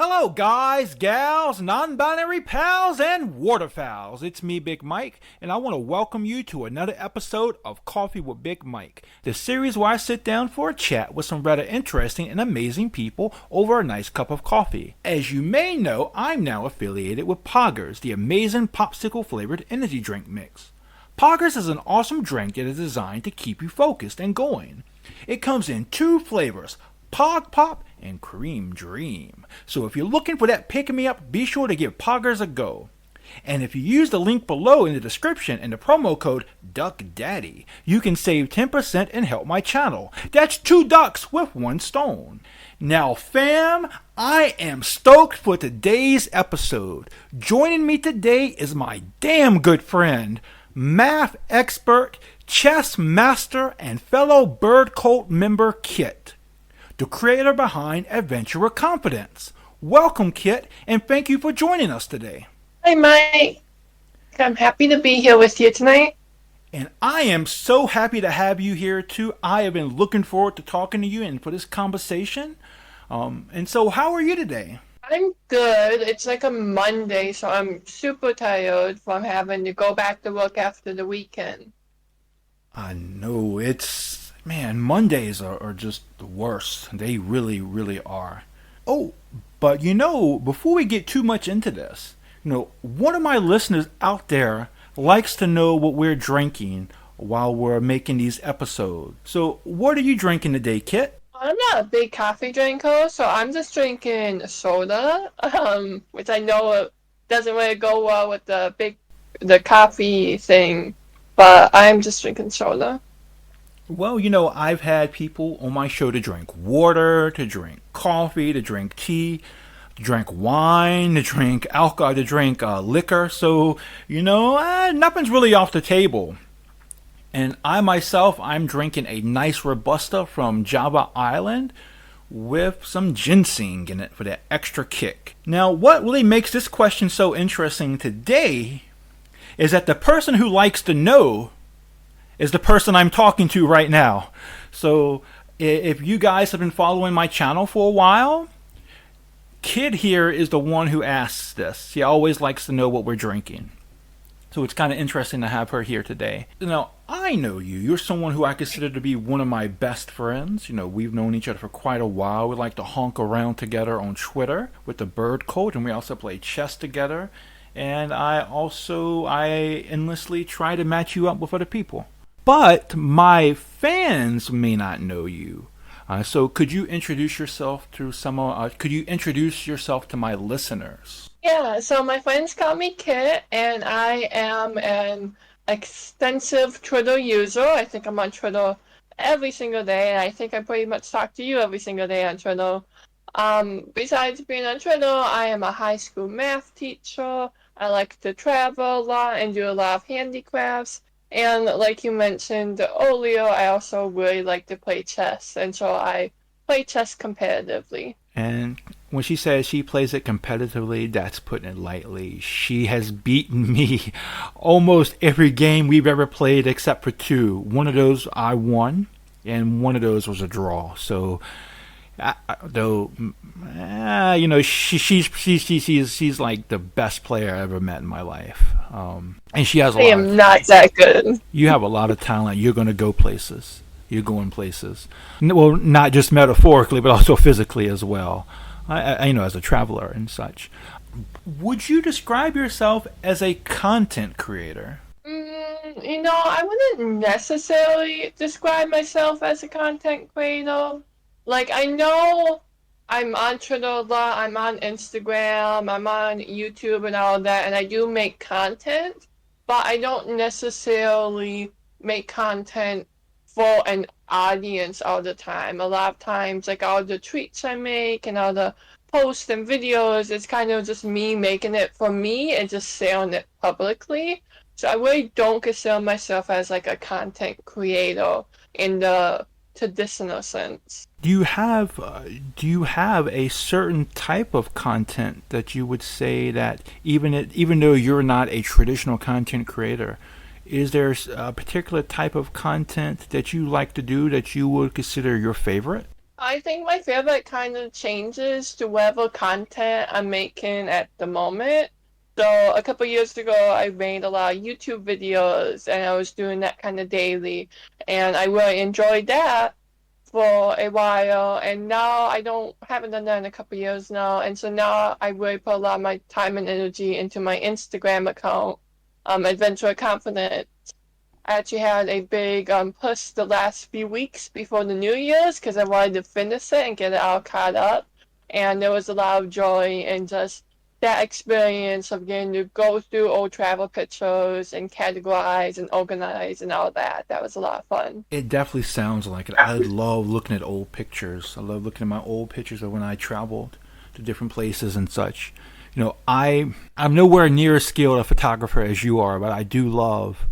Hello, guys, gals, non-binary pals, and waterfowls. It's me, Big Mike, and I want to welcome you to another episode of Coffee with Big Mike, the series where I sit down for a chat with some rather interesting and amazing people over a nice cup of coffee. As you may know, I'm now affiliated with Poggers, the amazing popsicle-flavored energy drink mix. Poggers is an awesome drink that is designed to keep you focused and going. It comes in two flavors, Pog Pop and Cream Dream. So if you're looking for that pick-me-up, be sure to give Poggers a go. And if you use the link below in the description and the promo code DuckDaddy, you can save 10% and help my channel. That's 2 ducks with 1 stone. Now fam, I am stoked for today's episode. Joining me today is my damn good friend, math expert, chess master, and fellow Bird Cult member Kitt, the creator behind Adventure with Confidence. Welcome, Kitt, and thank you for joining us today. Hi, Mike. I'm happy to be here with you tonight. And I am so happy to have you here, too. I have been looking forward to talking to you and for this conversation. And so, how are you today? I'm good. It's like a Monday, so I'm super tired from having to go back to work after the weekend. I know, man, Mondays are just the worst. They really, really are. Oh, but before we get too much into this, one of my listeners out there likes to know what we're drinking while we're making these episodes. So, what are you drinking today, Kitt? I'm not a big coffee drinker, so I'm just drinking soda, which I know doesn't really go well with the coffee thing, but I'm just drinking soda. Well, I've had people on my show to drink water, to drink coffee, to drink tea, to drink wine, to drink alcohol, to drink liquor. So, nothing's really off the table. And I'm drinking a nice Robusta from Java Island with some ginseng in it for that extra kick. Now, what really makes this question so interesting today is that the person who likes to know is the person I'm talking to right now. So if you guys have been following my channel for a while, Kitt here is the one who asks this. She always likes to know what we're drinking. So it's kind of interesting to have her here today. Now, I know you. You're someone who I consider to be one of my best friends. We've known each other for quite a while. We like to honk around together on Twitter with the Bird Cult, and we also play chess together. And I endlessly try to match you up with other people. But my fans may not know you. So could you introduce yourself to my listeners? Yeah, so my friends call me Kitt, and I am an extensive Twitter user. I think I'm on Twitter every single day, and I think I pretty much talk to you every single day on Twitter. Besides being on Twitter, I am a high school math teacher. I like to travel a lot and do a lot of handicrafts. And like you mentioned earlier, I also really like to play chess, and so I play chess competitively. And when she says she plays it competitively, that's putting it lightly. She has beaten me almost every game we've ever played except for 2. One of those I won, and one of those was a draw. So, she's like the best player I ever met in my life. And she has I am not that good. You have a lot of talent. You're going to go places. You're going places. Well, not just metaphorically, but also physically as well. As a traveler and such. Would you describe yourself as a content creator? I wouldn't necessarily describe myself as a content creator. Like, I know I'm on Twitter a lot, I'm on Instagram, I'm on YouTube and all that, and I do make content, but I don't necessarily make content for an audience all the time. A lot of times, like all the tweets I make and all the posts and videos, it's kind of just me making it for me and just sharing it publicly. So I really don't consider myself as like a content creator in the traditional sense. Do you have a certain type of content that you would say that even though you're not a traditional content creator, is there a particular type of content that you like to do that you would consider your favorite? I think my favorite kind of changes to whatever content I'm making at the moment. So a couple years ago, I made a lot of YouTube videos, and I was doing that kind of daily, and I really enjoyed that for a while. And now I don't haven't done that in a couple years now, and so now I really put a lot of my time and energy into my Instagram account, Adventure Confident. I actually had a big push the last few weeks before the New Year's because I wanted to finish it and get it all caught up. And there was a lot of joy in just that experience of getting to go through old travel pictures and categorize and organize and all that. That was a lot of fun. It definitely sounds like it. I love looking at old pictures. I love looking at my old pictures of when I traveled to different places and such. I'm nowhere near as skilled a photographer as you are, but I do love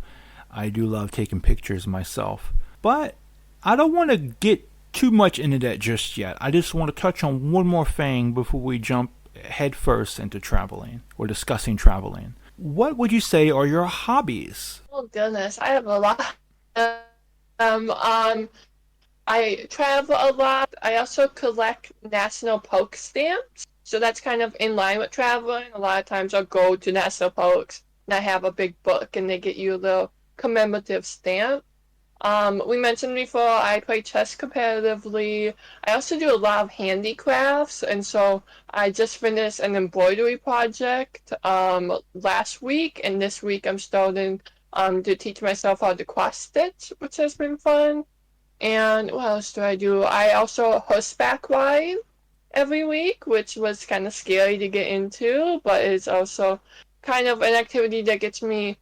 taking pictures myself. But I don't want to get too much into that just yet. I just want to touch on one more thing before we jump headfirst into traveling or discussing traveling. What would you say are your hobbies? Oh goodness, I have a lot. Um, um, I travel a lot. I also collect national poke stamps. So that's kind of in line with traveling. A lot of times I'll go to national parks and I have a big book and they get you a little commemorative stamp. We mentioned before I play chess competitively. I also do a lot of handicrafts, and so I just finished an embroidery project last week, and this week I'm starting to teach myself how to cross stitch, which has been fun. And what else do I do? I also horseback ride every week, which was kind of scary to get into, but it's also kind of an activity that gets me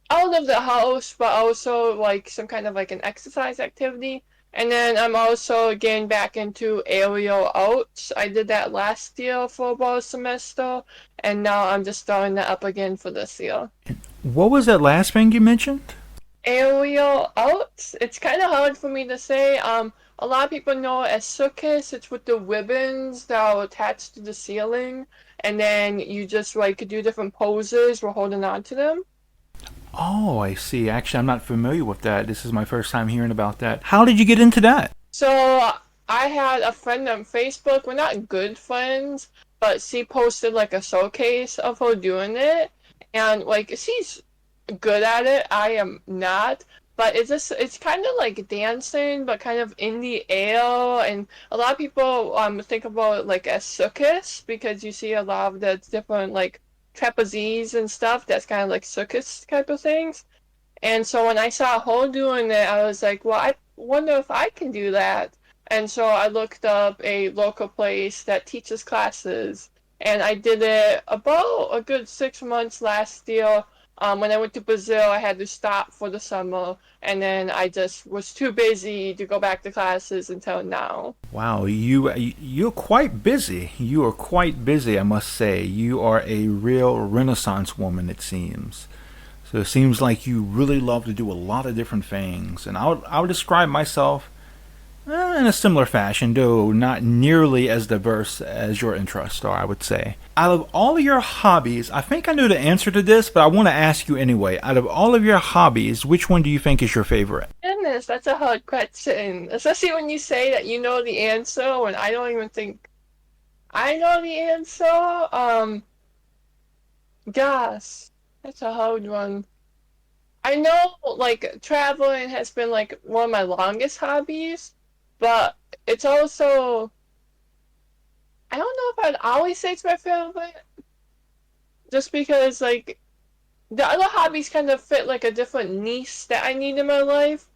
out of the house, but also like some kind of like an exercise activity. And then I'm also getting back into aerial arts. I did that last year for about a semester, and now I'm just starting that up again for this year. What was that last thing you mentioned? Aerial arts. It's kind of hard for me to say. A lot of people know it as circus. It's with the ribbons that are attached to the ceiling, and then you just like do different poses while holding on to them. Oh, I see. Actually, I'm not familiar with that. This is my first time hearing about that. How did you get into that? So I had a friend on Facebook. We're not good friends, but she posted like a showcase of her doing it, and like she's good at it. I am not. But it's kind of like dancing, but kind of in the air, and a lot of people think about it like as circus because you see a lot of the different like trapezes and stuff. That's kind of like circus type of things. And so when I saw her doing it, I was like, well, I wonder if I can do that. And so I looked up a local place that teaches classes, and I did it about a good 6 months last year. When I went to Brazil, I had to stop for the summer, and then I just was too busy to go back to classes until now. Wow, you're quite busy. You are quite busy, I must say. You are a real Renaissance woman, it seems. So it seems like you really love to do a lot of different things, and I would describe myself in a similar fashion, though not nearly as diverse as your interests are, I would say. Out of all of your hobbies, I think I know the answer to this, but I want to ask you anyway. Out of all of your hobbies, which one do you think is your favorite? Goodness, that's a hard question, especially when you say that you know the answer when I don't even think I know the answer. Gosh, that's a hard one. I know like traveling has been like one of my longest hobbies, but it's also I don't know if I'd always say it's my favorite, just because like the other hobbies kind of fit like a different niche that I need in my life.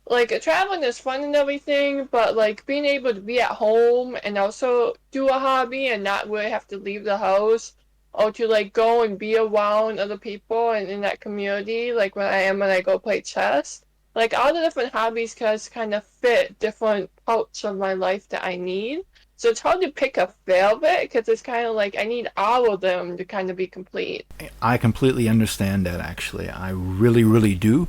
Like traveling is fun and everything, but like being able to be at home and also do a hobby and not really have to leave the house or to like go and be around other people and in that community, like when I am when I go play chess. Like all the different hobbies cause kind of fit different parts of my life that I need. So it's hard to pick a favorite because it's kind of like I need all of them to kind of be complete. I completely understand that, actually. I really, really do.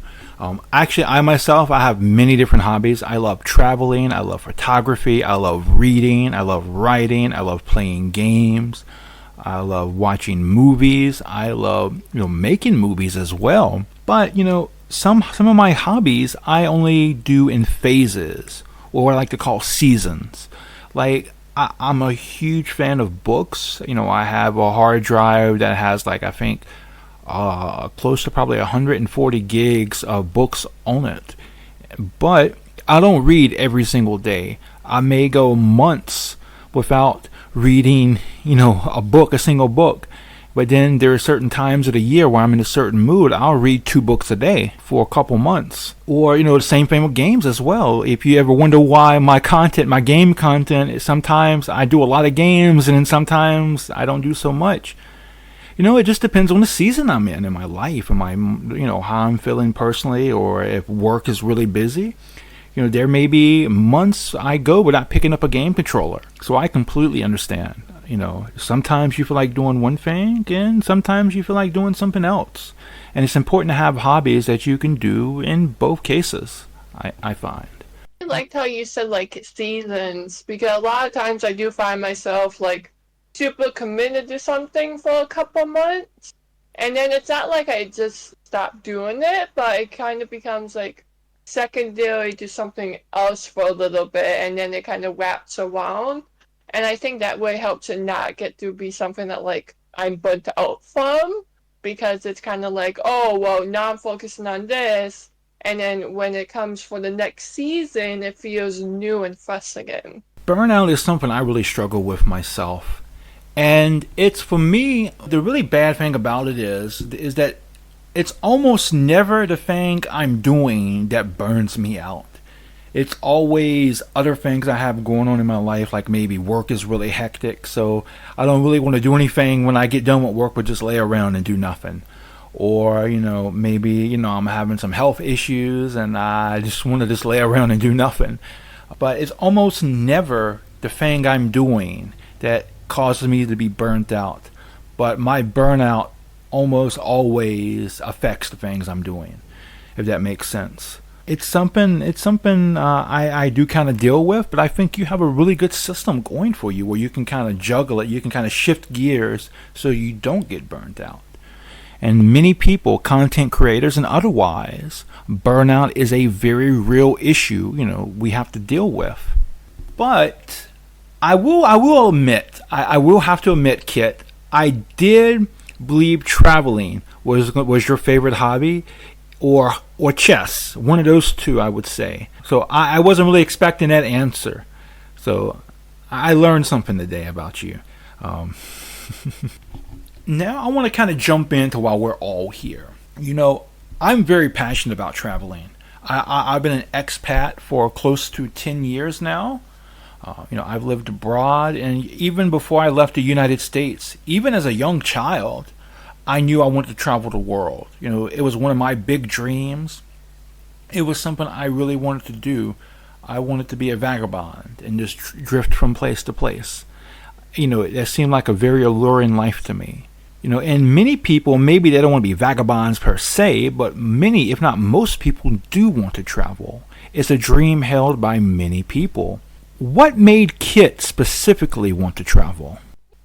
Actually, I myself, I have many different hobbies. I love traveling. I love photography. I love reading. I love writing. I love playing games. I love watching movies. I love, making movies as well. But, some of my hobbies I only do in phases, or what I like to call seasons. Like I'm a huge fan of books. I have a hard drive that has like I think close to probably 140 gigs of books on it. But I don't read every single day. I may go months without reading, a single book. But then there are certain times of the year where I'm in a certain mood. I'll read 2 books a day for a couple months. Or, the same thing with games as well. If you ever wonder why my game content, sometimes I do a lot of games and then sometimes I don't do so much. It just depends on the season I'm in my life and how I'm feeling personally, or if work is really busy. There may be months I go without picking up a game controller. So I completely understand. Sometimes you feel like doing one thing and sometimes you feel like doing something else. And it's important to have hobbies that you can do in both cases, I find. I liked how you said like seasons, because a lot of times I do find myself like super committed to something for a couple months, and then it's not like I just stop doing it, but it kind of becomes like secondary to something else for a little bit, and then it kind of wraps around. And I think that way helps it not get to be something that like I'm burnt out from, because it's kind of like, oh, well, now I'm focusing on this. And then when it comes for the next season, it feels new and fresh again. Burnout is something I really struggle with myself. And it's, for me, the really bad thing about it is that it's almost never the thing I'm doing that burns me out. It's always other things I have going on in my life, like maybe work is really hectic, so I don't really want to do anything when I get done with work, but just lay around and do nothing. Or, maybe, I'm having some health issues and I just want to just lay around and do nothing. But it's almost never the thing I'm doing that causes me to be burnt out. But my burnout almost always affects the things I'm doing, if that makes sense. It's something I do kind of deal with, but I think you have a really good system going for you where you can kind of juggle it, you can kind of shift gears so you don't get burnt out. And many people, content creators and otherwise, burnout is a very real issue, we have to deal with. But I will have to admit, Kitt, I did believe traveling was your favorite hobby, or chess. One of those two, I would say. So I wasn't really expecting that answer. So I learned something today about you. Now I want to kind of jump into while we're all here. I'm very passionate about traveling. I've been an expat for close to 10 years now. I've lived abroad, and even before I left the United States, even as a young child, I knew I wanted to travel the world. It was one of my big dreams. It was something I really wanted to do. I wanted to be a vagabond and just drift from place to place. That seemed like a very alluring life to me. And many people, maybe they don't want to be vagabonds per se, but many, if not most people, do want to travel. It's a dream held by many people. What made Kitt specifically want to travel?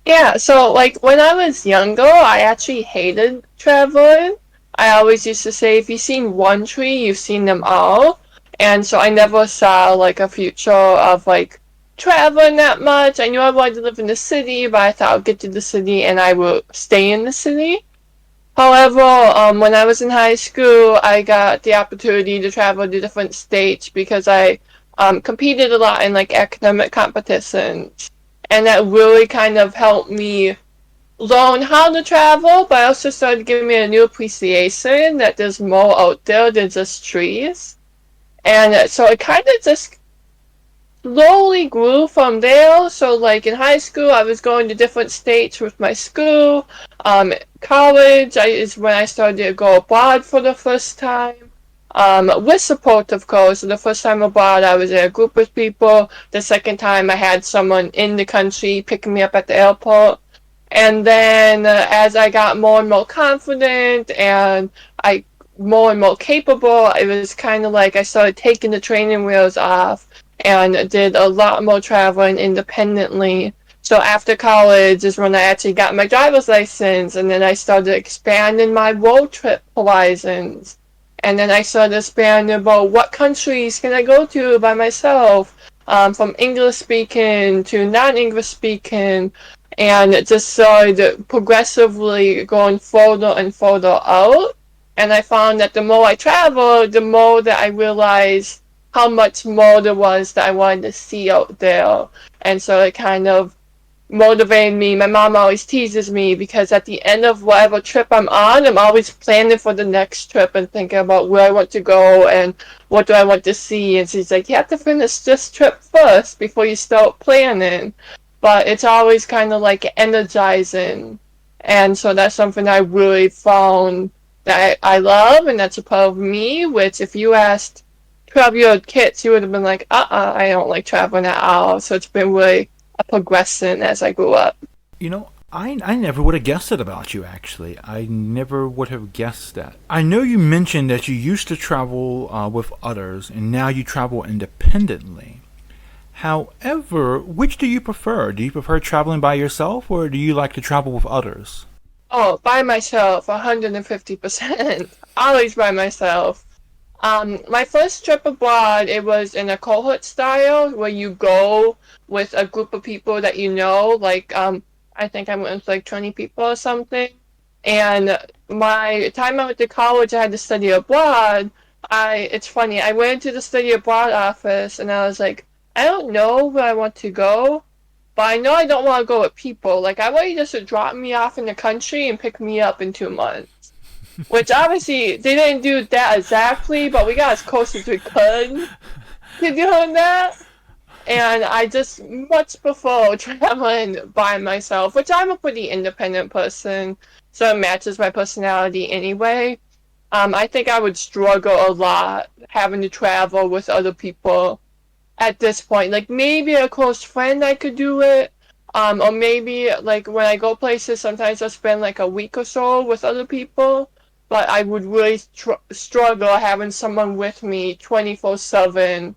Yeah, so like when I was younger, I actually hated traveling. I always used to say, if you've seen one tree, you've seen them all. And so I never saw like a future of like traveling that much. I knew I wanted to live in the city, but I thought I'd get to the city and I would stay in the city. However, when I was in high school, I got the opportunity to travel to different states because I competed a lot in like academic competitions. And that really kind of helped me learn how to travel, but also started giving me a new appreciation that there's more out there than just trees. And so it kind of just slowly grew from there. So like in high school, I was going to different states with my school. College is when I started to go abroad for the first time. With support, of course. The first time abroad, I was in a group with people. The second time, I had someone in the country picking me up at the airport. And then as I got more and more confident and more and more capable, it was kind of like I started taking the training wheels off and did a lot more traveling independently. So after college is when I actually got my driver's license, and then I started expanding my road trip horizons. And then I started expanding about what countries can I go to by myself, from English speaking to non-English speaking, and it just started progressively going further and further out. And I found that the more I traveled, the more that I realized how much more there was that I wanted to see out there. And so it kind of motivated me. My mom always teases me because at the end of whatever trip I'm on, I'm always planning for the next trip and thinking about where I want to go and what do I want to see. And she's like, you have to finish this trip first before you start planning. But it's always kind of like energizing. And so that's something I really found that I love, and that's a part of me, which if you asked 12-year-old kids, you would have been like, I don't like traveling at all. So it's been really a progression as I grew up. I never would have guessed it about you, actually. I never would have guessed that. I know you mentioned that you used to travel with others, and now you travel independently. However, which do you prefer? Do you prefer traveling by yourself, or do you like to travel with others? Oh, by myself, 150%. Always by myself. My first trip abroad, it was in a cohort style where you go with a group of people that you know, like, I think I went with like 20 people or something. And my time I went to college, I had to study abroad. It's funny, I went to the study abroad office and I was like, I don't know where I want to go, but I know I don't want to go with people. Like, I want you just to drop me off in the country and pick me up in 2 months. Which obviously they didn't do that exactly, but we got as close as we could to doing that. And I just much prefer traveling by myself, which I'm a pretty independent person, so it matches my personality anyway. I think I would struggle a lot having to travel with other people at this point. Like maybe a close friend I could do it. Or maybe like when I go places, sometimes I'll spend like a week or so with other people. But I would really struggle having someone with me 24/7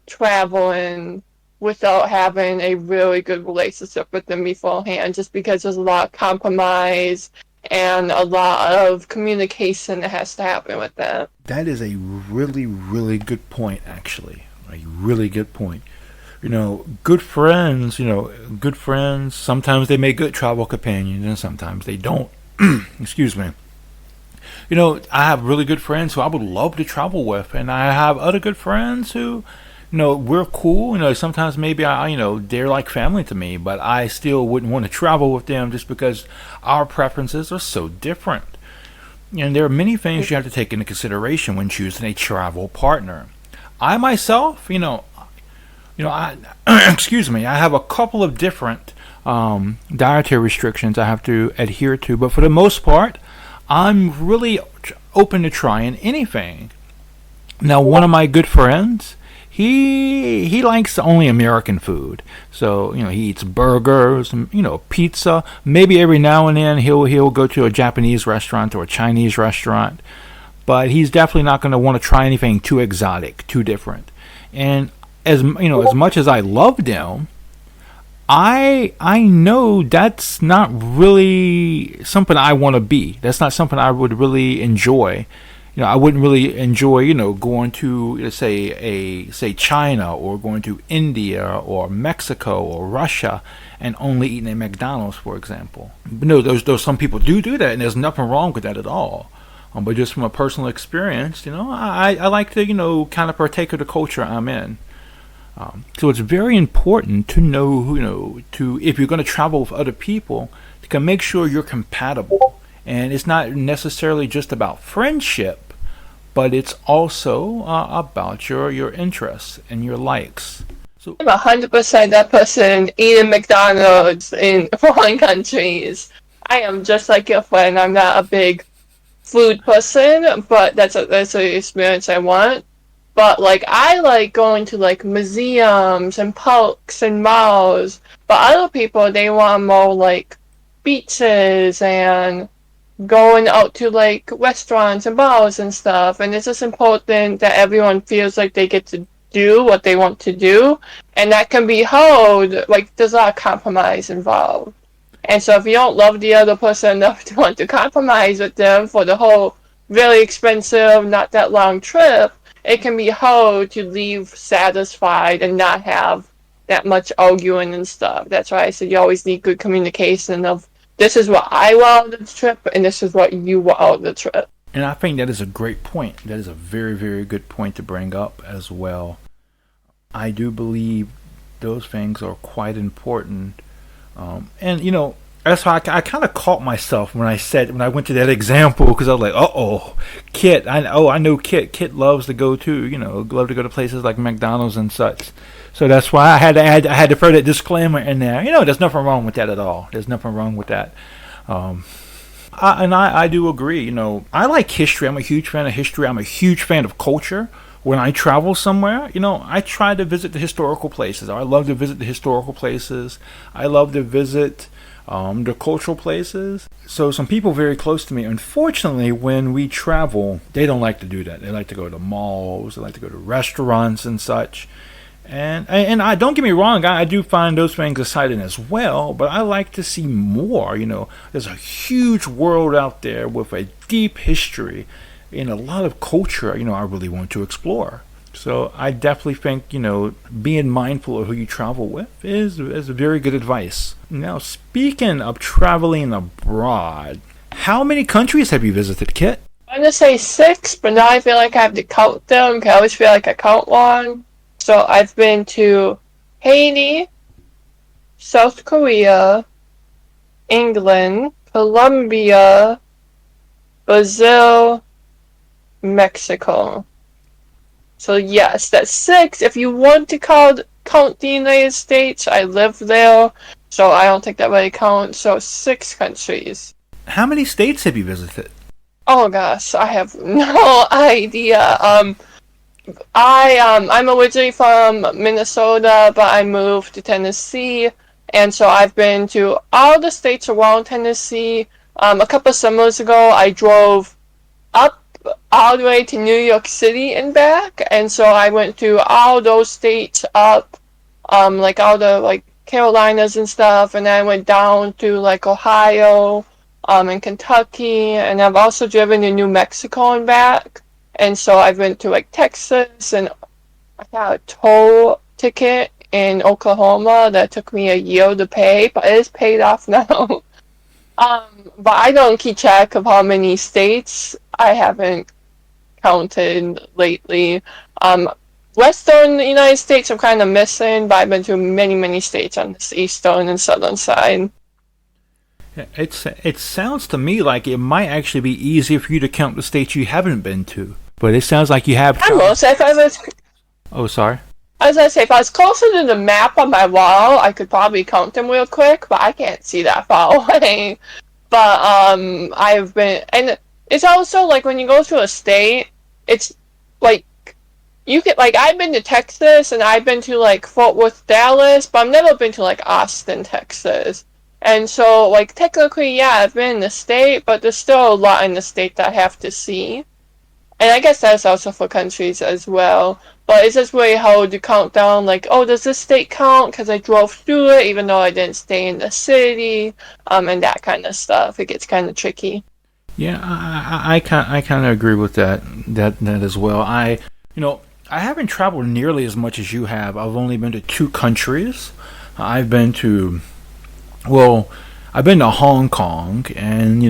traveling without having a really good relationship with them beforehand, just because there's a lot of compromise and a lot of communication that has to happen with that. That is a really, really good point, actually. A really good point. Good friends, sometimes they make good travel companions and sometimes they don't. Excuse me. I have really good friends who I would love to travel with, and I have other good friends who, we're cool. Sometimes maybe they're like family to me, but I still wouldn't want to travel with them just because our preferences are so different. And there are many things you have to take into consideration when choosing a travel partner. I myself, I excuse me, I have a couple of different dietary restrictions I have to adhere to, but for the most part, I'm really open to trying anything. Now, one of my good friends, he likes only American food. So, he eats burgers, pizza. Maybe every now and then he'll go to a Japanese restaurant or a Chinese restaurant. But he's definitely not going to want to try anything too exotic, too different. And as much as I love them, I know that's not really something I want to be. That's not something I would really enjoy. I wouldn't really enjoy, going to let's say China or going to India or Mexico or Russia and only eating at McDonald's, for example. But no, those some people do that, and there's nothing wrong with that at all. But just from a personal experience, I like to kind of partake of the culture I'm in. So it's very important to know, to if you're going to travel with other people, to make sure you're compatible. And it's not necessarily just about friendship, but it's also about your interests and your likes. So I'm 100% that person eating McDonald's in foreign countries. I am just like your friend. I'm not a big food person, but that's the experience I want. But like I like going to like museums and parks and malls. But other people they want more like beaches and going out to like restaurants and bars and stuff. And it's just important that everyone feels like they get to do what they want to do. And that can be hard. Like there's a lot of compromise involved. And so if you don't love the other person enough to want to compromise with them for the whole really expensive, not that long trip, it can be hard to leave satisfied and not have that much arguing and stuff. That's why I said you always need good communication of this is what I want out of the trip and this is what you want out of the trip. And I think that is a great point. That is a very, very good point to bring up as well. I do believe those things are quite important. And, that's why I kind of caught myself when I went to that example, because I was like, Kitt. I know Kitt. Kitt loves to go to places like McDonald's and such. So that's why I had to throw that disclaimer in there. There's nothing wrong with that at all. There's nothing wrong with that. I do agree. I like history. I'm a huge fan of history. I'm a huge fan of culture. When I travel somewhere, I try to visit the historical places. I love to visit the historical places. I love to visit the cultural places. So some people very close to me, unfortunately, when we travel, they don't like to do that. They like to go to malls. They like to go to restaurants and such. And I don't get me wrong, I do find those things exciting as well, but I like to see more. There's a huge world out there with a deep history and a lot of culture, I really want to explore. So I definitely think, being mindful of who you travel with is very good advice. Now, speaking of traveling abroad, how many countries have you visited, Kitt? I'm going to say 6, but now I feel like I have to count them, because I always feel like I count one. So I've been to Haiti, South Korea, England, Colombia, Brazil, Mexico. So yes, that's 6. If you want to count the United States, I live there, so I don't think that really counts. So 6 countries. How many states have you visited? Oh gosh, I have no idea. I'm originally from Minnesota, but I moved to Tennessee, and so I've been to all the states around Tennessee. A couple of summers ago, I drove up all the way to New York City and back, and so I went to all those states up, like all the Carolinas and stuff, and then I went down to Ohio, and Kentucky, and I've also driven to New Mexico and back. And so I've been to Texas, and I got a toll ticket in Oklahoma that took me a year to pay, but it is paid off now. But I don't keep track of how many states. I haven't counted lately. Western United States I'm kind of missing, but I've been to many, many states on this eastern and southern side. It sounds to me like it might actually be easier for you to count the states you haven't been to. But it sounds like you have. Oh, sorry. I was gonna say, if I was closer to the map on my wall, I could probably count them real quick, but I can't see that far away. But I've been, and it's also when you go to a state, it's you get I've been to Texas and I've been to Fort Worth, Dallas, but I've never been to Austin, Texas. And so technically, yeah, I've been in the state, but there's still a lot in the state that I have to see. And I guess that's also for countries as well. But it's just really hard to count down, does this state count because I drove through it even though I didn't stay in the city, and that kind of stuff. It gets kind of tricky. Yeah, I kind of agree with that as well. I haven't traveled nearly as much as you have. I've only been to 2 countries. I've been to Hong Kong, and I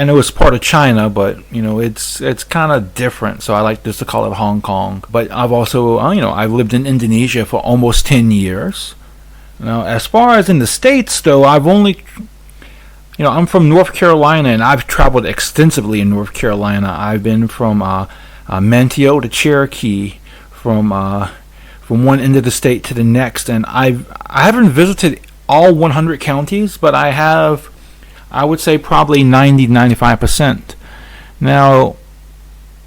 know it's part of China, but it's kind of different. So I like just to call it Hong Kong. But I've also I've lived in Indonesia for almost 10 years. Now, as far as in the States, though, I've only I'm from North Carolina, and I've traveled extensively in North Carolina. I've been from Manteo to Cherokee, from one end of the state to the next, and I haven't visited all 100 counties, but I would say probably 90-95%. Now,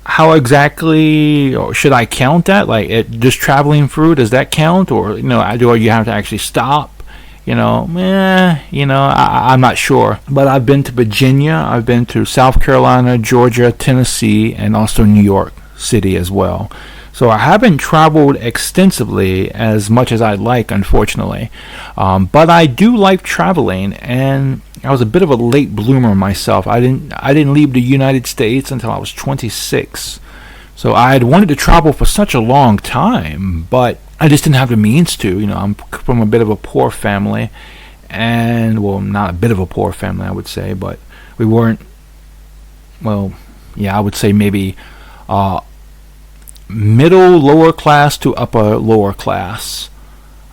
how exactly, or should I count that? Just traveling through, does that count? Or, do you have to actually stop? I'm not sure. But I've been to Virginia, I've been to South Carolina, Georgia, Tennessee, and also New York City as well. So I haven't traveled extensively as much as I'd like, unfortunately. But I do like traveling, and I was a bit of a late bloomer myself. I didn't leave the United States until I was 26. So I had wanted to travel for such a long time, but I just didn't have the means to. I'm from a bit of a poor family, and well, not a bit of a poor family, I would say, but we weren't. Well, yeah, I would say maybe middle lower class to upper lower class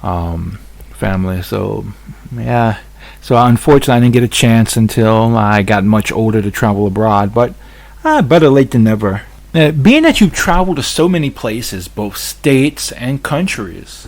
family. So yeah, so unfortunately I didn't get a chance until I got much older to travel abroad, but better late than never. Being that you've traveled to so many places, both states and countries,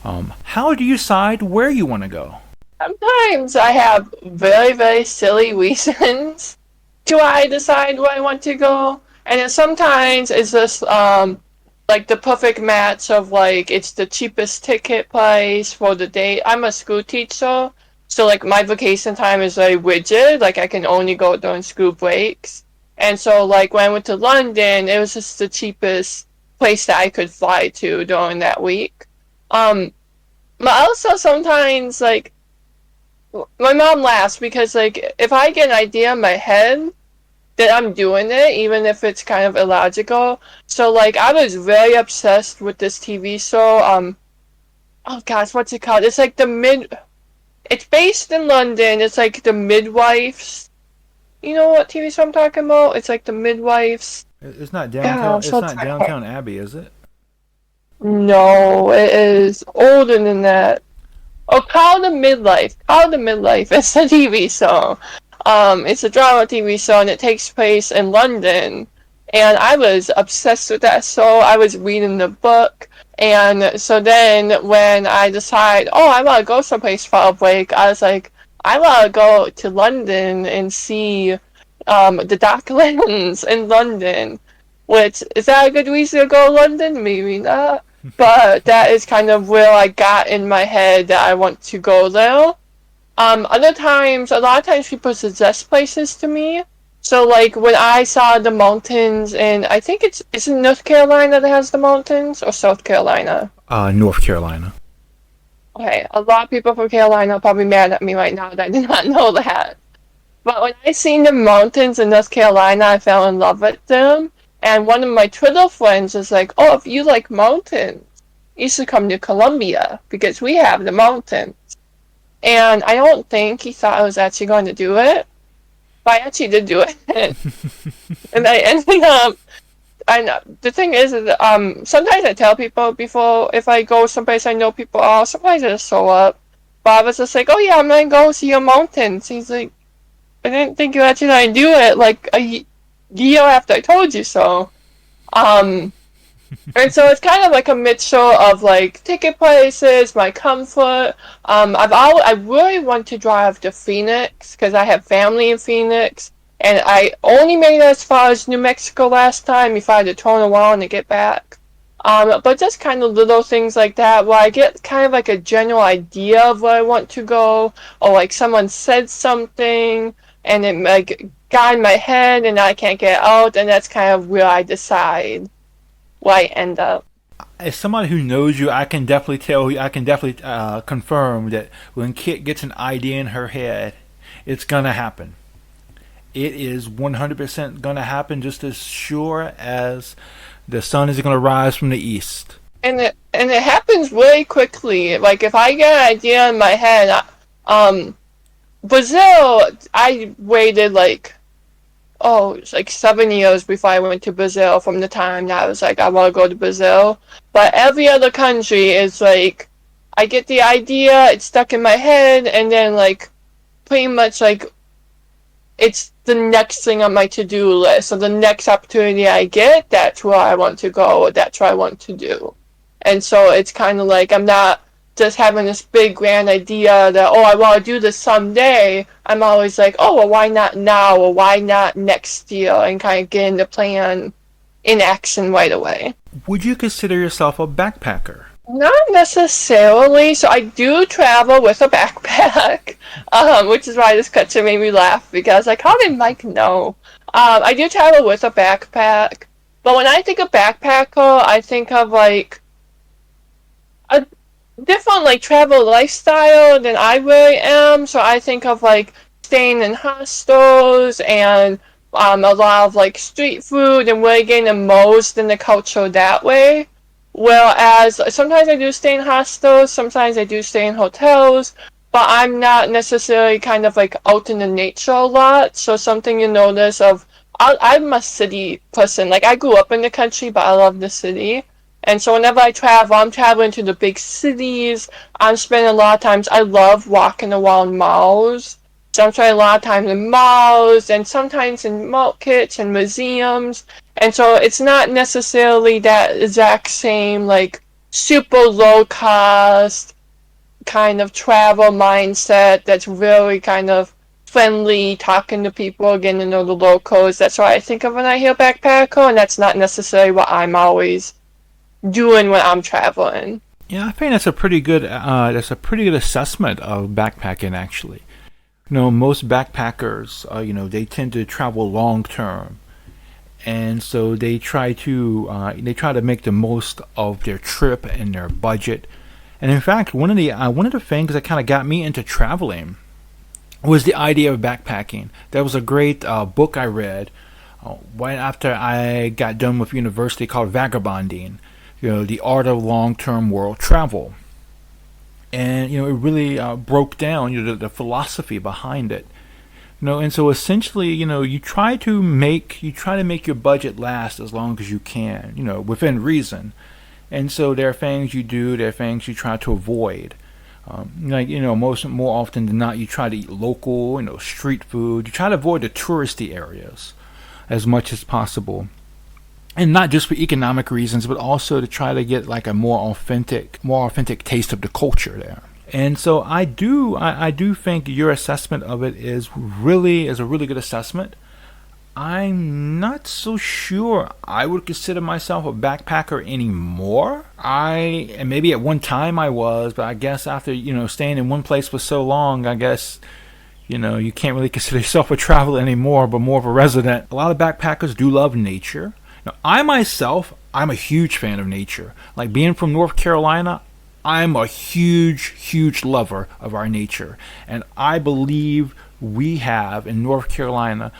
how do you decide where you want to go? Sometimes I have very, very silly reasons to I decide where I want to go. And then sometimes it's just like the perfect match of like it's the cheapest ticket price for the day. I'm a school teacher, so like my vacation time is very rigid. Like I can only go during school breaks. And so like when I went to London, it was just the cheapest place that I could fly to during that week. Um, but also sometimes like my mom laughs because like if I get an idea in my head that I'm doing it, even if it's kind of illogical. So like I was very obsessed with this TV show. Oh gosh, what's it called? It's like It's based in London. It's like the Midwives. You know what TV show I'm talking about? It's like the Midwives. It's not downtown. Gosh, It's what's not Downtown Abbey, is it? No, it is older than that. Oh, Call the Midlife. Call the Midlife. It's a TV show. It's a drama TV show, and it takes place in London. And I was obsessed with that show. I was reading the book, and so then when I decide, oh, I want to go someplace for a break, I was like, I want to go to London and see the Docklands in London. Which is that a good reason to go to London? Maybe not. But that is kind of where I got in my head that I want to go there. Other times, a lot of times people suggest places to me. So, like, when I saw the mountains, and I think it's in North Carolina that has the mountains, or South Carolina? North Carolina. Okay, a lot of people from Carolina are probably mad at me right now that I did not know that. But when I seen the mountains in North Carolina, I fell in love with them. And one of my Twitter friends was like, oh, if you like mountains, you should come to Columbia, because we have the mountains. And I don't think he thought I was actually going to do it. But I actually did do it. And I ended up, the thing is, sometimes I tell people before, if I go someplace I know people are, sometimes I just show up. But I was just like, oh yeah, I'm going to go see your mountains. He's like, I didn't think you actually going to do it like a year after I told you so. And so it's kind of like a mixture of like ticket prices, my comfort. I really want to drive to Phoenix because I have family in Phoenix, and I only made it as far as New Mexico last time before I had to turn around to get back. But just kind of little things like that where I get kind of like a general idea of where I want to go, or like someone said something and it like got in my head and I can't get out, and that's kind of where I decide where I end up. As somebody who knows you, I can definitely tell you, I can definitely confirm that when Kitt gets an idea in her head, it's gonna happen. It is 100% gonna happen, just as sure as the sun is gonna rise from the east. And it happens really quickly. Like if I get an idea in my head, Brazil, I waited like it's like 7 years before I went to Brazil from the time that I was like, I want to go to Brazil. But every other country is like, I get the idea, it's stuck in my head, and then like, pretty much like, it's the next thing on my to-do list. So the next opportunity I get, that's where I want to go, or that's what I want to do. And so it's kind of like, I'm not just having this big grand idea that, I want to do this someday. I'm always like, well, why not now, or why not next year, and kind of getting the plan in action right away. Would you consider yourself a backpacker? Not necessarily. So I do travel with a backpack, which is why this question made me laugh, because like, how did Mike know? I do travel with a backpack, but when I think of backpacker, I think of like a different like travel lifestyle than I really am. So I think of like staying in hostels and a lot of like street food and really getting immersed in the culture that way. Whereas sometimes I do stay in hostels, sometimes I do stay in hotels, but I'm not necessarily kind of like out in the nature a lot. So something you notice of, I'm a city person. Like I grew up in the country, but I love the city. And so whenever I travel, I'm traveling to the big cities. I'm spending a lot of times, I love walking around malls. So I'm spending a lot of time in malls and sometimes in markets and museums. And so it's not necessarily that exact same like super low cost kind of travel mindset that's really kind of friendly, talking to people, getting to know the locals. That's what I think of when I hear backpacker, and that's not necessarily what I'm always doing when I'm traveling. Yeah, I think that's a pretty good assessment of backpacking actually. Most backpackers, they tend to travel long term, and so they try to make the most of their trip and their budget. And in fact, one of the things that kind of got me into traveling was the idea of backpacking. There was a great book I read right after I got done with university called Vagabonding. The art of long-term world travel, and it really broke down the philosophy behind it. And so essentially, you try to make your budget last as long as you can, within reason. And so there are things you do, there are things you try to avoid. Most more often than not, you try to eat local, street food. You try to avoid the touristy areas as much as possible, and not just for economic reasons, but also to try to get like a more authentic taste of the culture there. And so I do think your assessment of it is a really good assessment. I'm not so sure I would consider myself a backpacker anymore. And maybe at one time I was, but I guess after staying in one place for so long, I guess you can't really consider yourself a traveler anymore, but more of a resident. A lot of backpackers do love nature. Now, I'm a huge fan of nature. Like being from North Carolina, I'm a huge lover of our nature. And I believe we have in North Carolina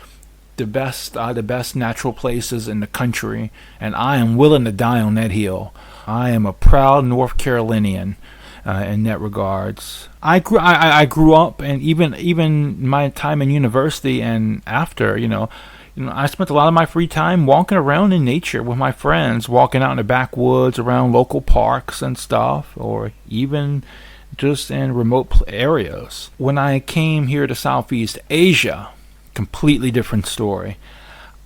the best natural places in the country, and I am willing to die on that hill. I am a proud North Carolinian in that regards. I grew up, and even my time in university and after, I spent a lot of my free time walking around in nature with my friends, walking out in the backwoods around local parks and stuff, or even just in remote areas. When I came here to Southeast Asia, completely different story.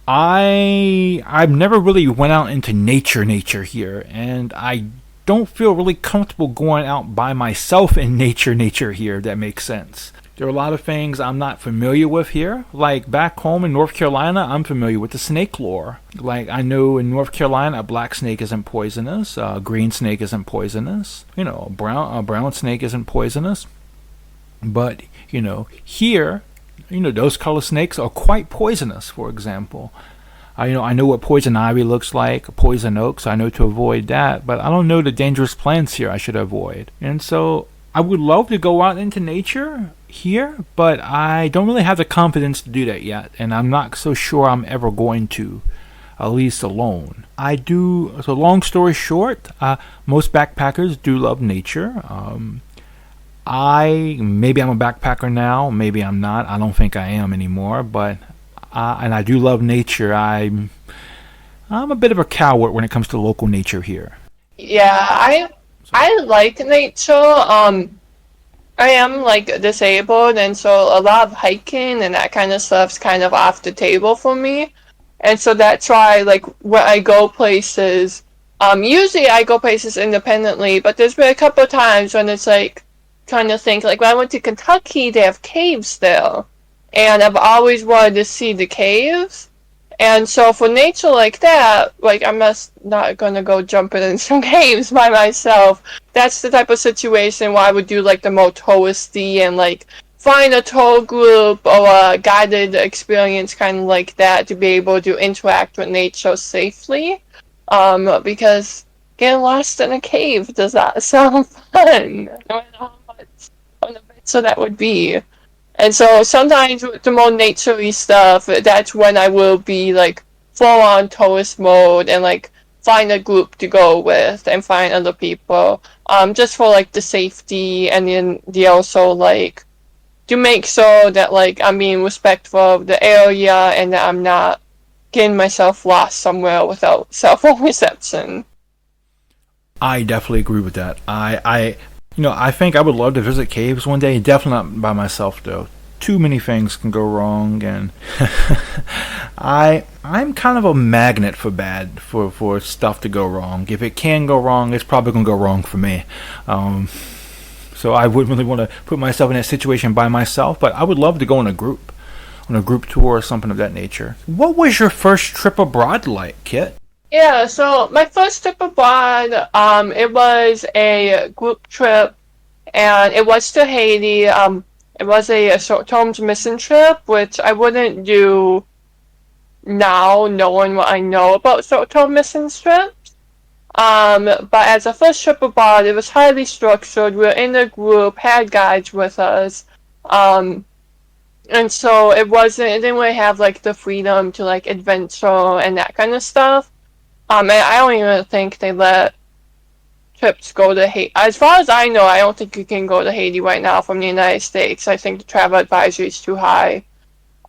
I've never really went out into nature here, and I don't feel really comfortable going out by myself in nature here, if that makes sense. There are a lot of things I'm not familiar with here. Like back home in North Carolina, I'm familiar with the snake lore. Like I know in North Carolina, a black snake isn't poisonous, a green snake isn't poisonous, a brown snake isn't poisonous. But here, those color snakes are quite poisonous. For example, I know what poison ivy looks like, poison oak, so I know to avoid that. But I don't know the dangerous plants here I should avoid. And so I would love to go out into nature here, but I don't really have the confidence to do that yet, and I'm not so sure I'm ever going to, at least alone. So long story short, most backpackers do love nature. Maybe I'm a backpacker now, maybe I'm not. I don't think I am anymore, but and I do love nature. I'm a bit of a coward when it comes to local nature here. Yeah, I like nature. I am like disabled, and so a lot of hiking and that kind of stuff's kind of off the table for me. And so that's why, like, when I go places, usually I go places independently, but there's been a couple of times when it's like trying to think, like when I went to Kentucky, they have caves there, and I've always wanted to see the caves. And so for nature like that, like I'm just not gonna go jumping in some caves by myself. That's the type of situation where I would do like the more touristy and like find a tour group or a guided experience kind of like that to be able to interact with nature safely. Because getting lost in a cave does not sound fun. No matter how much of an adventure that would be. And so sometimes with the more naturey stuff, that's when I will be like full on tourist mode and like find a group to go with and find other people. Just for like the safety and then the also like to make sure that like I'm being respectful of the area and that I'm not getting myself lost somewhere without cell phone reception. I definitely agree with that. I think I would love to visit caves one day. Definitely not by myself though. Too many things can go wrong, and I'm kind of a magnet for stuff to go wrong. If it can go wrong, it's probably gonna go wrong for me. So I wouldn't really want to put myself in that situation by myself, but I would love to go on a group tour or something of that nature. What was your first trip abroad like, Kit? Yeah, so my first trip abroad, it was a group trip and it was to Haiti. It was a short-term mission trip, which I wouldn't do now, knowing what I know about short-term mission trips. But as a first trip abroad, it was highly structured. We were in a group, had guides with us, and so it didn't really have like the freedom to like adventure and that kind of stuff. And I don't even think they let trips go to Haiti. As far as I know, I don't think you can go to Haiti right now from the United States. I think the travel advisory is too high.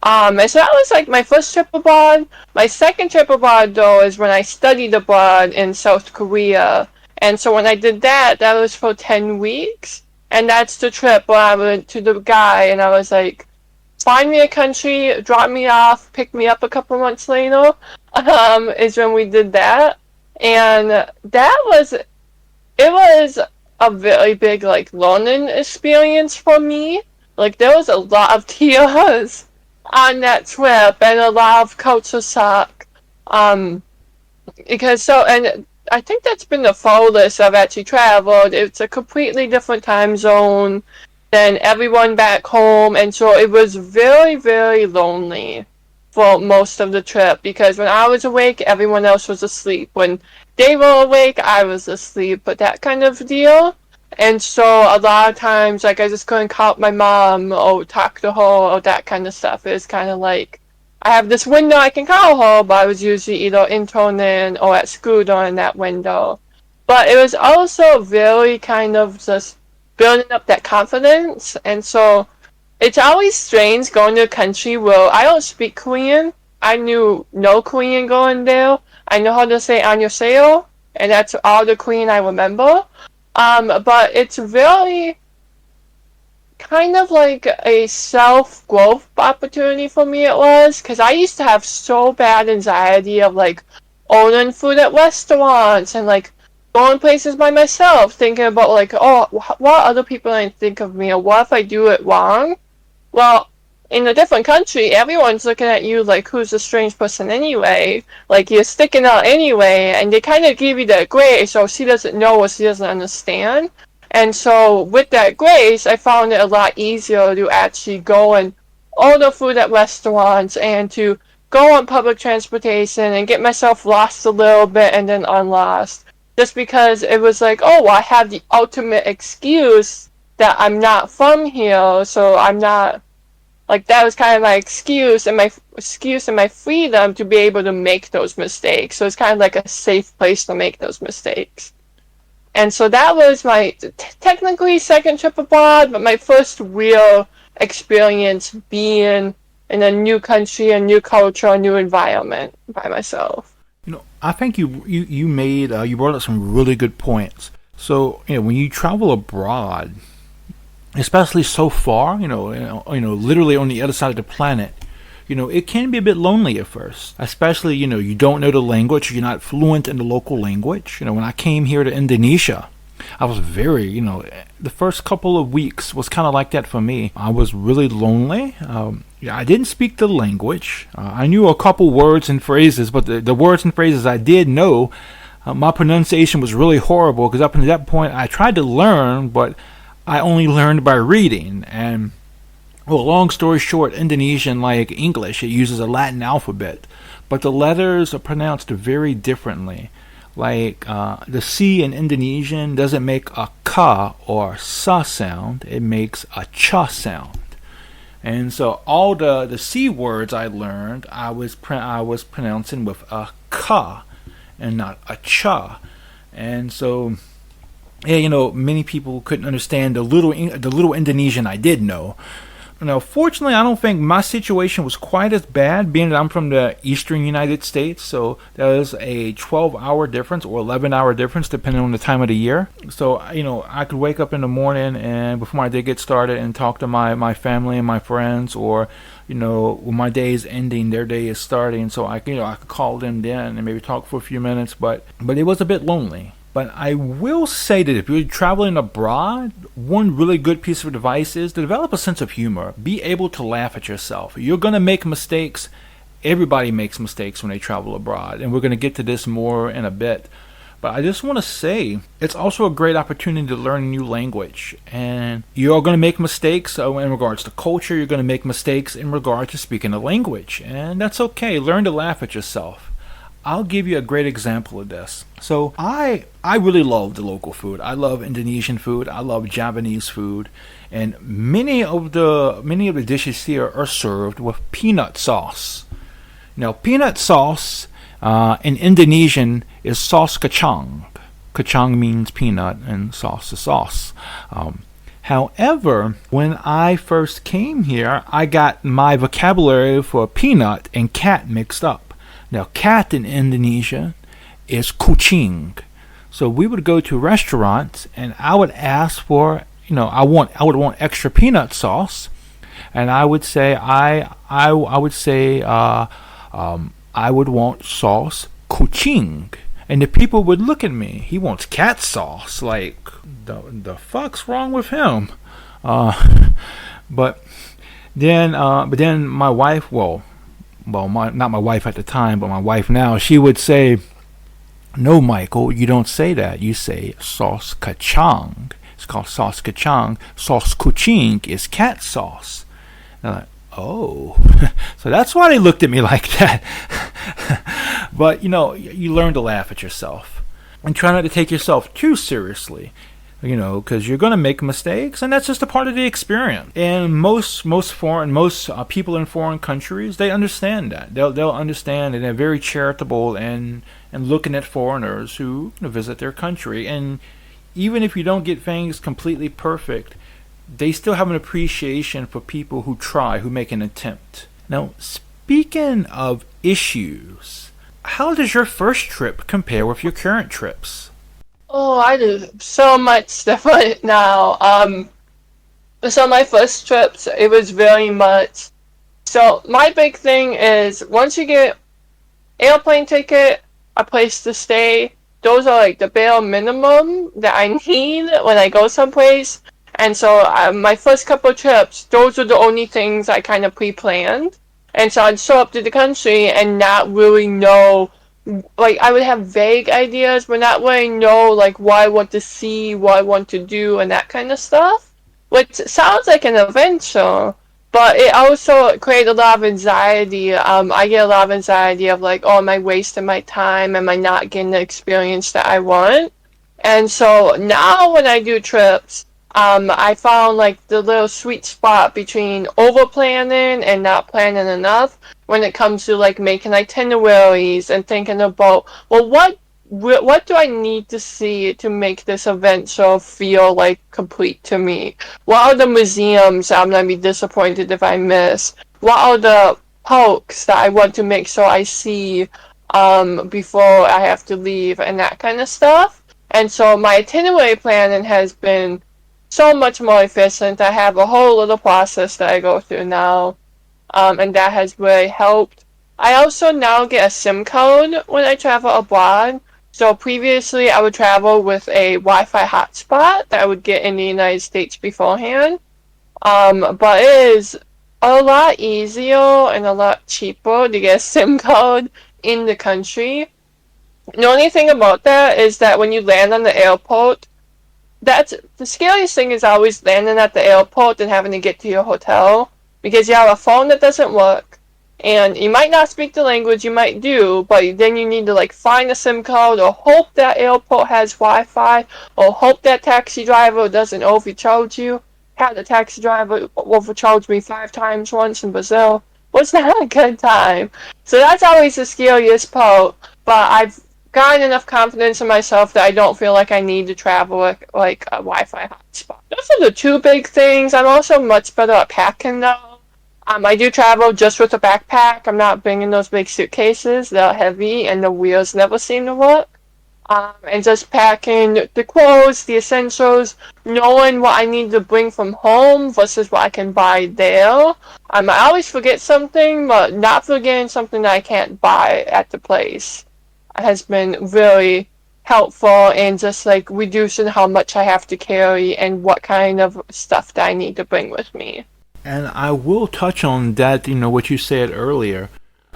And so that was like my first trip abroad. My second trip abroad, though, is when I studied abroad in South Korea. And so when I did that, that was for 10 weeks. And that's the trip where I went to the guy and I was like, find me a country, drop me off, pick me up a couple months later, is when we did that. And it was a very big, like, learning experience for me. Like, there was a lot of tears on that trip and a lot of culture shock. And I think that's been the furthest I've actually traveled. It's a completely different time zone than everyone back home, and so it was very, very lonely for most of the trip because when I was awake, everyone else was asleep. When they were awake, I was asleep, but that kind of deal. And so a lot of times, like, I just couldn't call my mom or talk to her or that kind of stuff. It was kind of like, I have this window I can call her, but I was usually either interning or at school during that window. But it was also very kind of just building up that confidence. And so it's always strange going to a country where I don't speak Korean. I knew no Korean going there. I know how to say 안녕하세요, and that's all the Korean I remember. But it's really kind of like a self-growth opportunity for me it was, because I used to have so bad anxiety of like ordering food at restaurants and like going places by myself, thinking about like, oh, what other people might think of me, or what if I do it wrong? Well, in a different country, everyone's looking at you like, who's a strange person anyway? Like, you're sticking out anyway, and they kind of give you that grace, so she doesn't know what she doesn't understand. And so with that grace, I found it a lot easier to actually go and order food at restaurants and to go on public transportation and get myself lost a little bit and then unlost. Just because it was like, oh, well, I have the ultimate excuse that I'm not from here, so I'm not, like, that was kind of my excuse and my freedom to be able to make those mistakes. So it's kind of like a safe place to make those mistakes. And so that was my technically second trip abroad, but my first real experience being in a new country, a new culture, a new environment by myself. I think you brought up some really good points. So when you travel abroad, especially so far, literally on the other side of the planet, it can be a bit lonely at first, especially, you don't know the language, you're not fluent in the local language. When I came here to Indonesia, I was very, the first couple of weeks was kind of like that for me. I was really lonely. I didn't speak the language. I knew a couple words and phrases, but the words and phrases I did know, my pronunciation was really horrible because up until that point I tried to learn, but I only learned by reading. And well, long story short, Indonesian, like English, it uses a Latin alphabet, but the letters are pronounced very differently. Like the C in Indonesian doesn't make a ka or sa sound, it makes a cha sound. And so all the C words I learned, I was pronouncing with a K and not a cha. And so, yeah, many people couldn't understand the little Indonesian I did know. Now, fortunately, I don't think my situation was quite as bad, being that I'm from the eastern United States. So there's a 12-hour difference or 11-hour difference, depending on the time of the year. So, I could wake up in the morning and before my day gets started and talk to my family and my friends, or, when my day is ending, their day is starting. So I could call them then and maybe talk for a few minutes, but it was a bit lonely. But I will say that if you're traveling abroad, one really good piece of advice is to develop a sense of humor. Be able to laugh at yourself. You're going to make mistakes. Everybody makes mistakes when they travel abroad. And we're going to get to this more in a bit. But I just want to say it's also a great opportunity to learn a new language. And you're going to make mistakes in regards to culture. You're going to make mistakes in regard to speaking a language. And that's okay. Learn to laugh at yourself. I'll give you a great example of this. So I really love the local food. I love Indonesian food. I love Japanese food, and many of the dishes here are served with peanut sauce. Now, peanut sauce in Indonesian is sauce kacang. Kacang means peanut, and sauce is sauce. However, when I first came here, I got my vocabulary for peanut and cat mixed up. Now, cat in Indonesia is kucing. So we would go to restaurants, and I would ask for, I would want extra peanut sauce, and I would say I would want sauce kucing, and the people would look at me. He wants cat sauce. Like the fuck's wrong with him? But then my wife, not my wife at the time, but my wife now, she would say, "No, Michael, you don't say that. You say sauce kacang. It's called sauce kacang. Sauce kucing is cat sauce." And I'm like, oh. So that's why they looked at me like that. But, you learn to laugh at yourself. And try not to take yourself too seriously. Because you're going to make mistakes, and that's just a part of the experience. And most people in foreign countries, they understand that. They'll understand, and they're very charitable and looking at foreigners who visit their country. And even if you don't get things completely perfect, they still have an appreciation for people who try, who make an attempt. Now, speaking of issues, how does your first trip compare with your current trips? Oh, I do so much different now. So my first trips, it was very much. So my big thing is once you get airplane ticket, a place to stay, those are like the bare minimum that I need when I go someplace. And so my first couple of trips, those were the only things I kind of pre-planned. And so I'd show up to the country and not really know, like I would have vague ideas, but not really know like what I want to see, what I want to do, and that kind of stuff. Which sounds like an adventure, but it also created a lot of anxiety. I get a lot of anxiety of like, oh, am I wasting my time? Am I not getting the experience that I want? And so now when I do trips, I found like the little sweet spot between over planning and not planning enough when it comes to like making itineraries and thinking about, well, what do I need to see to make this adventure feel like complete to me? What are the museums I'm gonna be disappointed if I miss? What are the parks that I want to make sure I see before I have to leave, and that kind of stuff? And so my itinerary planning has been so much more efficient. I have a whole little process that I go through now, and that has really helped. I also now get a SIM card when I travel abroad. So previously I would travel with a Wi-Fi hotspot that I would get in the United States beforehand. But it is a lot easier and a lot cheaper to get a SIM card in the country. The only thing about that is that when you land on the airport, that's the scariest thing is always landing at the airport and having to get to your hotel, because you have a phone that doesn't work, and you might not speak the language, you might do, but then you need to like find a SIM card, or hope that airport has Wi-Fi, or hope that taxi driver doesn't overcharge you. had a taxi driver overcharge me 5 times once in Brazil. Was not a good time. So that's always the scariest part. But I've gotten enough confidence in myself that I don't feel like I need to travel like a Wi-Fi hotspot. Those are the two big things. I'm also much better at packing though. I do travel just with a backpack. I'm not bringing those big suitcases. They're heavy and the wheels never seem to work. And just packing the clothes, the essentials, knowing what I need to bring from home versus what I can buy there. I always forget something, but not forgetting something that I can't buy at the place has been really helpful in just like reducing how much I have to carry and what kind of stuff that I need to bring with me. And I will touch on that, what you said earlier.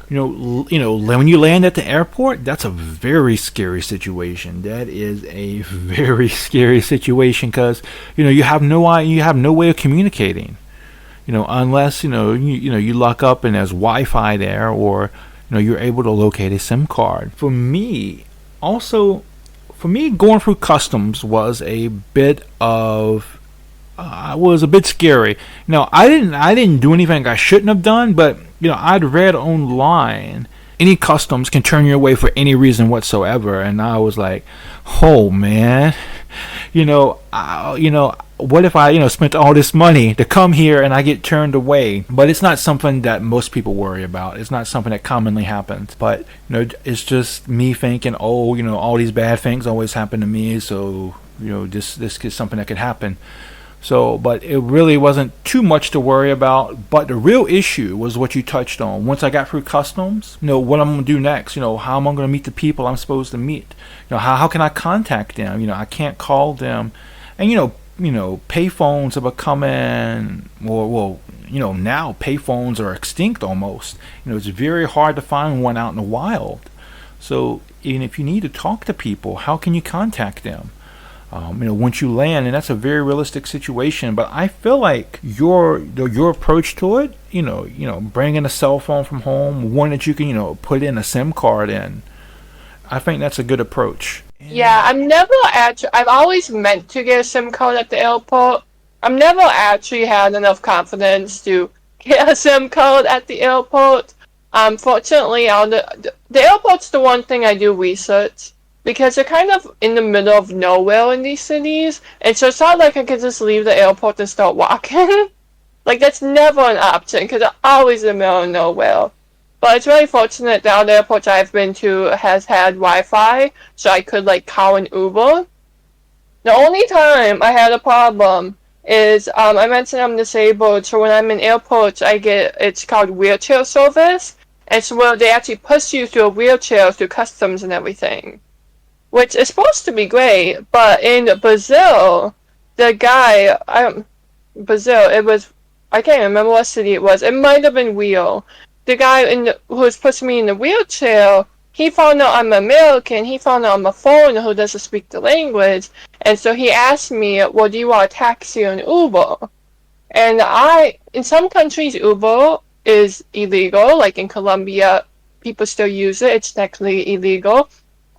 When you land at the airport, that's a very scary situation. That is a very scary situation because you have no way of communicating. Unless you lock up and there's Wi-Fi there, or you're able to locate a SIM card. For me, going through customs was a bit scary. I didn't do anything I shouldn't have done, but I'd read online any customs can turn you away for any reason whatsoever, and I was like, oh man, what if I spent all this money to come here and I get turned away? But it's not something that most people worry about. It's not something that commonly happens. But it's just me thinking, oh, all these bad things always happen to me, so this is something that could happen. So, but it really wasn't too much to worry about. But the real issue was what you touched on. Once I got through customs, what I'm going to do next, how am I going to meet the people I'm supposed to meet? How can I contact them? I can't call them. And, payphones are becoming, now payphones are extinct almost. It's very hard to find one out in the wild. So, even if you need to talk to people, how can you contact them? Once you land, and that's a very realistic situation. But I feel like your approach to it, bringing a cell phone from home, one that you can, put in a SIM card in, I think that's a good approach. Yeah, I've always meant to get a SIM card at the airport. I've never actually had enough confidence to get a SIM card at the airport. Fortunately, the airport's the one thing I do research. Because they're kind of in the middle of nowhere in these cities, and so it's not like I could just leave the airport and start walking. Like, that's never an option, because they're always in the middle of nowhere. But it's really fortunate that all the airports I've been to has had Wi-Fi, so I could, call an Uber. The only time I had a problem is, I mentioned I'm disabled, so when I'm in airports, it's called wheelchair service, and so where they actually push you through a wheelchair through customs and everything. Which is supposed to be great, but in Brazil, the guy, I can't remember what city it was. It might have been Rio. The guy who was pushing me in the wheelchair, he found out I'm American. He found out I'm a foreigner who doesn't speak the language, and so he asked me, "Well, do you want a taxi or an Uber?" And in some countries, Uber is illegal. Like in Colombia, people still use it. It's technically illegal.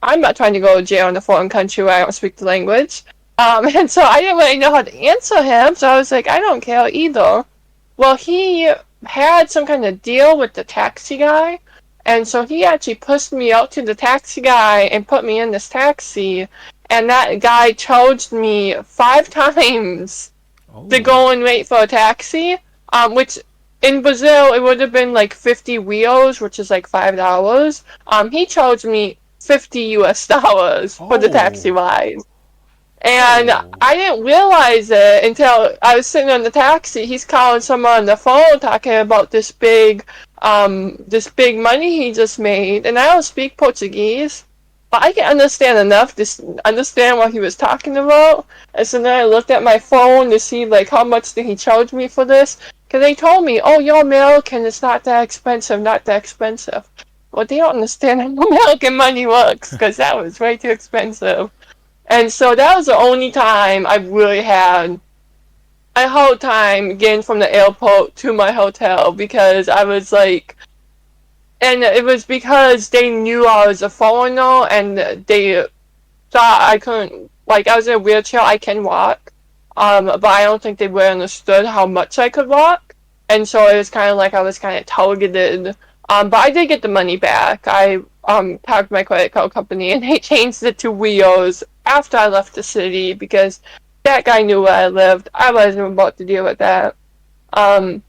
I'm not trying to go to jail in a foreign country where I don't speak the language. And so I didn't really know how to answer him, so I was like, I don't care either. Well, he had some kind of deal with the taxi guy, and so he actually pushed me out to the taxi guy and put me in this taxi, and that guy charged me 5 times to go and wait for a taxi, which in Brazil, it would have been 50 wheels, which is $5. He charged me $50 for the taxi ride. And I didn't realize it until I was sitting on the taxi. He's calling someone on the phone talking about this big money he just made. And I don't speak Portuguese, but I can understand enough to understand what he was talking about. And so then I looked at my phone to see how much did he charge me for this. Because they told me, oh, you're American, it's not that expensive, not that expensive. Well, they don't understand how American money works, because that was way too expensive. And so that was the only time I really had a hard time getting from the airport to my hotel, because I was and it was because they knew I was a foreigner, and they thought I couldn't, I was in a wheelchair, I can walk. But I don't think they really understood how much I could walk. And so it was kind of like I was kind of targeted. But I did get the money back. I talked to my credit card company and they changed it to wheels after I left the city because that guy knew where I lived. I wasn't about to deal with that. Um,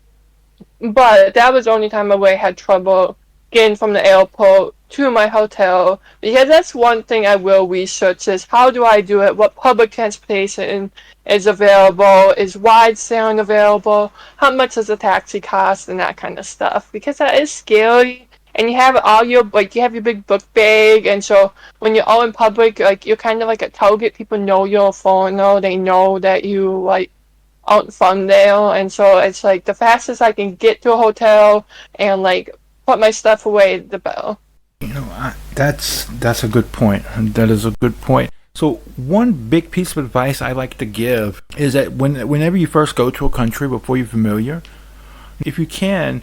but that was the only time I really had trouble getting from the airport to my hotel because that's one thing I will research is how do I do it? What public transportation is available? Is ride sharing available? How much does a taxi cost? And that kind of stuff because that is scary. And you have all your like you have your big book bag, and so when you're all in public, like you're kind of like a target. People know you're a foreigner. They know that you like out from there, and so it's like the fastest I can get to a hotel and like put my stuff away, the better. That's a good point. That is a good point. So one big piece of advice I like to give is that whenever you first go to a country before you're familiar, if you can,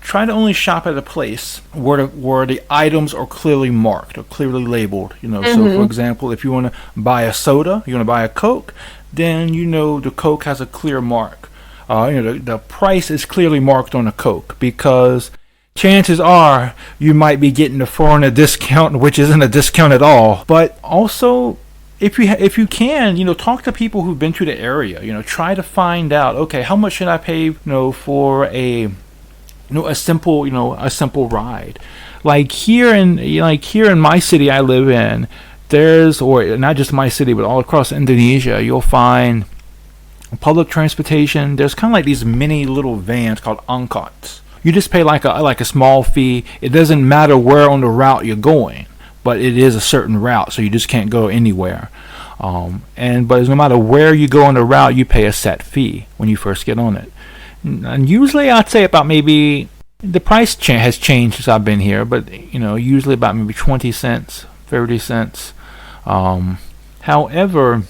try to only shop at a place where the items are clearly marked or clearly labeled. So for example, if you want to buy a soda, you want to buy a Coke, then the Coke has a clear mark. The price is clearly marked on a Coke because chances are you might be getting the foreigner discount, which isn't a discount at all. But also, if you can, talk to people who've been to the area. Try to find out, okay, how much should I pay, for a simple ride. Like here in my city I live in, or not just my city, but all across Indonesia, you'll find public transportation. There's kind of like these mini little vans called angkots. You just pay like a small fee. It doesn't matter where on the route you're going, but it is a certain route, so you just can't go anywhere. But no matter where you go on the route, you pay a set fee when you first get on it. And usually I'd say about maybe the price has changed since I've been here, but usually about maybe 20 cents, 30 cents. However,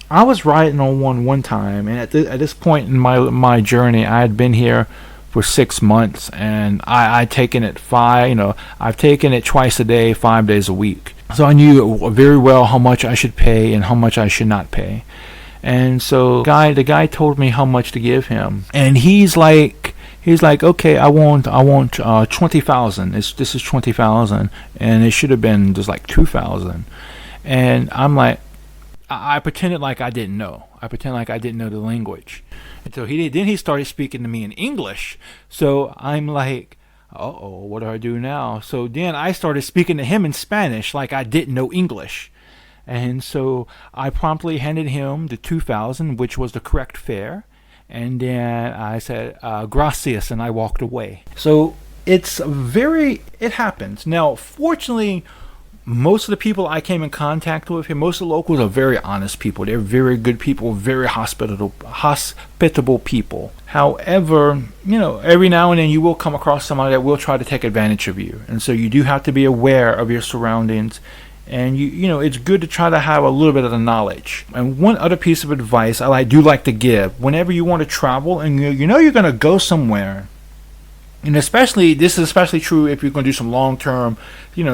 I was riding on one time, and at this point in my journey, I had been here for 6 months, and I'd taken it I've taken it twice a day, 5 days a week. So I knew very well how much I should pay and how much I should not pay. And so the guy told me how much to give him, and he's like, okay, I want 20,000. This is 20,000, and it should have been just like 2,000. And I'm like, I pretended like I didn't know. I pretended like I didn't know the language. And so he started speaking to me in English. So I'm like, uh-oh, what do I do now? So then I started speaking to him in Spanish like I didn't know English. And so I promptly handed him the 2,000, which was the correct fare. And then I said, gracias, and I walked away. So it happens. Now, fortunately, most of the people I came in contact with here, most of the locals are very honest people. They're very good people, very hospitable people. However, every now and then you will come across somebody that will try to take advantage of you. And so you do have to be aware of your surroundings. And it's good to try to have a little bit of the knowledge. And one other piece of advice I do like to give, whenever you want to travel and you're going to go somewhere, and this is especially true if you're going to do some long-term,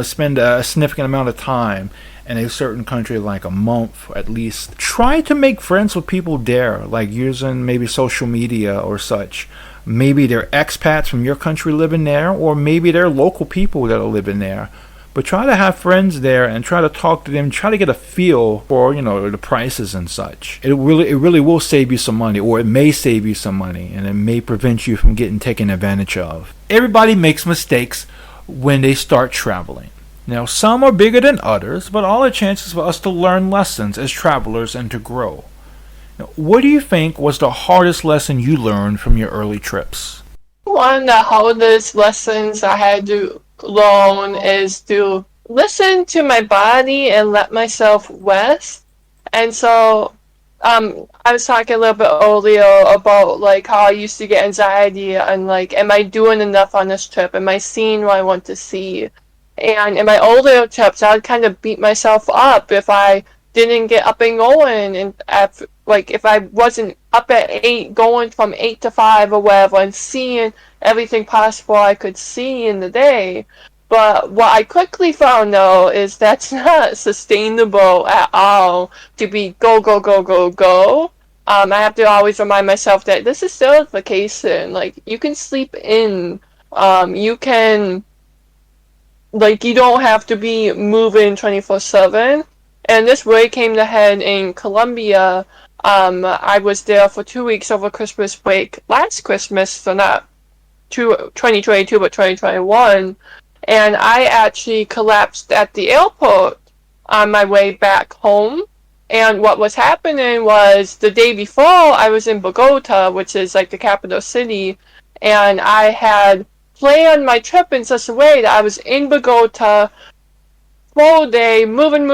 spend a significant amount of time in a certain country, like a month at least. Try to make friends with people there, like using maybe social media or such. Maybe they're expats from your country living there, or maybe they're local people that are living there. But try to have friends there and try to talk to them. Try to get a feel for the prices and such. It really will save you some money, or it may save you some money, and it may prevent you from getting taken advantage of. Everybody makes mistakes when they start traveling. Now, some are bigger than others, but all are chances for us to learn lessons as travelers and to grow. Now, what do you think was the hardest lesson you learned from your early trips? One of the hardest lessons I had to learn is to listen to my body and let myself rest. And so I was talking a little bit earlier about like how I used to get anxiety and like, am I doing enough on this trip? Am I seeing what I want to see? And in my older trips, I would kind of beat myself up if I didn't get up and going, and if I wasn't up at 8, going from 8 to 5 or whatever, and seeing everything possible I could see in the day. But what I quickly found though is that's not sustainable at all to be go, go, go, go, go. I have to always remind myself that this is still a vacation. Like, you can sleep in. You can, like, you don't have to be moving 24/7. And this really came to head in Colombia. I was there for 2 weeks over Christmas break last Christmas, so not 2022, but 2021. And I actually collapsed at the airport on my way back home. And what was happening was the day before I was in Bogota, which is like the capital city, and I had planned my trip in such a way that I was in Bogota full day, moving,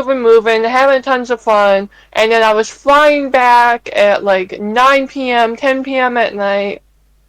having tons of fun, and then I was flying back at like 9 p.m., 10 p.m. at night.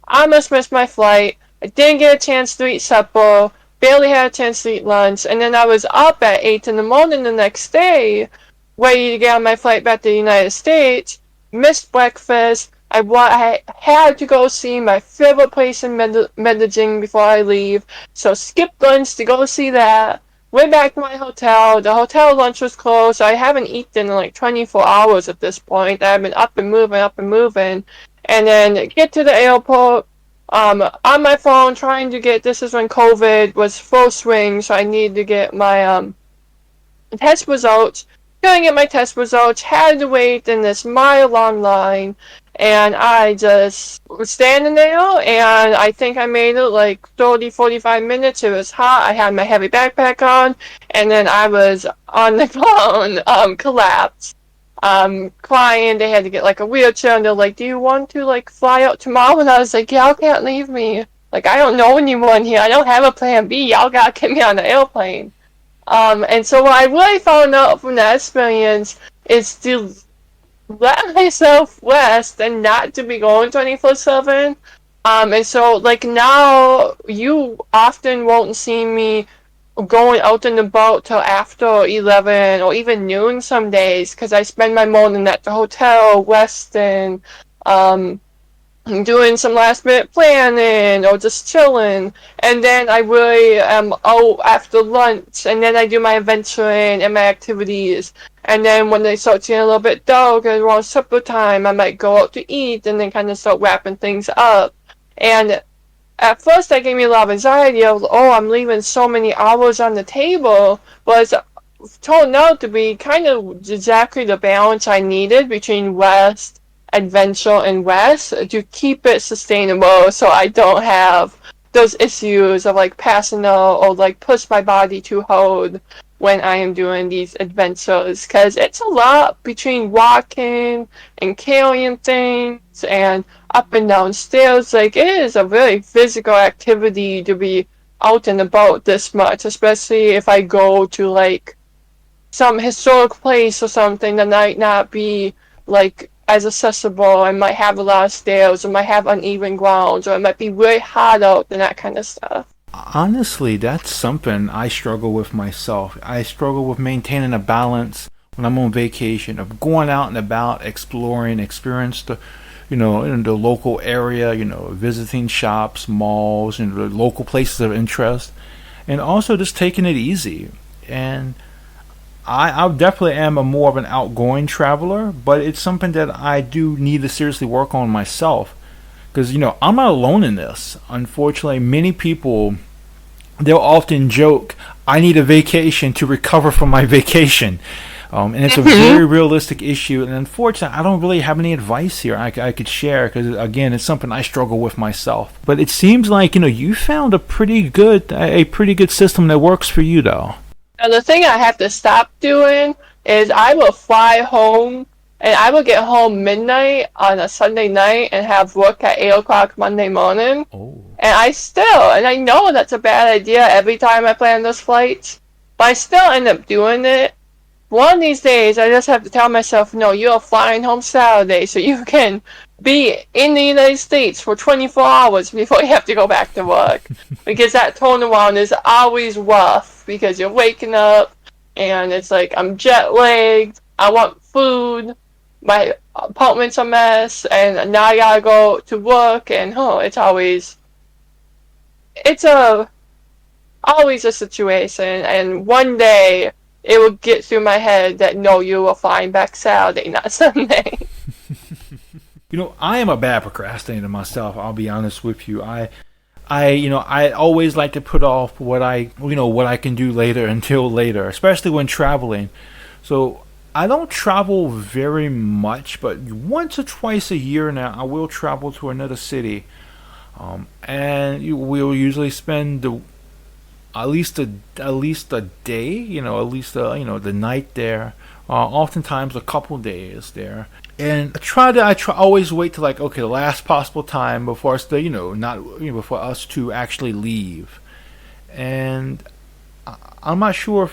I almost missed my flight. I didn't get a chance to eat supper, barely had a chance to eat lunch, and then I was up at 8 in the morning the next day, ready to get on my flight back to the United States, missed breakfast. I had to go see my favorite place in Medellin before I leave, so skipped lunch to go see that. Went back to my hotel. The hotel lunch was closed, so I haven't eaten in like 24 hours at this point. I've been up and moving. And then get to the airport, on my phone trying to get, this is when COVID was full swing, so I needed to get my test results. Couldn't get my test results, had to wait in this mile-long line, and I just was standing there, and I think I made it like 30, 45 minutes. It was hot, I had my heavy backpack on, and then I was on the ground, collapsed. Crying, they had to get like a wheelchair, and they're like, do you want to like fly out tomorrow? And I was like, y'all can't leave me. Like, I don't know anyone here, I don't have a plan B, y'all gotta get me on the airplane. And so what I really found out from that experience is to let myself rest and not to be going 24/7. And so like now you often won't see me going out and about till after 11 or even noon some days because I spend my morning at the hotel, resting, doing some last minute planning or just chilling, and then I really am out after lunch, and then I do my adventuring and my activities, and then when they start getting a little bit dark and around supper time I might go out to eat and then kind of start wrapping things up. And at first that gave me a lot of anxiety of, oh, I'm leaving so many hours on the table, but it's turned out to be kind of exactly the balance I needed between rest, adventure, and rest to keep it sustainable so I don't have those issues of like passing out or like push my body too hard when I am doing these adventures, because it's a lot between walking and carrying things and up and down stairs. Like, it is a very physical activity to be out and about this much, especially if I go to like some historic place or something that might not be like as accessible and might have a lot of stairs or might have uneven grounds or it might be really hot out and that kind of stuff. Honestly, that's something I struggle with myself. I struggle with maintaining a balance when I'm on vacation of going out and about, exploring, experience the, in the local area, visiting shops, malls, the local places of interest, and also just taking it easy. And I definitely am a more of an outgoing traveler, but it's something that I do need to seriously work on myself. Because, I'm not alone in this. Unfortunately, many people, they'll often joke, I need a vacation to recover from my vacation. And it's a very realistic issue. And unfortunately, I don't really have any advice here I could share because, again, it's something I struggle with myself. But it seems like, you found a pretty good system that works for you, though. And the thing I have to stop doing is I will fly home and I will get home midnight on a Sunday night and have work at 8 o'clock Monday morning. Oh. And I know that's a bad idea every time I plan those flights, but I still end up doing it. One of these days, I just have to tell myself, no, you're flying home Saturday so you can be in the United States for 24 hours before you have to go back to work. Because that turnaround is always rough because you're waking up and it's like, I'm jet lagged, I want food, my apartment's a mess, and now I gotta go to work, and it's always a situation, and one day it will get through my head that no, you will fly back Saturday, not Sunday. I am a bad procrastinator myself. I'll be honest with you. I always like to put off what I can do later until later, especially when traveling. So I don't travel very much, but once or twice a year now, I will travel to another city, and we'll usually spend at least a day, the night there. Oftentimes a couple days there, and I try always wait till like okay the last possible time before us to not before us to actually leave, and I'm not sure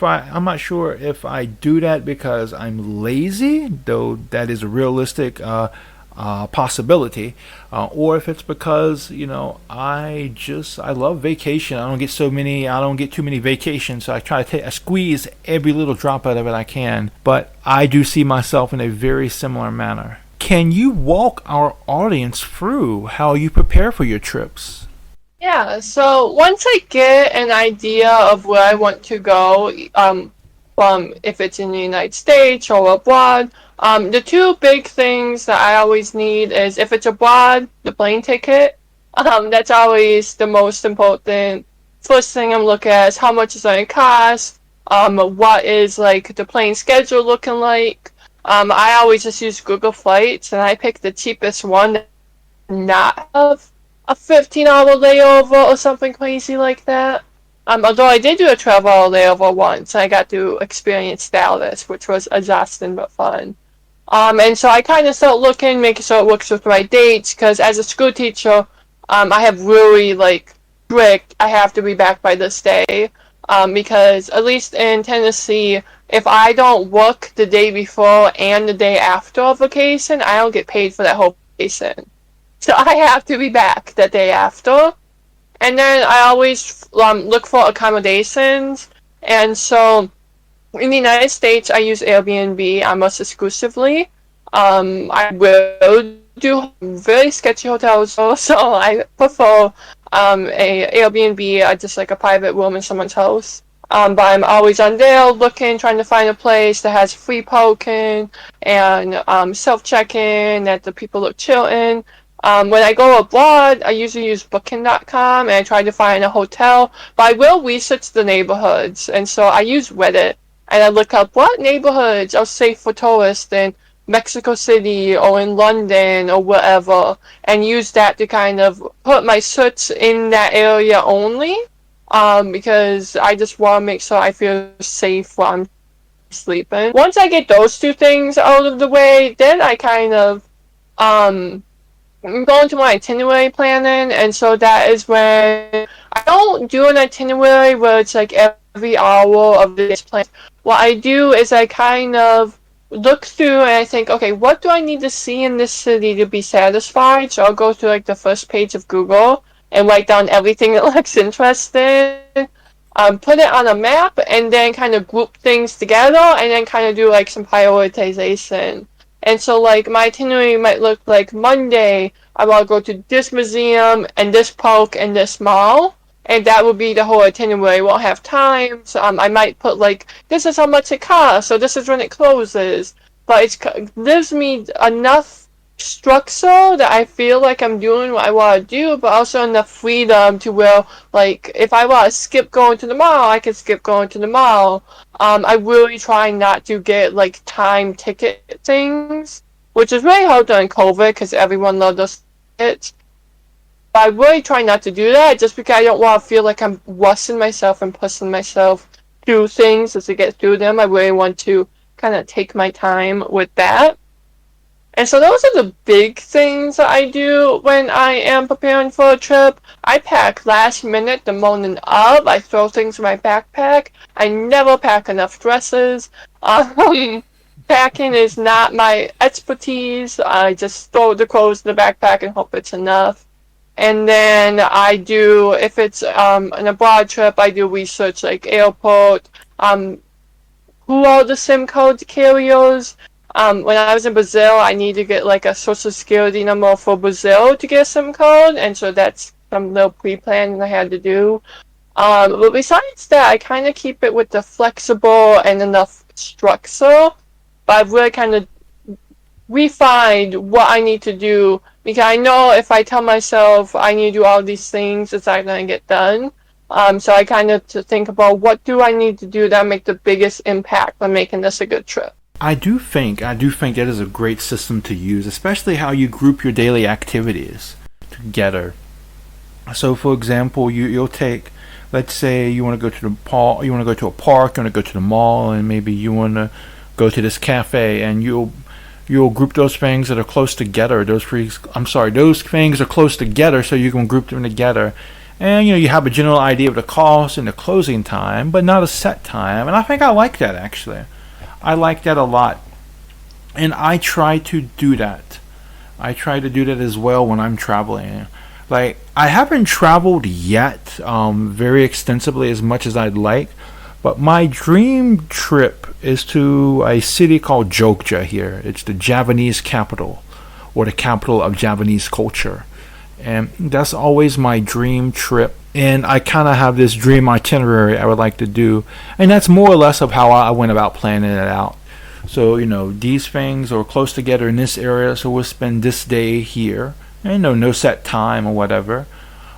if I do that because I'm lazy, though that is a realistic possibility, or if it's because I love vacation. I don't get too many vacations, so I squeeze every little drop out of it I can. But I do see myself in a very similar manner. Can you walk our audience through how you prepare for your trips? Yeah, so once I get an idea of where I want to go, from if it's in the United States or abroad, the two big things that I always need is if it's abroad, the plane ticket. That's always the most important. First thing I'm looking at is how much is it going to cost, what is like the plane schedule looking like. I always just use Google Flights and I pick the cheapest one, not have a 15-hour layover or something crazy like that. Although I did do a 12-hour layover once, I got to experience Dallas, which was exhausting but fun. And so I kind of start looking, making sure it works with my dates, because as a school teacher, I have really like strict. I have to be back by this day, because at least in Tennessee, if I don't work the day before and the day after a vacation, I don't get paid for that whole vacation. So I have to be back the day after. And then I always look for accommodations. And so in the United States, I use Airbnb almost exclusively. I will do very sketchy hotels, so I prefer a Airbnb, just like a private room in someone's house. But I'm always on there looking, trying to find a place that has free parking and self-check-in, that the people look chill in. When I go abroad, I usually use Booking.com and I try to find a hotel, but I will research the neighborhoods. And so I use Reddit and I look up what neighborhoods are safe for tourists in Mexico City or in London or wherever, and use that to kind of put my search in that area only, because I just want to make sure I feel safe while I'm sleeping. Once I get those two things out of the way, then I kind of um I'm going to my itinerary planning, and so that is when I don't do an itinerary where it's like every hour of this plan. What I do is I kind of look through and I think, okay, what do I need to see in this city to be satisfied? So I'll go through like the first page of Google and write down everything that looks interesting, put it on a map, and then kind of group things together, and then kind of do like some prioritization. And so, like, my itinerary might look like Monday, I want to go to this museum and this park and this mall. And that would be the whole itinerary. Won't have times. I might put, like, this is how much it costs, so this is when it closes. But it gives me enough structure that I feel like I'm doing what I want to do, but also enough freedom to where, like, if I want to skip going to the mall, I can skip going to the mall. I really try not to get like time ticket things, which is really hard during COVID because everyone loved those tickets. But I really try not to do that just because I don't want to feel like I'm rushing myself and pushing myself through things as to get through them. I really want to kind of take my time with that. And so those are the big things that I do when I am preparing for a trip. I pack last minute the morning of. I throw things in my backpack. I never pack enough dresses. Packing is not my expertise. I just throw the clothes in the backpack and hope it's enough. And then I do, if it's an abroad trip, I do research like airport, who are the SIM card carriers. When I was in Brazil, I need to get like a social security number for Brazil to get a SIM card, and so that's some little pre-planning I had to do. But besides that, I kind of keep it with the flexible and enough structure. But I've really kind of refine what I need to do, because I know if I tell myself I need to do all these things, it's not going to get done. So I kind of to think about what do I need to do that make the biggest impact on making this a good trip. I do think that is a great system to use, especially how you group your daily activities together. So, for example, you'll take, let's say you want to go to the park, you want to go to a park, you want to go to the mall, and maybe you want to go to this cafe, and you'll group those things that are close together. Those things are close together, so you can group them together. And you have a general idea of the cost and the closing time, but not a set time. And I think I like that actually. I like that a lot, and I try to do that. I try to do that as well when I'm traveling. Like I haven't traveled yet, very extensively as much as I'd like, but my dream trip is to a city called Jogja here. It's the Javanese capital, or the capital of Javanese culture. And that's always my dream trip. And I kind of have this dream itinerary I would like to do. And that's more or less of how I went about planning it out. So, these things are close together in this area, so we'll spend this day here. And no set time or whatever.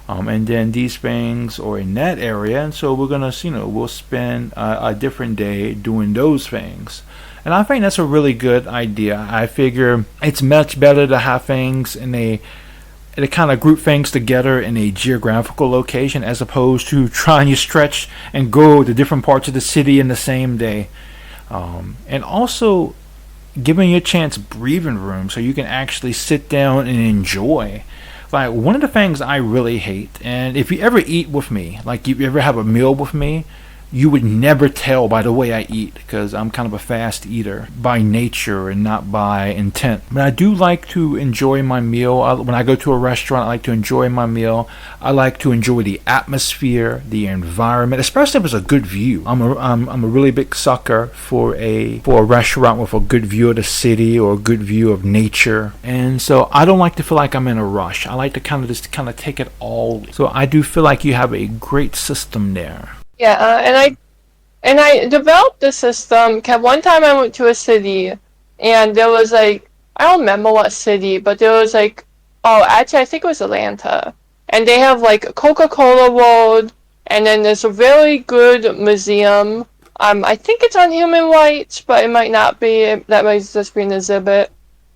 And then these things are in that area, and so we're gonna, we'll spend a different day doing those things. And I think that's a really good idea. I figure it's much better to have things to kind of group things together in a geographical location as opposed to trying to stretch and go to different parts of the city in the same day. And also giving you a chance breathing room so you can actually sit down and enjoy. Like one of the things I really hate, and if you ever eat with me, like you ever have a meal with me, you would never tell by the way I eat because I'm kind of a fast eater by nature and not by intent. But I do like to enjoy my meal. When I go to a restaurant, I like to enjoy my meal. I like to enjoy the atmosphere, the environment, especially if it's a good view. I'm a really big sucker for a restaurant with a good view of the city or a good view of nature. And so I don't like to feel like I'm in a rush. I like to kind of take it all. So I do feel like you have a great system there. Yeah, and I developed the system. 'Cause one time I went to a city, and there was like, I don't remember what city, but there was like, oh, actually I think it was Atlanta, and they have like Coca-Cola World, and then there's a very good museum. I think it's on human rights, but it might not be. That might just be an exhibit.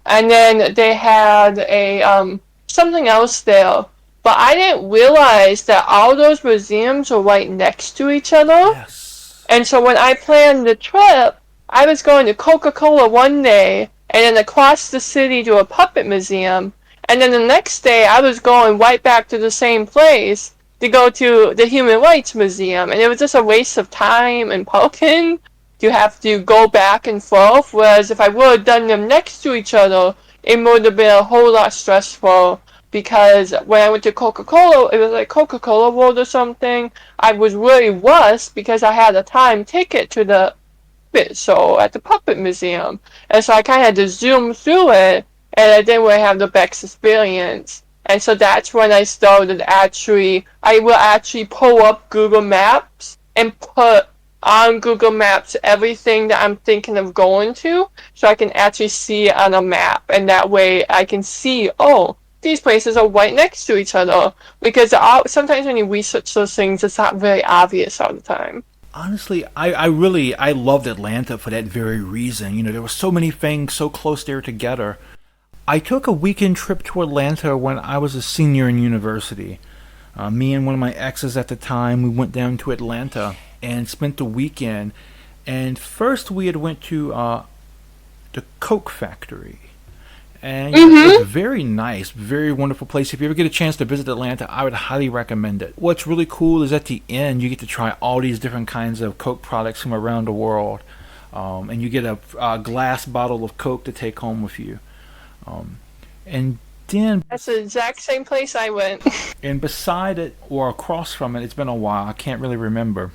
And then they had a something else there. But I didn't realize that all those museums are right next to each other. Yes. And so when I planned the trip, I was going to Coca-Cola one day and then across the city to a puppet museum. And then the next day I was going right back to the same place to go to the Human Rights Museum. And it was just a waste of time and parking to have to go back and forth. Whereas if I would have done them next to each other, it would have been a whole lot stressful. Because when I went to Coca-Cola, it was like Coca-Cola World or something. I was really rushed because I had a time ticket to the puppet show at the Puppet Museum. And so I kind of had to zoom through it, and I didn't really have the best experience. And so that's when I started I will actually pull up Google Maps and put on Google Maps everything that I'm thinking of going to, so I can actually see it on a map. And that way I can see, oh, these places are right next to each other, because sometimes when you research those things, it's not very obvious all the time. Honestly, I loved Atlanta for that very reason. There were so many things so close there together. I took a weekend trip to Atlanta when I was a senior in university. Me and one of my exes at the time, we went down to Atlanta and spent the weekend. And first we had went to the Coke factory. And it's very nice, very wonderful place. If you ever get a chance to visit Atlanta, I would highly recommend it. What's really cool is at the end, you get to try all these different kinds of Coke products from around the world. And you get a glass bottle of Coke to take home with you. And then... That's the exact same place I went. And beside it, or across from it, it's been a while, I can't really remember,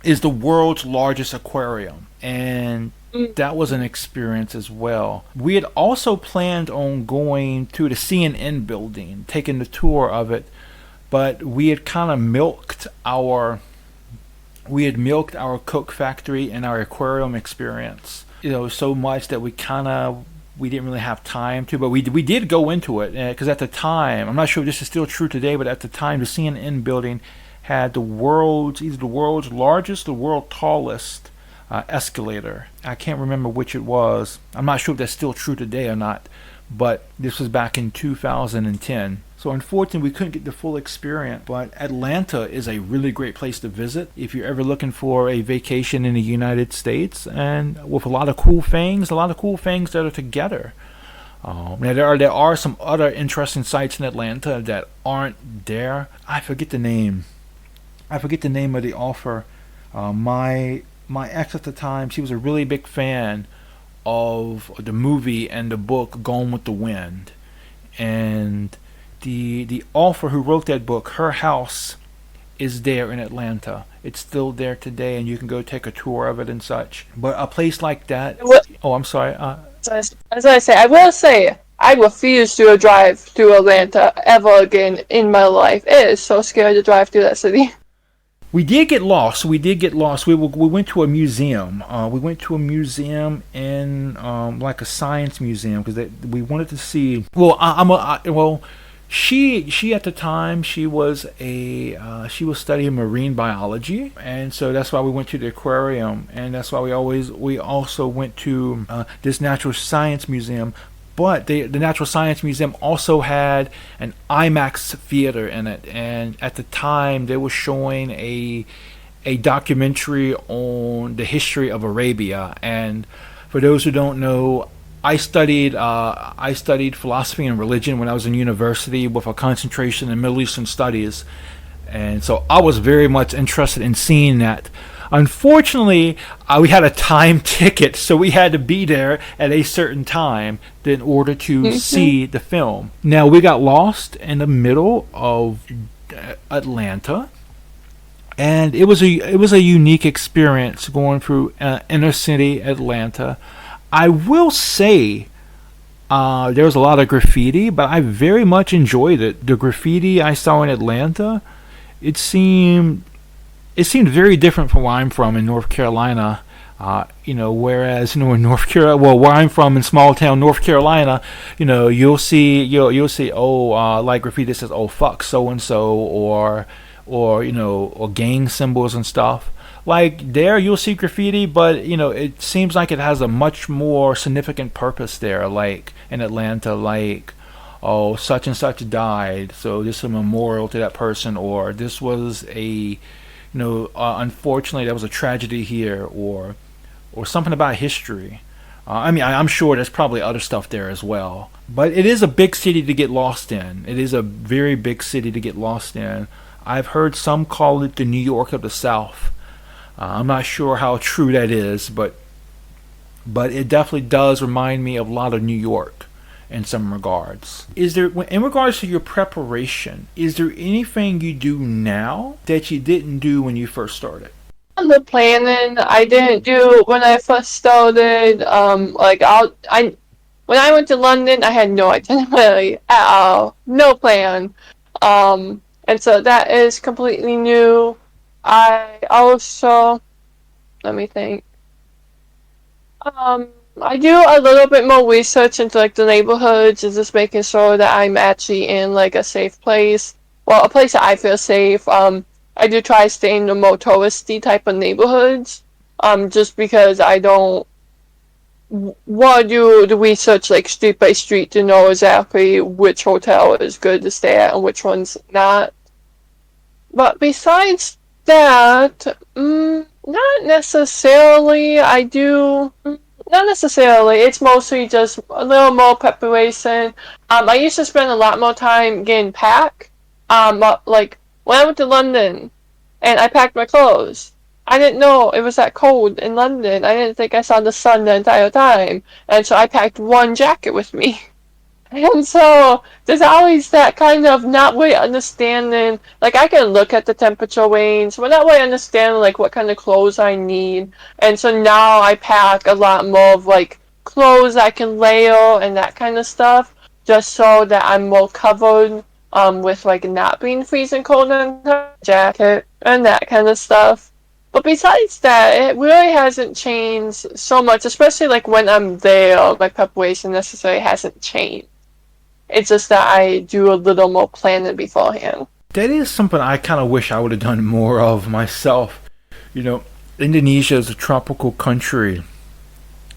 is the world's largest aquarium. And that was an experience as well. We had also planned on going to the CNN building, taking the tour of it, but we had kind of milked our Coke factory and our aquarium experience, so much that we kind of we didn't really have time to, but we did go into it because at the time, I'm not sure if this is still true today, but at the time, the CNN building had either the world's largest or the world's tallest escalator. I can't remember which it was. I'm not sure if that's still true today or not, but this was back in 2010. So unfortunately, we couldn't get the full experience, but Atlanta is a really great place to visit if you're ever looking for a vacation in the United States, and with a lot of cool things, that are together. Now there are some other interesting sites in Atlanta that aren't there. I forget the name. Of the author. My ex at the time, she was a really big fan of the movie and the book Gone with the Wind, and the author who wrote that book, her house is there in Atlanta. It's still there today, and you can go take a tour of it and such. But a place like that. Oh, I'm sorry. As I say, I will say, I refuse to drive through Atlanta ever again in my life. It is so scary to drive through that city. We did get lost. We went to a museum. We went to a museum in like a science museum because we wanted to see. She at the time she was studying marine biology, and so that's why we went to the aquarium, and that's why we also went to this natural science museum. But the Natural Science Museum also had an IMAX theater in it, and at the time they were showing a documentary on the history of Arabia. And for those who don't know, I studied philosophy and religion when I was in university with a concentration in Middle Eastern studies, and so I was very much interested in seeing that. Unfortunately, we had a time ticket, so we had to be there at a certain time in order to see the film. Now, we got lost in the middle of Atlanta, and it was a unique experience going through inner city Atlanta. I will say there was a lot of graffiti, but I very much enjoyed it. The graffiti I saw in Atlanta, it seemed very different from where I'm from in North Carolina. Whereas in North Carolina, well, where I'm from in small town North Carolina, you'll see like graffiti that says "oh fuck so and so" or gang symbols and stuff. Like there, you'll see graffiti, but it seems like it has a much more significant purpose there. Like in Atlanta, like, oh, such and such died, so this is a memorial to that person, or this was unfortunately, there was a tragedy here, or something about history. I'm sure there's probably other stuff there as well. But it is a big city to get lost in. It is a very big city to get lost in. I've heard some call it the New York of the South. I'm not sure how true that is, but it definitely does remind me of a lot of New York in some regards. Is there, in regards to your preparation, is there anything you do now that you didn't do when you first started? The planning I didn't do when I first started. When I went to London, I had no itinerary at all, no plan. And so that is completely new. I also, let me think. I do a little bit more research into like the neighborhoods and just making sure that I'm actually in like a safe place. Well, a place that I feel safe. I do try to stay in the more touristy type of neighborhoods. Just because I don't want to do the research like street by street to know exactly which hotel is good to stay at and which one's not. But besides that, not necessarily. Not necessarily. It's mostly just a little more preparation. I used to spend a lot more time getting packed. Like when I went to London and I packed my clothes, I didn't know it was that cold in London. I didn't think I saw the sun the entire time, and so I packed one jacket with me. And so there's always that kind of not really understanding. Like I can look at the temperature range, but not really understanding like what kind of clothes I need. And so now I pack a lot more of like clothes I can layer and that kind of stuff, just so that I'm more covered with like not being freezing cold in the jacket and that kind of stuff. But besides that, it really hasn't changed so much, especially like when I'm there, my preparation necessarily hasn't changed. It's just that I do a little more planning beforehand. That is something I kind of wish I would have done more of myself. You know, Indonesia is a tropical country.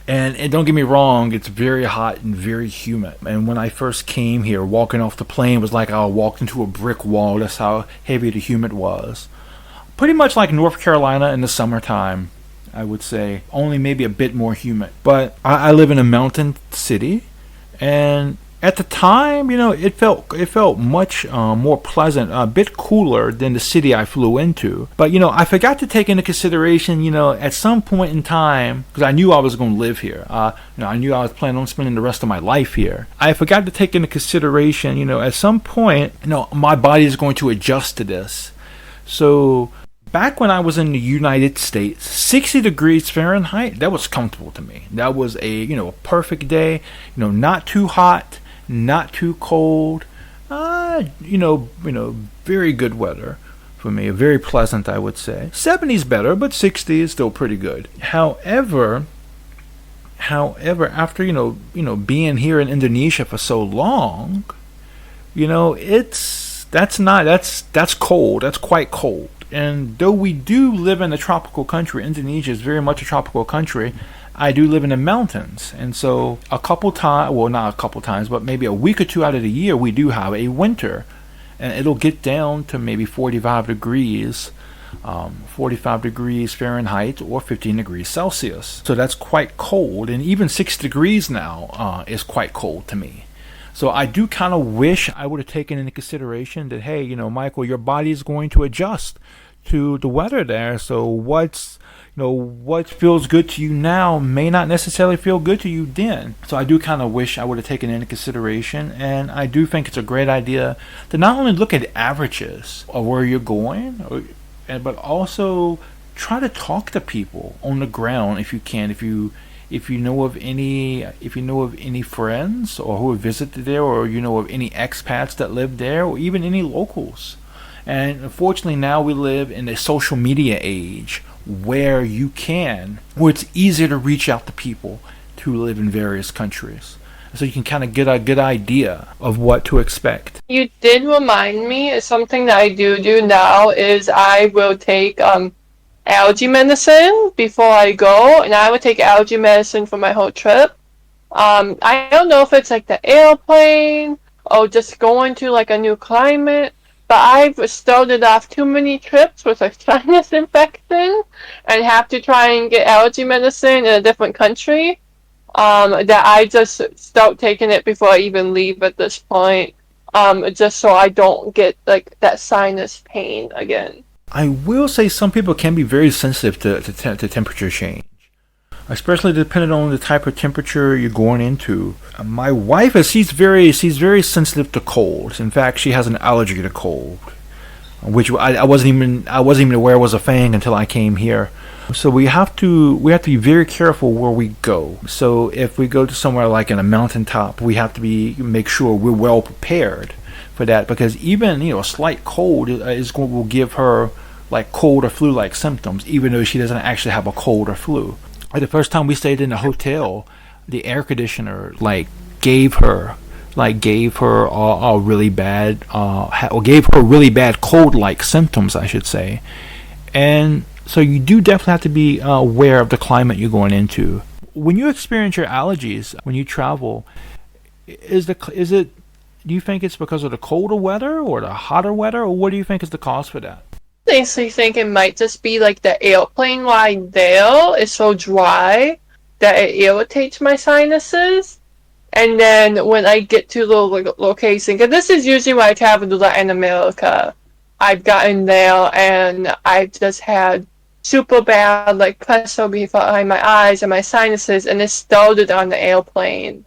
And don't get me wrong, it's very hot and very humid. And when I first came here, walking off the plane was like I walked into a brick wall. That's how heavy the humid was. Pretty much like North Carolina in the summertime, I would say. Only maybe a bit more humid. But I live in a mountain city, and at the time, it felt much more pleasant, a bit cooler than the city I flew into. But I forgot to take into consideration, at some point in time, because I knew I was going to live here. I knew I was planning on spending the rest of my life here. I forgot to take into consideration, at some point, my body is going to adjust to this. So back when I was in the United States, 60 degrees Fahrenheit, that was comfortable to me. That was a perfect day. Not too hot, not too cold. Very good weather for me. Very pleasant, I would say. 70 is better, but 60 is still pretty good. However, after being here in Indonesia for so long, that's cold. That's quite cold. And though we do live in a tropical country, Indonesia is very much a tropical country. I do live in the mountains, and so a couple times, well, not a couple times, but maybe a week or two out of the year, we do have a winter, and it'll get down to maybe 45 degrees, 45 degrees Fahrenheit or 15 degrees Celsius. So that's quite cold, and even 6 degrees now is quite cold to me. So I do kind of wish I would have taken into consideration that, hey, Michael, your body is going to adjust to the weather there. So what feels good to you now may not necessarily feel good to you then. So I do kind of wish I would have taken into consideration, and I do think it's a great idea to not only look at averages of where you're going, but also try to talk to people on the ground if you can. If you know of any friends or who have visited there, or of any expats that live there, or even any locals. And unfortunately now we live in a social media age where it's easier to reach out to people who live in various countries. So you can kind of get a good idea of what to expect. You did remind me of something that I do now is I will take algae medicine before I go, and I would take algae medicine for my whole trip. I don't know if it's like the airplane or just going to like a new climate, but I've started off too many trips with a sinus infection and have to try and get allergy medicine in a different country. That I just start taking it before I even leave at this point, just so I don't get like that sinus pain again. I will say some people can be very sensitive to temperature change, especially depending on the type of temperature you're going into. My wife she's very sensitive to colds. In fact, she has an allergy to cold, which I wasn't even aware was a thing until I came here. So we have to be very careful where we go. So if we go to somewhere like in a mountaintop, we have to make sure we're well prepared for that, because even a slight cold will give her like cold or flu like symptoms, even though she doesn't actually have a cold or flu. Like the first time we stayed in a hotel, the air conditioner gave her a really bad or gave her really bad cold like symptoms, I should say. And so you do definitely have to be aware of the climate you're going into. When you experience your allergies when you travel, do you think it's because of the colder weather or the hotter weather, or what do you think is the cause for that? I honestly think it might just be like the airplane ride there is so dry that it irritates my sinuses. And then when I get to the location, because this is usually when I travel to Latin America, I've gotten there and I've just had super bad like pressure behind my eyes and my sinuses, and it started on the airplane.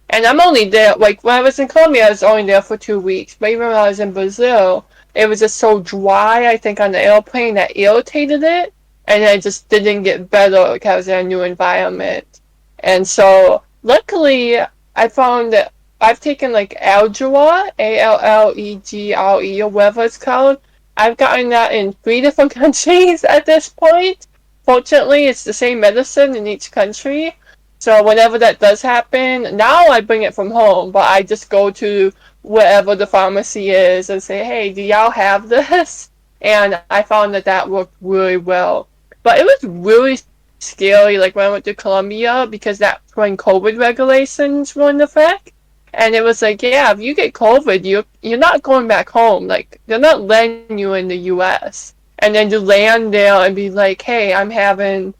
And I'm only there, like when I was in Colombia, I was only there for 2 weeks. But even when I was in Brazil, it was just so dry, I think, on the airplane that irritated it. And I just didn't get better because I was in a new environment. And so, luckily, I found that I've taken like Allegre, Allegre, or whatever it's called. I've gotten that in 3 different countries at this point. Fortunately, it's the same medicine in each country. So whenever that does happen, now I bring it from home, but I just go to wherever the pharmacy is and say, hey, do y'all have this? And I found that that worked really well. But it was really scary, like when I went to Colombia, because that's when COVID regulations were in effect. And it was like, yeah, if you get COVID, you're not going back home. Like they're not letting you in the U.S. And then to land there and be like, hey, I'm having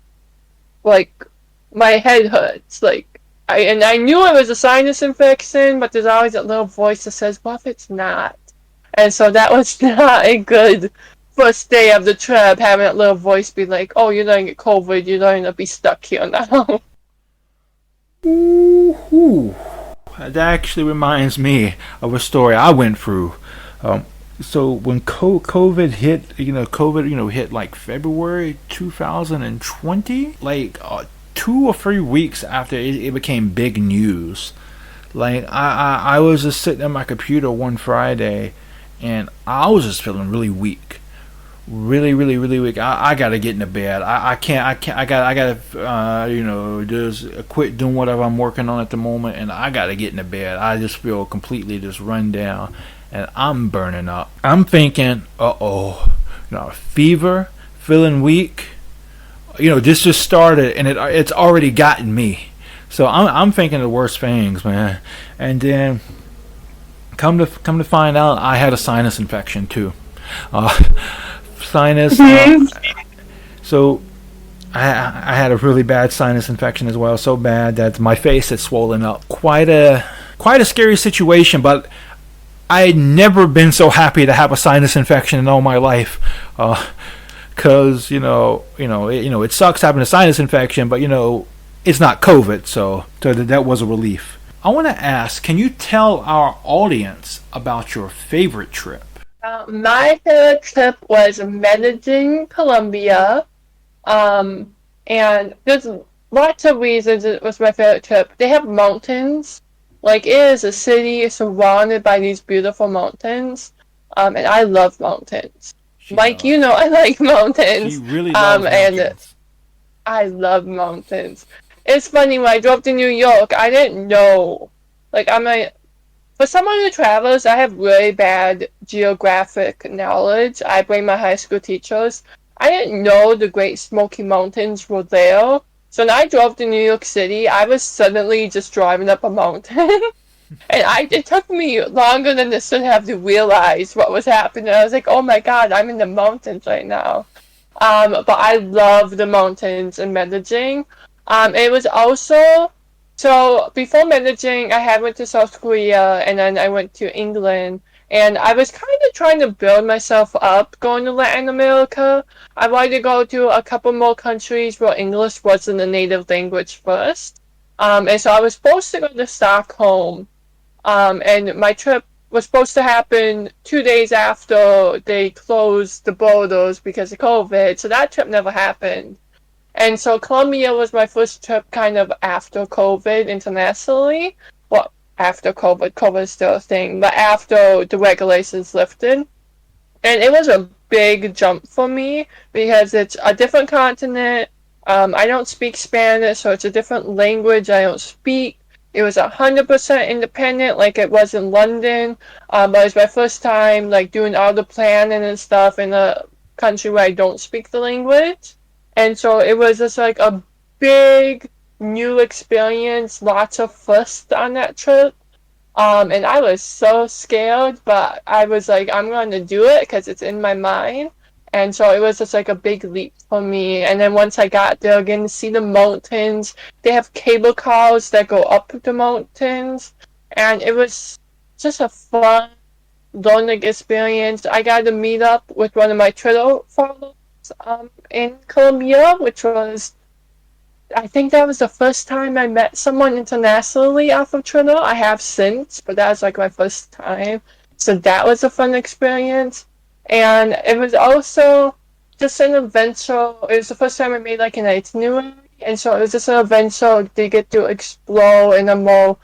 like my head hurts. Like I knew it was a sinus infection, but there's always that little voice that says, what if it's not? And so that was not a good first day of the trip, having that little voice be like, oh, you're going to get COVID, you're going to be stuck here now. Ooh, that actually reminds me of a story I went through. So when COVID hit, COVID, hit like February 2020, like 2 or 3 weeks after it became big news. Like I was just sitting at my computer one Friday, and I was just feeling really weak, really weak. I gotta get into bed. I can't. I gotta just quit doing whatever I'm working on at the moment, and I gotta get into bed. I just feel completely just run down, and I'm burning up. I'm thinking, fever, feeling weak. This just started, and it's already gotten me. So I'm thinking the worst things, man. And then come to find out, I had a sinus infection too. Uh, Sinus. So I had a really bad sinus infection as well, so bad that my face had swollen up. Quite a scary situation, but I had never been so happy to have a sinus infection in all my life. Because it sucks having a sinus infection, but it's not COVID, so that was a relief. I want to ask, can you tell our audience about your favorite trip? My favorite trip was Medellin, Colombia. And there's lots of reasons it was my favorite trip. They have mountains. Like, it is a city surrounded by these beautiful mountains. And I love mountains. Mike, I like mountains. She really loves mountains. And I love mountains. It's funny, when I drove to New York, I didn't know. Like, for someone who travels, I have really bad geographic knowledge. I blame my high school teachers. I didn't know the Great Smoky Mountains were there. So when I drove to New York City, I was suddenly just driving up a mountain. And it took me longer than this should have to realize what was happening. I was like, oh my god, I'm in the mountains right now. But I love the mountains in Medellin. It was also, so before Medellin, I had went to South Korea, and then I went to England. And I was kind of trying to build myself up going to Latin America. I wanted to go to a couple more countries where English wasn't a native language first. And so I was supposed to go to Stockholm. And my trip was supposed to happen 2 days after they closed the borders because of COVID. So that trip never happened. And so Colombia was my first trip kind of after COVID internationally. Well, after COVID is still a thing, but after the regulations lifted. And it was a big jump for me because it's a different continent. I don't speak Spanish, so it's a different language I don't speak. It was 100% independent, like it was in London. But it was my first time, like, doing all the planning and stuff in a country where I don't speak the language. And so it was just like a big new experience, lots of firsts on that trip. And I was so scared, but I was like, I'm going to do it because it's in my mind. And so it was just like a big leap for me. And then once I got there, again, to see the mountains, they have cable cars that go up the mountains. And it was just a fun, learning experience. I got to meet up with one of my Twitter followers in Colombia, which was, I think that was the first time I met someone internationally off of Twitter. I have since, but that was like my first time. So that was a fun experience. And it was also just an adventure. It was the first time I made like an itinerary. And so it was just an adventure to get to explore in a more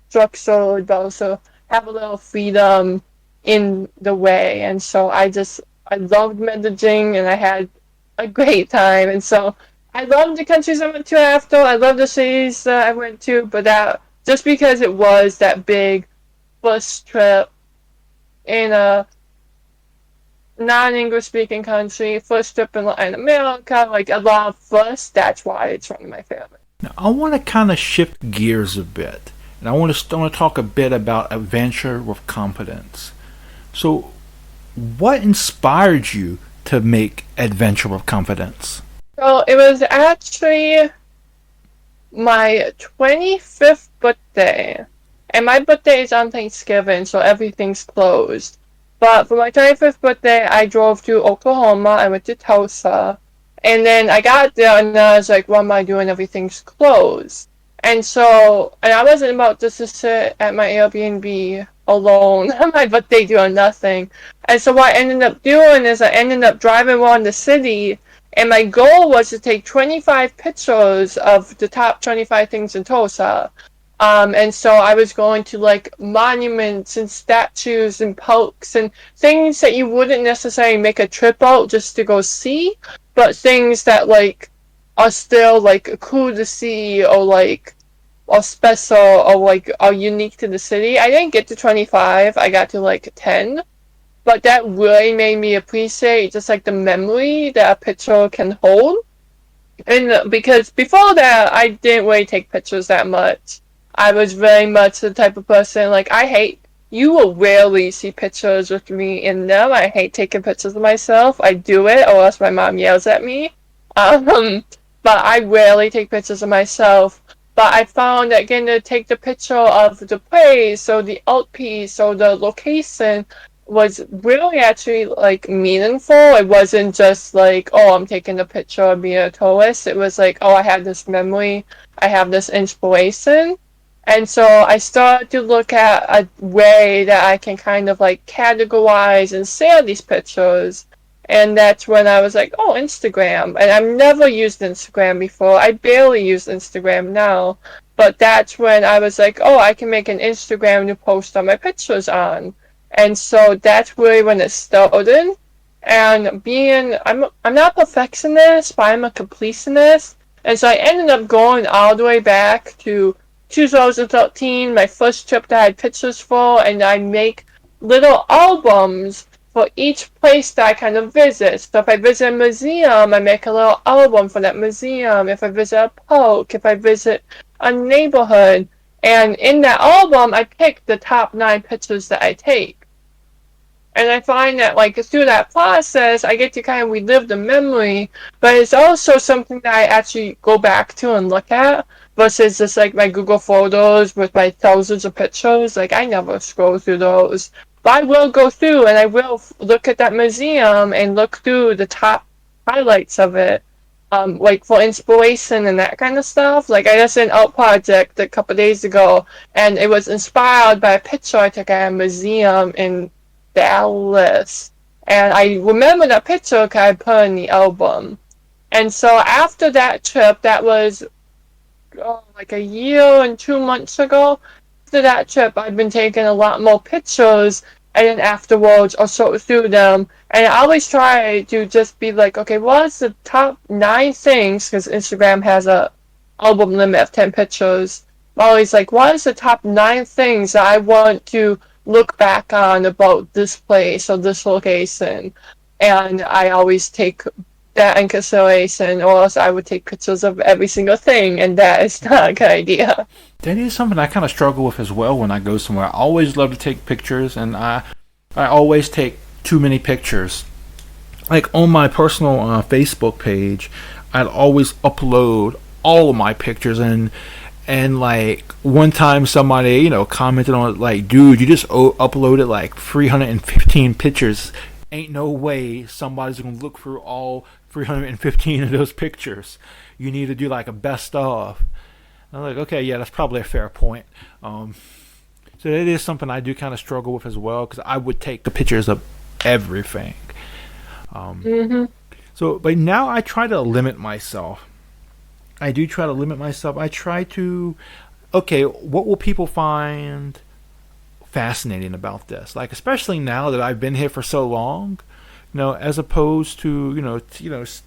structured, but also have a little freedom in the way. And so I just I loved Medellin, and I had a great time. And so I loved the countries I went to after. I loved the cities that I went to, but that just because it was that big first trip in a non-English speaking country, first trip in Latin America, like a lot of first, that's why it's one of my favorite. Now, I want to kind of shift gears a bit, and I want to talk a bit about adventure with confidence. So, what inspired you to make Adventure with Confidence? So it was actually my 25th birthday. And my birthday is on Thanksgiving, so everything's closed. But for my 25th birthday, I drove to Oklahoma. I went to Tulsa. And then I got there and I was like, what am I doing? Everything's closed. And I wasn't about just to sit at my Airbnb alone on my birthday doing nothing. And so what I ended up doing is I ended up driving around the city, and my goal was to take 25 pictures of the top 25 things in Tulsa. And so I was going to like monuments and statues and parks and things that you wouldn't necessarily make a trip out just to go see, but things that like are still like cool to see, or like or special, or like are unique to the city. I didn't get to 25, I got to like 10, but that really made me appreciate just like the memory that a picture can hold. And because before that, I didn't really take pictures that much. I was very much the type of person, like, you will rarely see pictures with me in them. I hate taking pictures of myself. I do it, or else my mom yells at me. Um, but I rarely take pictures of myself. But I found that getting to take the picture of the place, or the art piece, or the location, was really actually like meaningful. It wasn't just like, oh, I'm taking a picture of being a tourist. It was like, oh, I have this memory, I have this inspiration. And so I started to look at a way that I can kind of like categorize and share these pictures. And that's when I was like, oh, Instagram. And I've never used Instagram before. I barely use Instagram now. But that's when I was like, oh, I can make an Instagram to post all my pictures on. And so that's really when it started. And I'm not a perfectionist, but I'm a completionist. And so I ended up going all the way back to 2013, my first trip that I had pictures for, and I make little albums for each place that I kind of visit. So if I visit a museum, I make a little album for that museum. If I visit a park, if I visit a neighborhood, and in that album, I pick the top 9 pictures that I take. And I find that, like, through that process, I get to kind of relive the memory, but it's also something that I actually go back to and look at, versus just, like, my Google Photos with my thousands of pictures. Like, I never scroll through those. But I will go through, and I will look at that museum and look through the top highlights of it, like, for inspiration and that kind of stuff. Like, I just did an art project a couple days ago, and it was inspired by a picture I took at a museum in Dallas. And I remember that picture because I put in the album. And so after that trip, that was like a year and 2 months ago, after that trip, I've been taking a lot more pictures, and then afterwards I'll sort through them. And I always try to just be like, okay, what's the top 9 things, because Instagram has a album limit of 10 pictures. I'm always like, what is the top 9 things that I want to look back on about this place or this location? And I always take that in consideration, or else I would take pictures of every single thing, and that is not a good idea. That is something I kind of struggle with as well when I go somewhere. I always love to take pictures, and I always take too many pictures. Like on my personal Facebook page, I'd always upload all of my pictures, and like one time somebody commented on it like, dude, you just uploaded like 315 pictures. Ain't no way somebody's gonna look through all 315 of those pictures. You need to do like a best of. I'm like, okay, yeah, that's probably a fair point. So it is something I do kind of struggle with as well, because I would take the pictures of everything. So, but now I try to limit myself. I do try to limit myself. I try to, okay, what will people find fascinating about this? Like, especially now that I've been here for so long, as opposed to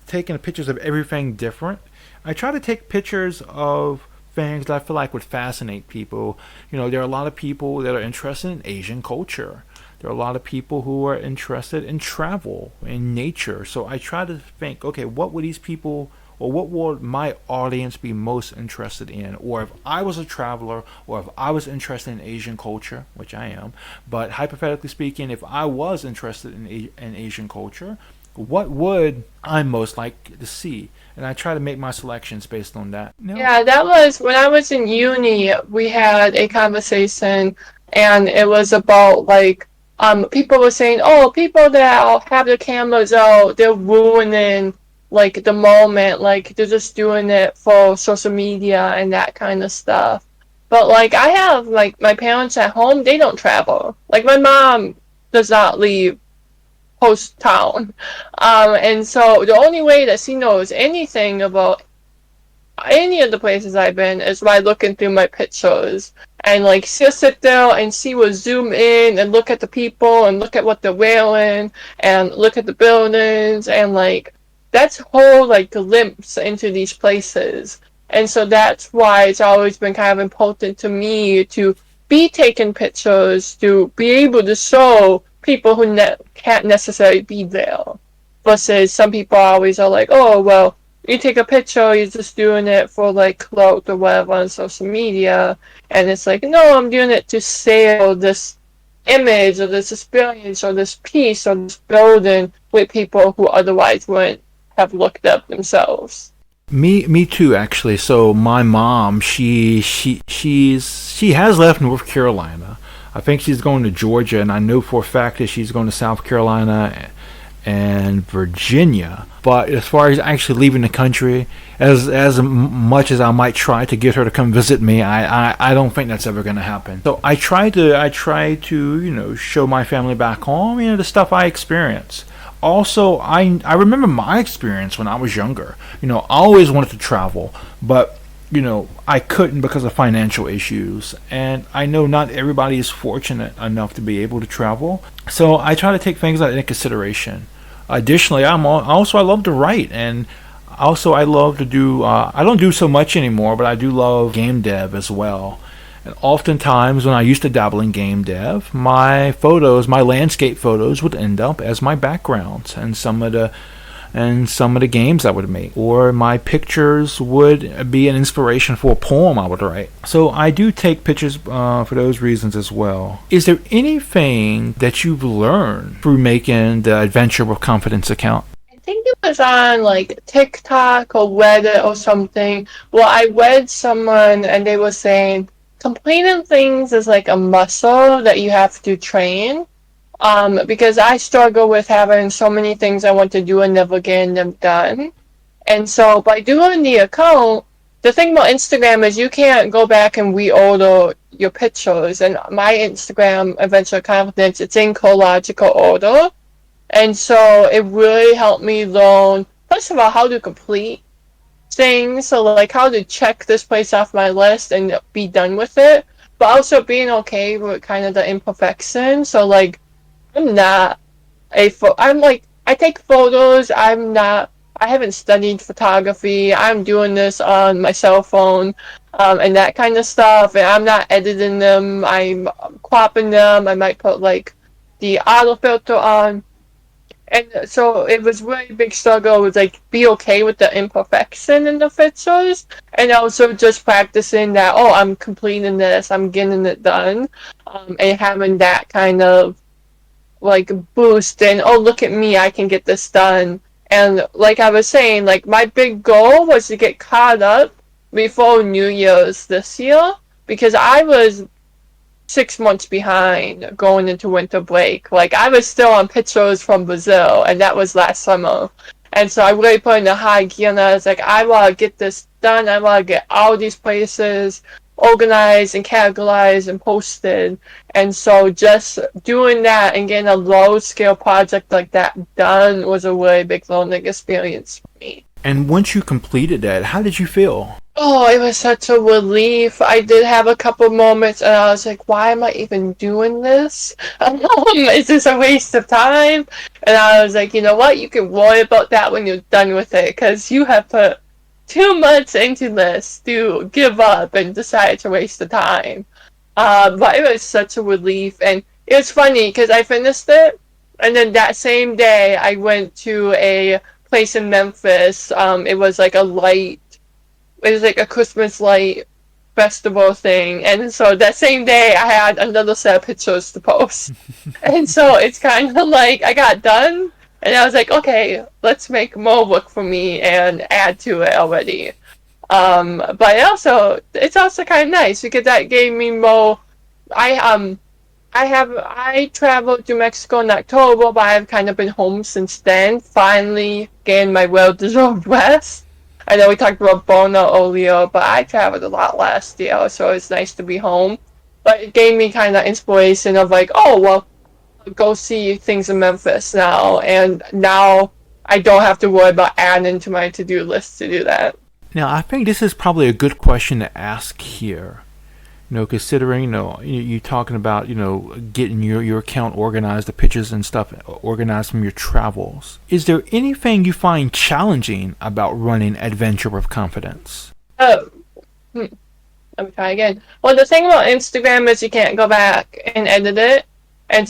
taking pictures of everything different. I try to take pictures of things that I feel like would fascinate people. There are a lot of people that are interested in Asian culture. There are a lot of people who are interested in travel, in nature. So I try to think, okay, what would these people, or what would my audience be most interested in? Or if I was a traveler, or if I was interested in Asian culture, which I am, but hypothetically speaking, if I was interested in Asian culture, what would I most like to see? And I try to make my selections based on that. No. Yeah, that was when I was in uni, we had a conversation and it was about like people were saying, oh, people that have their cameras out, they're ruining like the moment, like they're just doing it for social media and that kind of stuff. But like I have like my parents at home, they don't travel. Like my mom does not leave post town. And so the only way that she knows anything about any of the places I've been is by looking through my pictures. And like she'll sit there and she will zoom in and look at the people and look at what they're wearing and look at the buildings and like that's whole like glimpse into these places. And so that's why it's always been kind of important to me to be taking pictures, to be able to show people who can't necessarily be there. Versus some people always are like, oh, well, you take a picture, you're just doing it for like clout or whatever on social media. And it's like, no, I'm doing it to sell this image or this experience or this piece or this building with people who otherwise wouldn't have looked up themselves. Me too, actually. So my mom, she has left North Carolina. I think she's going to Georgia, and I know for a fact that she's going to South Carolina and Virginia. But as far as actually leaving the country, as much as I might try to get her to come visit me, I don't think that's ever going to happen. So I try to show my family back home the stuff I experience. Also, I remember my experience when I was younger. I always wanted to travel, but I couldn't because of financial issues. And I know not everybody is fortunate enough to be able to travel. So I try to take things like that into consideration. Additionally, I love to write, and also I love to do. I don't do so much anymore, but I do love game dev as well. And oftentimes, when I used to dabble in game dev, my landscape photos, would end up as my backgrounds, and some of the games I would make, or my pictures would be an inspiration for a poem I would write. So I do take pictures for those reasons as well. Is there anything that you've learned through making the Adventure with Confidence account? I think it was on like TikTok or Reddit or something. Well, I read someone and they were saying completing things is like a muscle that you have to train. Because I struggle with having so many things I want to do and never getting them done. And so by doing the account, the thing about Instagram is you can't go back and reorder your pictures. And my Instagram Adventure Confidence, it's in chronological order. And so it really helped me learn, first of all, how to complete things. So like how to check this place off my list and be done with it. But also being okay with kind of the imperfection. So like, I take photos. I haven't studied photography. I'm doing this on my cell phone, and that kind of stuff. And I'm not editing them. I'm cropping them. I might put like the auto filter on. And so it was really big struggle with like be okay with the imperfection in the pictures, and also just practicing that. Oh, I'm completing this. I'm getting it done, and having that kind of like boost and oh look at me, I can get this done. And like I was saying, like my big goal was to get caught up before New Year's this year because I was 6 months behind going into winter break. Like I was still on pictures from Brazil and that was last summer. And so I really put in a high gear and I was like, I want to get this done. I want to get all these places organized and categorized and posted. And so just doing that and getting a low-scale project like that done was a really big learning experience for me. And once you completed that, how did you feel? Oh, it was such a relief. I did have a couple moments, and I was like, "Why am I even doing this? Is this a waste of time?" And I was like, "You know what? You can worry about that when you're done with it, because you have put 2 months into this to give up and decide to waste the time." But it was such a relief, and it was funny because I finished it, and then that same day I went to a place in Memphis. It was like a Christmas light festival thing, and so that same day I had another set of pictures to post, and so it's kind of like I got done, and I was like, okay, let's make more work for me and add to it already. But it's also kind of nice because that gave me more. I I traveled to Mexico in October, but I've kind of been home since then. Finally gained my well-deserved rest. I know we talked about Bono earlier, but I traveled a lot last year, so it's nice to be home. But it gave me kind of inspiration of like, oh well, I'll go see things in Memphis now, and now I don't have to worry about adding to my to-do list to do that. Now, I think this is probably a good question to ask here. Considering, you talking about, getting your account organized, the pictures and stuff organized from your travels. Is there anything you find challenging about running Adventure with Confidence? Oh, let me try again. Well, the thing about Instagram is you can't go back and edit it. And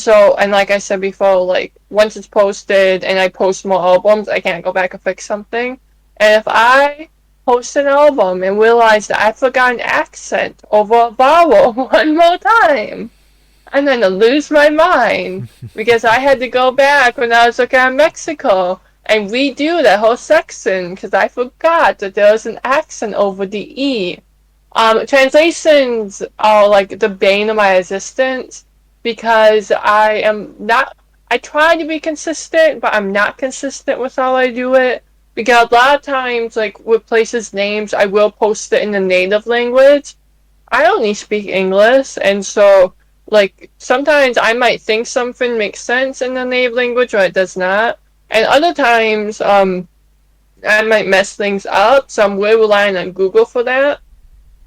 like I said before, like once it's posted and I post more albums, I can't go back and fix something. And if I post an album and realize that I forgot an accent over a vowel one more time, I'm gonna lose my mind because I had to go back when I was looking at Mexico and redo that whole section because I forgot that there was an accent over the E. Translations are like the bane of my existence because I try to be consistent, but I'm not consistent with how I do it. Because a lot of times, like with places' names, I will post it in the native language. I only speak English, and so like sometimes I might think something makes sense in the native language or it does not. And other times, I might mess things up, so I'm really relying on Google for that.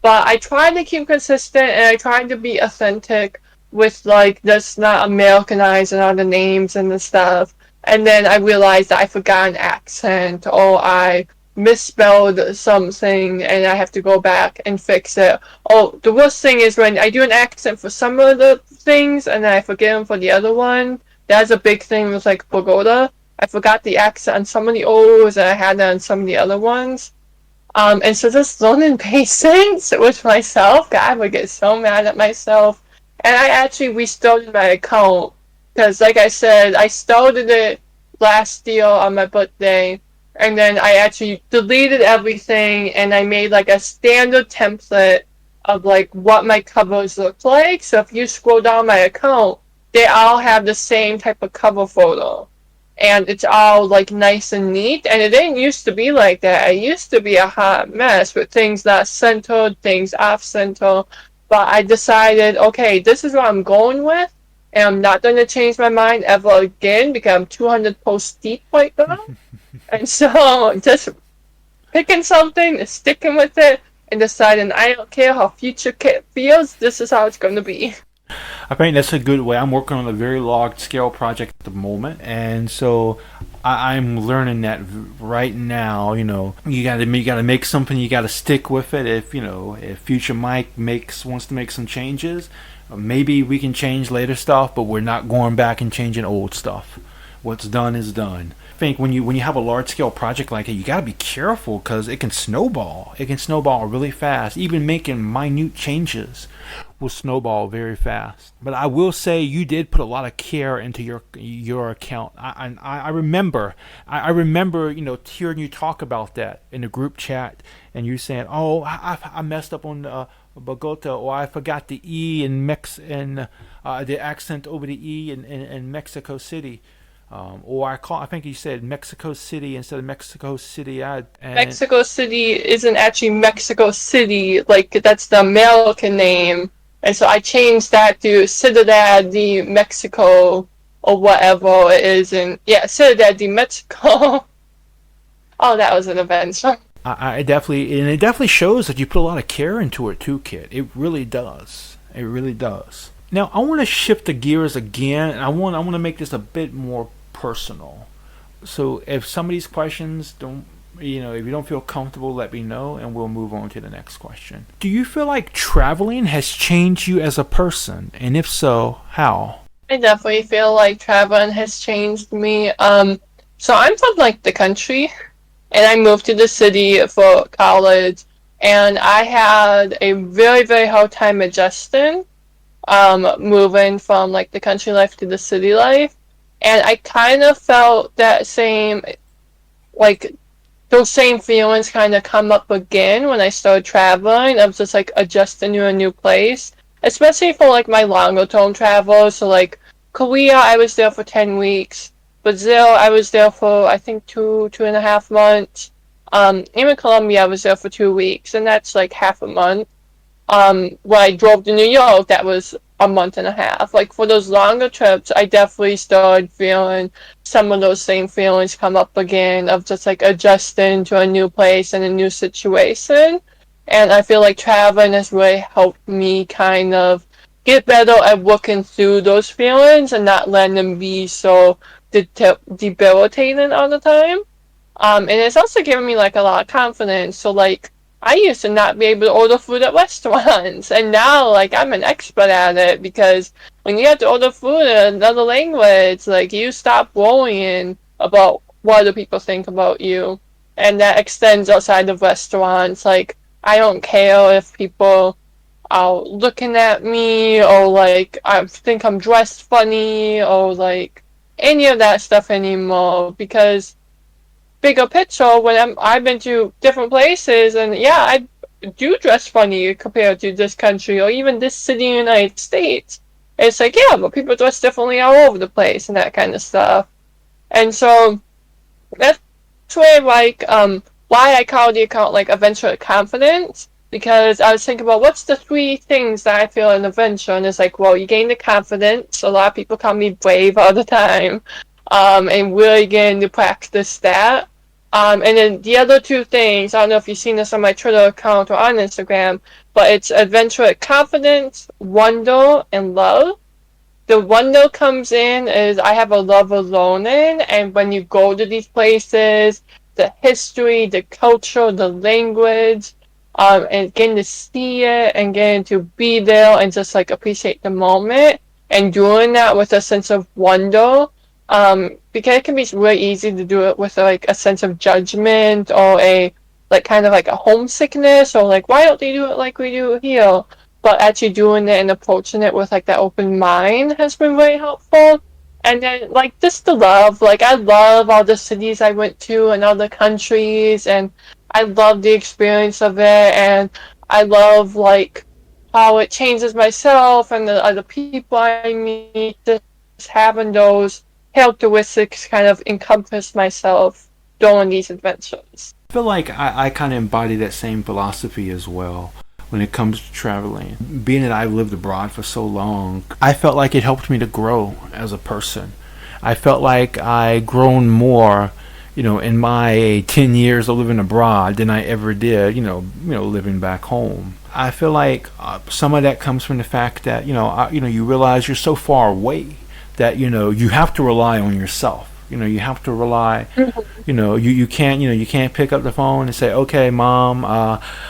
But I try to keep consistent and I try to be authentic with like just not Americanizing all the names and the stuff. And then I realized that I forgot an accent or I misspelled something and I have to go back and fix it. Oh, the worst thing is when I do an accent for some of the things and then I forget them for the other one. That's a big thing with like Pagoda. I forgot the accent on some of the O's and I had it on some of the other ones. And so just learning patience with myself, God, I would get so mad at myself. And I actually restarted my account because, like I said, I started it last year on my birthday, and then I actually deleted everything and I made like a standard template of like what my covers look like. So if you scroll down my account, they all have the same type of cover photo. And it's all like nice and neat. And it didn't used to be like that. It used to be a hot mess with things not centered, things off center. But I decided, okay, this is what I'm going with. And I'm not going to change my mind ever again because I'm 200 posts deep right now. And so just picking something, sticking with it, and deciding I don't care how future Kitt feels, this is how it's going to be. I think that's a good way. I'm working on a very large scale project at the moment, and so I'm learning that right now. You gotta make something. You gotta stick with it. If future Mike wants to make some changes, maybe we can change later stuff, but we're not going back and changing old stuff. What's done is done. I think when you have a large scale project like it, you gotta be careful because it can snowball. It can snowball really fast. Even making minute changes will snowball very fast. But I will say you did put a lot of care into your account. I remember hearing you talk about that in the group chat, and you saying, "Oh, I messed up on Bogota, or I forgot the E in the accent over the E in Mexico City." I think you said Mexico City instead of Mexico City. Mexico City isn't actually Mexico City, like that's the American name. And so I changed that to Ciudad de Mexico or whatever it is. And yeah, Ciudad de Mexico. Oh, that was an adventure. I definitely, and it definitely shows that you put a lot of care into it too, Kit. It really does. It really does. Now I want to shift the gears again, and I want to make this a bit more personal. So if some of these questions don't, if you don't feel comfortable, let me know, and we'll move on to the next question. Do you feel like traveling has changed you as a person, and if so, how? I definitely feel like traveling has changed me. So I'm from like the country, and I moved to the city for college, and I had a very, very hard time adjusting, moving from like the country life to the city life. And I kind of felt that same, like, those same feelings kind of come up again when I started traveling. I was just like adjusting to a new place, especially for like my longer term travel. So like Korea, I was there for 10 weeks. Brazil, I was there for I think 2.5 months. Even Colombia, I was there for 2 weeks, and that's like half a month. When I drove to New York, that was a month and a half. Like for those longer trips, I definitely started feeling some of those same feelings come up again of just like adjusting to a new place and a new situation. And I feel like traveling has really helped me kind of get better at working through those feelings and not letting them be so debilitating all the time. And it's also given me like a lot of confidence. So like I used to not be able to order food at restaurants, and now like I'm an expert at it because when you have to order food in another language, like you stop worrying about what other people think about you, and that extends outside of restaurants. Like I don't care if people are looking at me or like I think I'm dressed funny or like any of that stuff anymore because bigger picture when I've been to different places and yeah, I do dress funny compared to this country or even this city in the United States. It's like, yeah, but people dress differently all over the place and that kind of stuff. And so that's why like why I call the account like Adventure Confidence because I was thinking about what's the three things that I feel in adventure and it's like, well, you gain the confidence. A lot of people call me brave all the time. And really getting to practice that. And then the other two things, I don't know if you've seen this on my Twitter account or on Instagram, but it's adventure, confidence, wonder, and love. The wonder comes in is I have a love of learning, and when you go to these places, the history, the culture, the language, and getting to see it and getting to be there and just like appreciate the moment and doing that with a sense of wonder. Because it can be really easy to do it with like a sense of judgment or a like kind of like a homesickness or like why don't they do it like we do here? But actually doing it and approaching it with like that open mind has been very helpful. And then like just the love, like I love all the cities I went to and all the countries and I love the experience of it and I love like how it changes myself and the other people I meet, just having those characteristics kind of encompass myself during these adventures. I feel like I kind of embody that same philosophy as well when it comes to traveling. Being that I've lived abroad for so long, I felt like it helped me to grow as a person. I felt like I grown more, in my 10 years of living abroad than I ever did, living back home. I feel like some of that comes from the fact that, you realize you're so far away that you have to rely on yourself. You have to rely. You can't pick up the phone and say, okay, mom,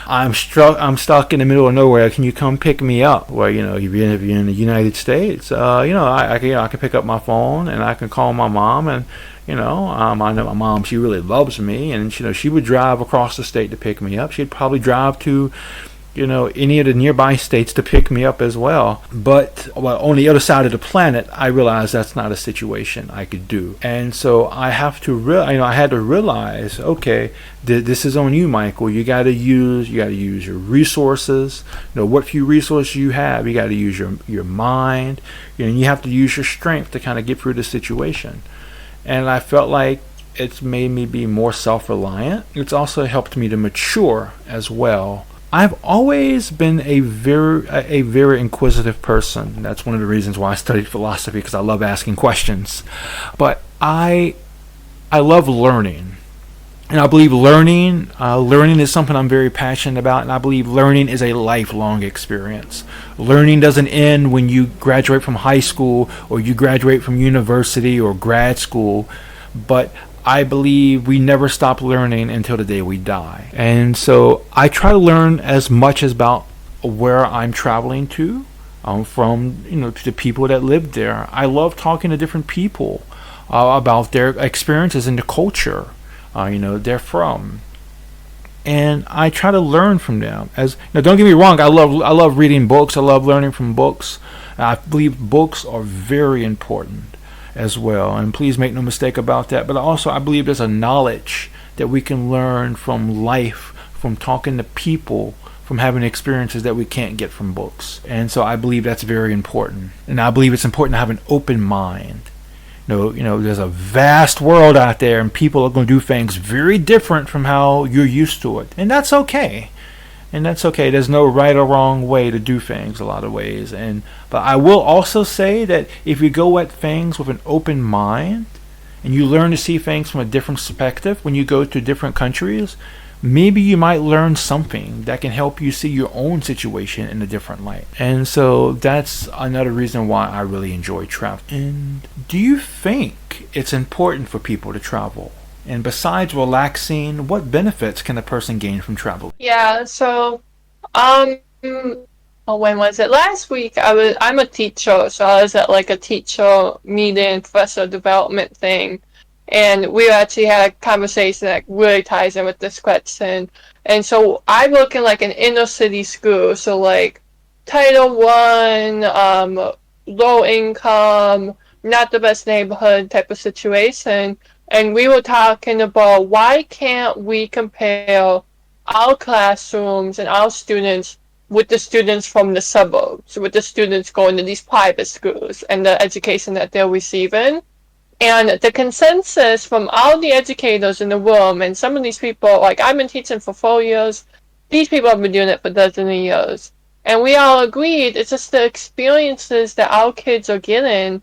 I'm stuck in the middle of nowhere, can you come pick me up? Well, if you're in the United States, I can pick up my phone and I can call my mom and I know my mom, she really loves me, and she would drive across the state to pick me up. She'd probably drive to any of the nearby states to pick me up as well. But on the other side of the planet, I realized that's not a situation I could do. And so I have to I had to realize, okay, this is on you, Michael. You got to use your resources. What few resources you have, you got to use your mind. And you have to use your strength to kind of get through the situation. And I felt like it's made me be more self-reliant. It's also helped me to mature as well. I've always been a very inquisitive person. That's one of the reasons why I studied philosophy, because I love asking questions. But I love learning. And I believe learning is something I'm very passionate about, and I believe learning is a lifelong experience. Learning doesn't end when you graduate from high school or you graduate from university or grad school, but I believe we never stop learning until the day we die. And so I try to learn as much as about where I'm traveling to, from to the people that live there. I love talking to different people about their experiences in the culture, they're from, and I try to learn from them. As now, don't get me wrong, I love reading books. I love learning from books. I believe books are very important as well, and please make no mistake about that. But also, I believe there's a knowledge that we can learn from life, from talking to people, from having experiences that we can't get from books. And so I believe that's very important. And I believe it's important to have an open mind. There's a vast world out there, and people are going to do things very different from how you're used to it, and that's okay. There's no right or wrong way to do things a lot of ways. But I will also say that if you go at things with an open mind and you learn to see things from a different perspective when you go to different countries, maybe you might learn something that can help you see your own situation in a different light. And so that's another reason why I really enjoy travel. And do you think it's important for people to travel? And besides relaxing, what benefits can a person gain from travel? Yeah, so when was it? Last week I'm a teacher, so I was at like a teacher meeting, professional development thing. And we actually had a conversation that really ties in with this question. And so I work in like an inner city school, so like Title I, low income, not the best neighborhood type of situation. And we were talking about why can't we compare our classrooms and our students with the students from the suburbs, with the students going to these private schools and the education that they're receiving. And the consensus from all the educators in the room, and some of these people, like I've been teaching for 4 years, these people have been doing it for dozens of years. And we all agreed it's just the experiences that our kids are getting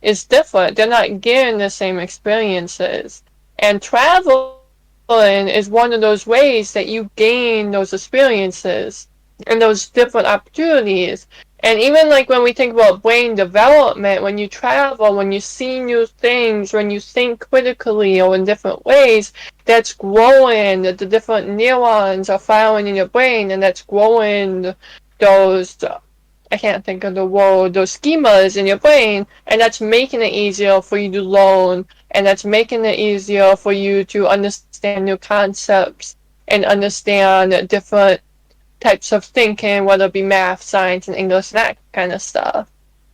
is different. They're not getting the same experiences. And traveling is one of those ways that you gain those experiences and those different opportunities. And even like when we think about brain development, when you travel, when you see new things, when you think critically or in different ways, that's growing. The different neurons are firing in your brain, and that's growing those, I can't think of the word, those schemas in your brain, and that's making it easier for you to learn, and that's making it easier for you to understand new concepts and understand different types of thinking, whether it be math, science, and English, and that kind of stuff.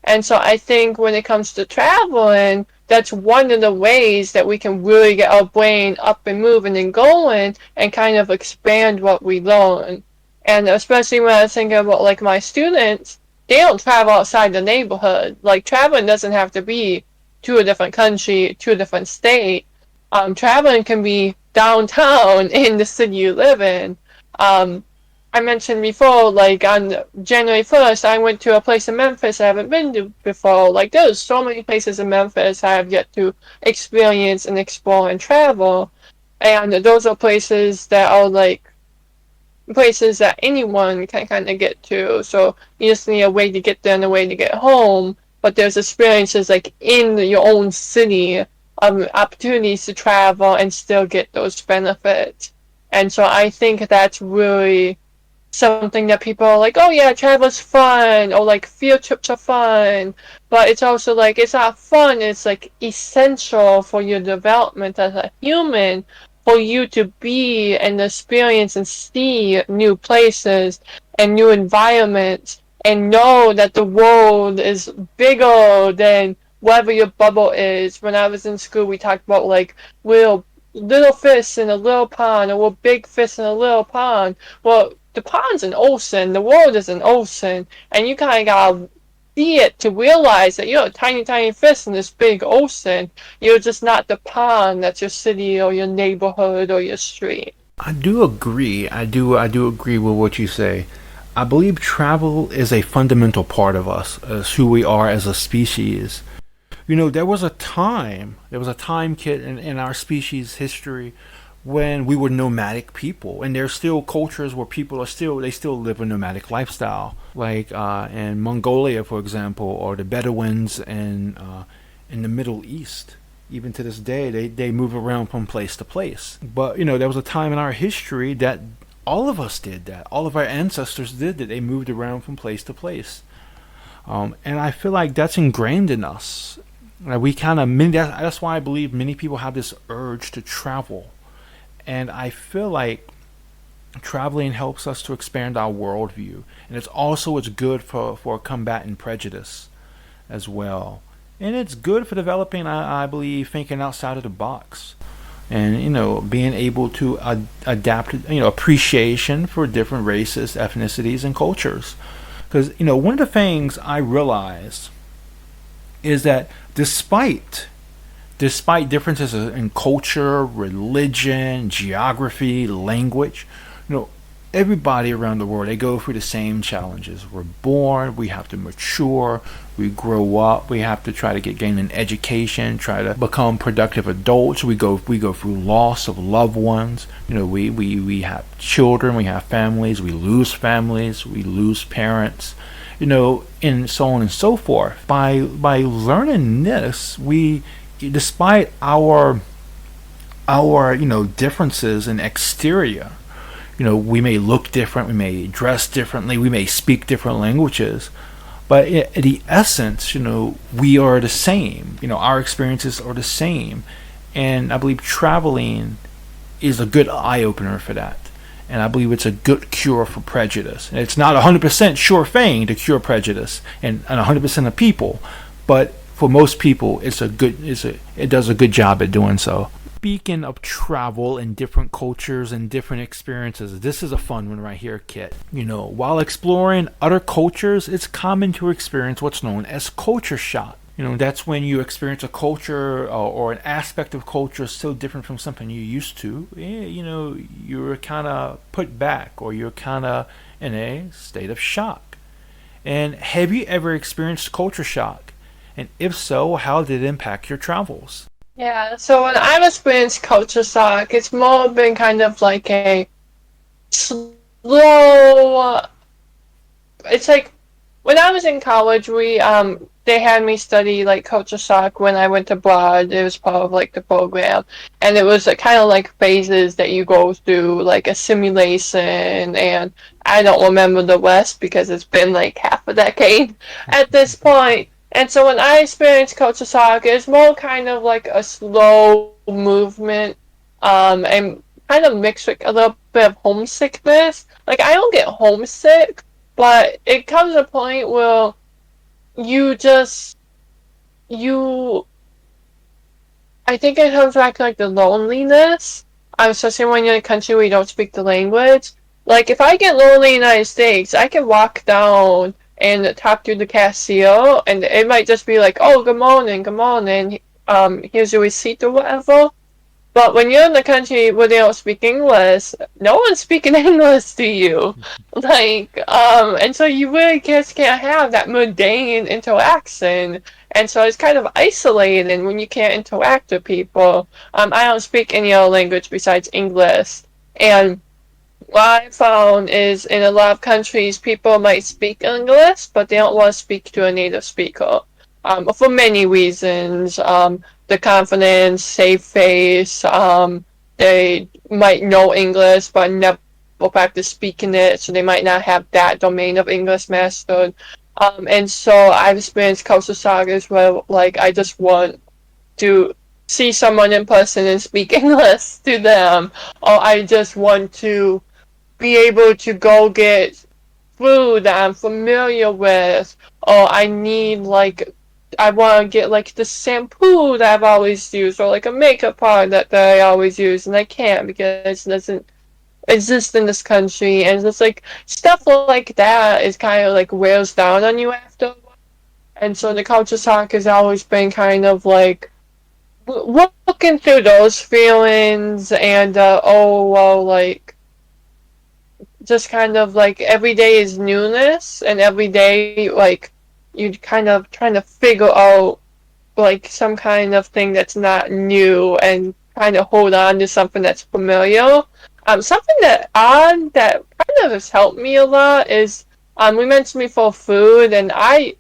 And so I think when it comes to traveling, that's one of the ways that we can really get our brain up and moving and going and kind of expand what we learn. And especially when I think about like my students, they don't travel outside the neighborhood. Like traveling doesn't have to be to a different country, to a different state. Traveling can be downtown in the city you live in. I mentioned before, like on January 1st, I went to a place in Memphis I haven't been to before. Like there's so many places in Memphis I have yet to experience and explore and travel. And those are places that are like places that anyone can kind of get to. So you just need a way to get there and a way to get home. But there's experiences like in your own city, opportunities to travel and still get those benefits. And so I think that's really something that people are like, oh yeah, travel's fun, or like field trips are fun, but it's also like, it's not fun, it's like essential for your development as a human, for you to be and experience and see new places and new environments and know that the world is bigger than whatever your bubble is. When I was in school, we talked about like little fish in a little pond, or big fish in a little pond. Well, the pond's an ocean, the world is an ocean, and you kind of gotta see it to realize that you're a tiny, tiny fish in this big ocean. You're just not the pond that's your city or your neighborhood or your street. I do agree. I do agree with what you say. I believe travel is a fundamental part of us, as who we are as a species. There was a time, Kitt, in our species history when we were nomadic people, and there's still cultures where people are still they still live a nomadic lifestyle, like in Mongolia, for example, or the Bedouins in the Middle East. Even to this day, they move around from place to place. But there was a time in our history that all of us did that. All of our ancestors did that. They moved around from place to place, and I feel like that's ingrained in us. We kind of that's why I believe many people have this urge to travel, and I feel like traveling helps us to expand our worldview, and it's good for combating prejudice as well, and it's good for developing, I believe, thinking outside of the box, and being able to adapt, appreciation for different races, ethnicities, and cultures. Because one of the things I realized is that despite differences in culture, religion, geography, language, you know, everybody around the world, they go through the same challenges. We're born, we have to mature, we grow up, we have to try to gain an education, try to become productive adults. We go through loss of loved ones. We have children, we have families, we lose families, we lose parents, and so on and so forth. By learning this, we, despite our differences in exterior, we may look different, we may dress differently, we may speak different languages, but in the essence, we are the same. Our experiences are the same, and I believe traveling is a good eye opener for that. And I believe it's a good cure for prejudice. And it's not a 100% sure thing to cure prejudice and 100% of people, but for most people, it does a good job at doing so. Speaking of travel and different cultures and different experiences, this is a fun one right here, Kitt. While exploring other cultures, it's common to experience what's known as culture shock. That's when you experience a culture or an aspect of culture so different from something you're used to. You're kind of put back, or you're kind of in a state of shock. And have you ever experienced culture shock? And if so, how did it impact your travels? Yeah, so when I've experienced culture shock, it's more been kind of like a slow. It's like when I was in college, we they had me study like culture shock when I went abroad. It was part of like the program, and it was kind of like phases that you go through, like a simulation, and I don't remember the rest because it's been like half a decade at this point. And so when I experienced culture shock, it's more kind of like a slow movement, and kind of mixed with a little bit of homesickness. Like I don't get homesick, but it comes a point where you just you I think it comes back to like the loneliness. Especially when you're in a country where you don't speak the language. Like if I get lonely in the United States, I can walk down and talk to the cashier, and it might just be like, "Oh, good morning. Here's your receipt or whatever." But when you're in the country where they don't speak English, no one's speaking English to you. And so you really just can't have that mundane interaction. And so it's kind of isolating when you can't interact with people. I don't speak any other language besides English. And what I found is in a lot of countries, people might speak English, but they don't want to speak to a native speaker. For many reasons. The confidence, safe face. They might know English but never practice speaking it, so they might not have that domain of English mastered. And so I've experienced culture sagas where, like, I just want to see someone in person and speak English to them, or I just want to be able to go get food that I'm familiar with, or I want to get like the shampoo that I've always used, or like a makeup product that I always use, and I can't because it doesn't exist in this country. And it's like stuff like that is kind of like wears down on you after a while. And so the culture shock has always been kind of like looking through those feelings, and oh well, like just kind of like every day is newness, and every day like you kind of trying to figure out like some kind of thing that's not new, and kind of hold on to something that's familiar. Something that kind of has helped me a lot is we mentioned before food, and I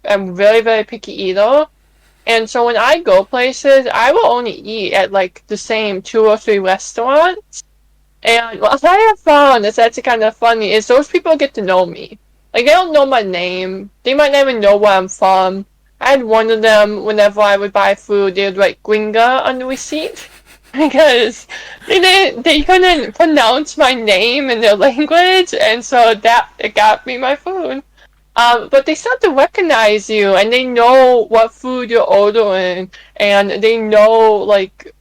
am very, very picky eater. And so when I go places, I will only eat at like the same 2 or 3 restaurants. And what I have found is that's kind of funny is those people get to know me. Like they don't know my name. They might not even know where I'm from. I had one of them whenever I would buy food, they would write Gringa on the receipt because they couldn't pronounce my name in their language, and so that it got me my food. But they start to recognize you, and they know what food you're ordering, and they know like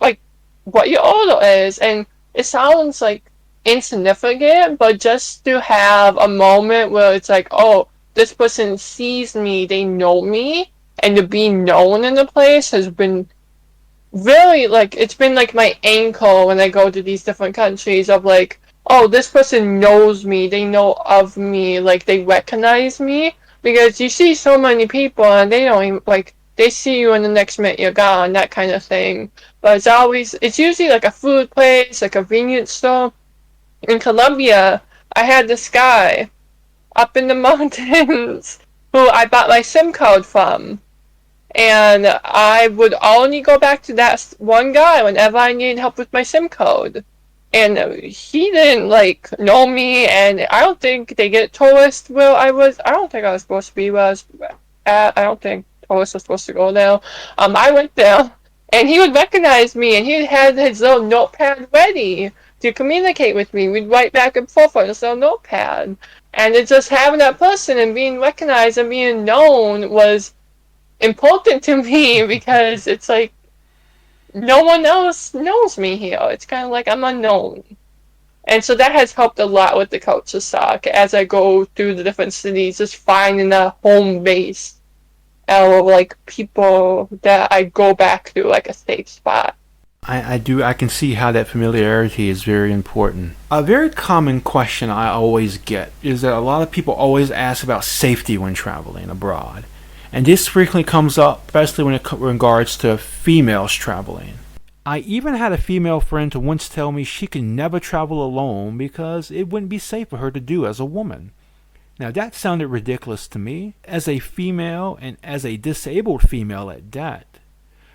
what your order is, and it sounds like insignificant, but just to have a moment where it's like, oh, this person sees me, they know me, and to be known in the place has been really like it's been like my anchor when I go to these different countries of like, oh, this person knows me, they know of me, like they recognize me because you see so many people and they don't even like they see you in the next minute you're gone, that kind of thing. But it's usually like a food place, a convenience store. In Colombia, I had this guy up in the mountains who I bought my SIM card from. And I would only go back to that one guy whenever I needed help with my SIM code. And he didn't like know me, and I don't think they get tourist where I was. I don't think I was supposed to be where I was at. I don't think tourists are supposed to go there. I went there, and he would recognize me, and he had his little notepad ready to communicate with me. We'd write back and forth on his little notepad, and it's just having that person and being recognized and being known was important to me because it's like no one else knows me here. It's kind of like I'm unknown. And so that has helped a lot with the culture shock as I go through the different cities, just finding a home base or like people that I go back to, like a safe spot. I can see how that familiarity is very important. A very common question I always get is that a lot of people always ask about safety when traveling abroad. And this frequently comes up, especially when it regards to females traveling. I even had a female friend to once tell me she could never travel alone because it wouldn't be safe for her to do as a woman. Now that sounded ridiculous to me, as a female and as a disabled female at that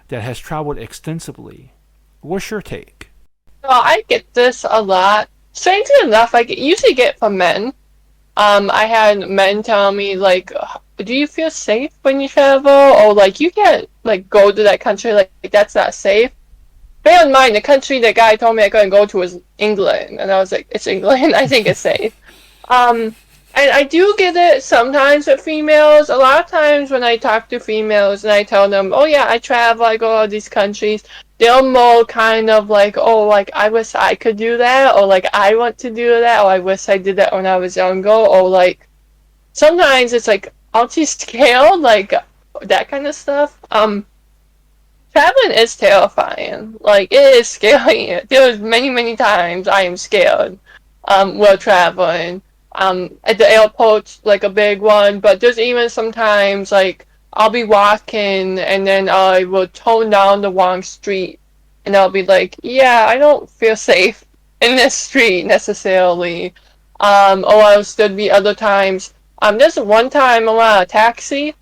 has traveled extensively. What's your take? Well, I get this a lot. Strangely enough, I usually get from men. I had men tell me like, do you feel safe when you travel? Or like you can't like go to that country, like that's not safe. Bear in mind the country that guy told me I couldn't go to was England, and I was like, it's England, I think it's safe. And I do get it sometimes with females. A lot of times when I talk to females and I tell them, oh yeah, I travel, I go to all these countries, they're more kind of like, oh, like I wish I could do that, or like I want to do that, or I wish I did that when I was younger, or like sometimes it's like, aren't you scared? Like that kind of stuff. Traveling is terrifying. Like it is scary. There's many, many times I am scared while traveling. At the airport, like a big one, but there's even sometimes like I'll be walking and then I will tone down the wrong street and I'll be like, yeah, I don't feel safe in this street necessarily. Or else there'd be other times. There's one time I'm on a taxi.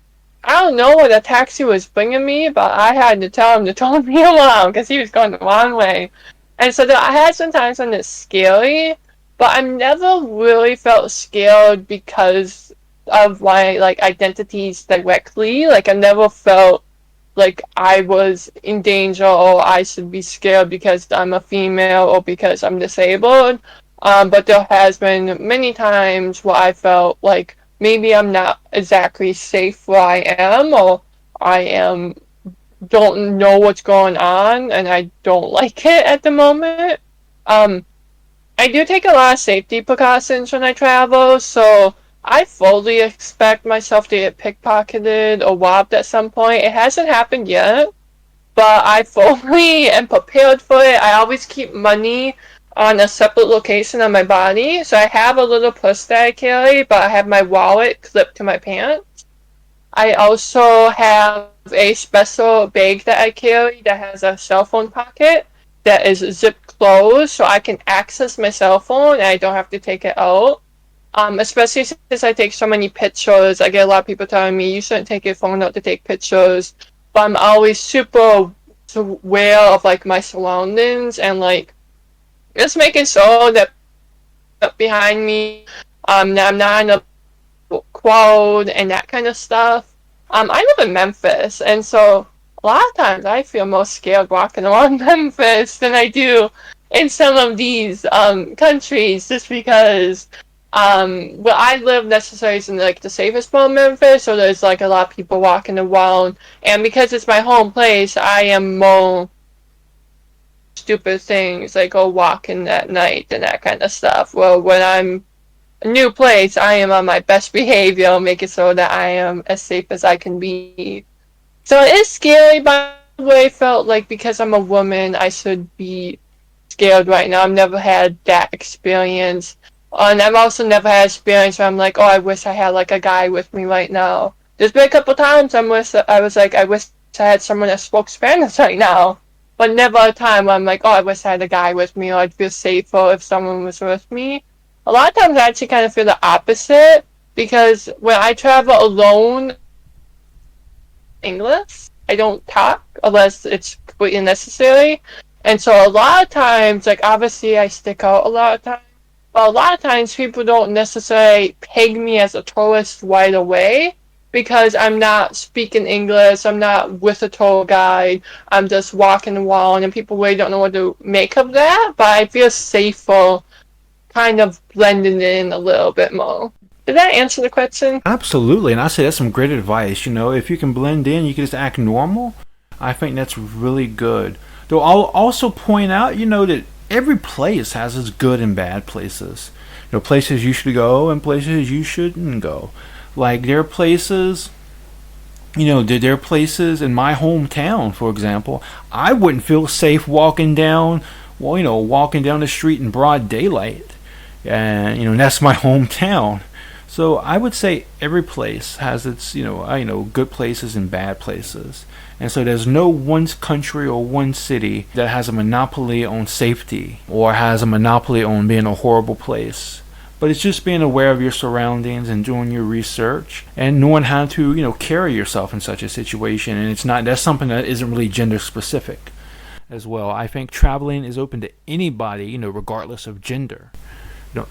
I don't know where the taxi was bringing me, but I had to tell him to turn me around because he was going the wrong way. And so I had some times when it's scary, but I've never really felt scared because of my like identities directly. Like I never felt like I was in danger or I should be scared because I'm a female or because I'm disabled. But there has been many times where I felt like maybe I'm not exactly safe where I am, or don't know what's going on and I don't like it at the moment. I do take a lot of safety precautions when I travel, so I fully expect myself to get pickpocketed or robbed at some point. It hasn't happened yet, but I fully am prepared for it. I always keep money on a separate location on my body, so I have a little purse that I carry, but I have my wallet clipped to my pants. I also have a special bag that I carry that has a cell phone pocket. that is zip closed so I can access my cell phone and I don't have to take it out. Especially since I take so many pictures, I get a lot of people telling me you shouldn't take your phone out to take pictures. But I'm always super aware of like my surroundings and like just making sure that behind me, that I'm not in a crowd and that kind of stuff. I live in Memphis, and so a lot of times I feel more scared walking around Memphis than I do in some of these countries, just because where I live necessarily isn't like the safest part of Memphis, so there's like a lot of people walking around, and because it's my home place, I am more stupid things like go walking at night and that kind of stuff. Well, when I'm a new place, I am on my best behavior, making sure that I am as safe as I can be. So it is scary, but I felt like because I'm a woman, I should be scared right now. I've never had that experience. And I've also never had experience where I'm like, oh, I wish I had like a guy with me right now. There's been a couple times I was like, I wish I had someone that spoke Spanish right now. But never a time where I'm like, oh, I wish I had a guy with me, or I'd feel safer if someone was with me. A lot of times I actually kind of feel the opposite, because when I travel alone, English, I don't talk unless it's completely necessary. And so a lot of times, like obviously I stick out a lot of times, but a lot of times people don't necessarily peg me as a tourist right away because I'm not speaking English, I'm not with a tour guide, I'm just walking around and people really don't know what to make of that, but I feel safer kind of blending in a little bit more. Did that answer the question? Absolutely, and I say that's some great advice. If you can blend in, you can just act normal. I think that's really good. Though I'll also point out, that every place has its good and bad places. Places you should go and places you shouldn't go. Like there are places, there are places in my hometown, for example, I wouldn't feel safe walking down, walking down the street in broad daylight. And that's my hometown. So I would say every place has its, good places and bad places. And so there's no one country or one city that has a monopoly on safety or has a monopoly on being a horrible place. But it's just being aware of your surroundings and doing your research and knowing how to, carry yourself in such a situation. And that's something that isn't really gender specific as well. I think traveling is open to anybody, regardless of gender.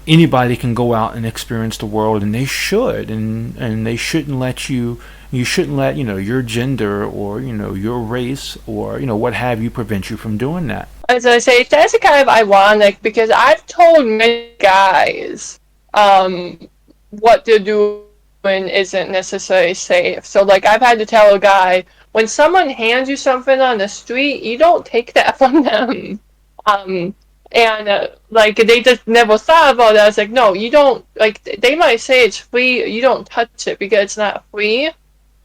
Anybody can go out and experience the world, and they should, and they shouldn't let you shouldn't let your gender or your race or what have you prevent you from doing that. As I say, that's kind of ironic because I've told many guys what they're doing isn't necessarily safe. So like I've had to tell a guy, when someone hands you something on the street, you don't take that from them. And like they just never thought about it. I was like, no, you don't, like they might say it's free, you don't touch it because it's not free.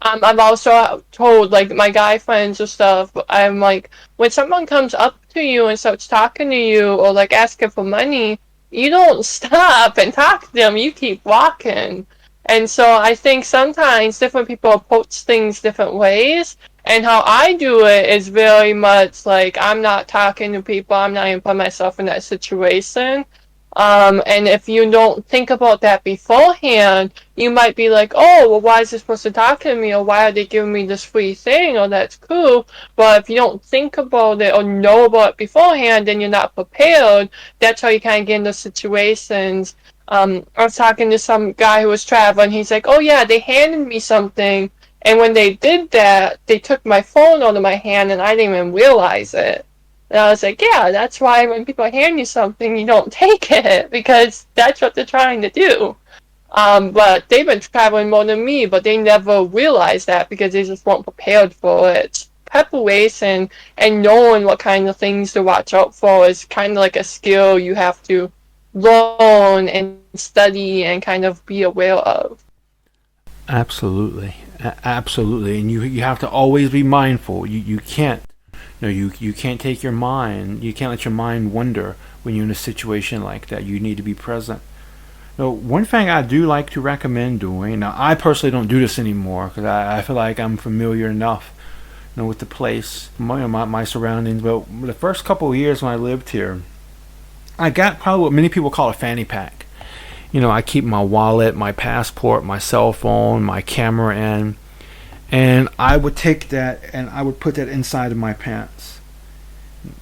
I've also told like my guy friends or stuff, I'm like, when someone comes up to you and starts talking to you or like asking for money, you don't stop and talk to them, you keep walking. And so I think sometimes different people approach things different ways. And how I do it is very much like I'm not talking to people, I'm not even putting myself in that situation. And if you don't think about that beforehand, you might be like, oh, well, why is this person talking to me? Or why are they giving me this free thing? Or that's cool. But if you don't think about it or know about it beforehand, then you're not prepared. That's how you kind of get into situations. I was talking to some guy who was traveling. He's like, oh, yeah, they handed me something. And when they did that, they took my phone out of my hand and I didn't even realize it. And I was like, yeah, that's why when people hand you something, you don't take it, because that's what they're trying to do. But they've been traveling more than me, but they never realized that because they just weren't prepared for it. Preparation and knowing what kind of things to watch out for is kind of like a skill you have to learn and study and kind of be aware of. Absolutely. Absolutely. And you have to always be mindful. You can't you can't take your mind, you can't let your mind wander when you're in a situation like that. You need to be present. One thing I do like to recommend doing, now I personally don't do this anymore because I feel like I'm familiar enough, with the place, my surroundings. But the first couple of years when I lived here, I got probably what many people call a fanny pack. I keep my wallet, my passport, my cell phone, my camera in, and I would take that and I would put that inside of my pants.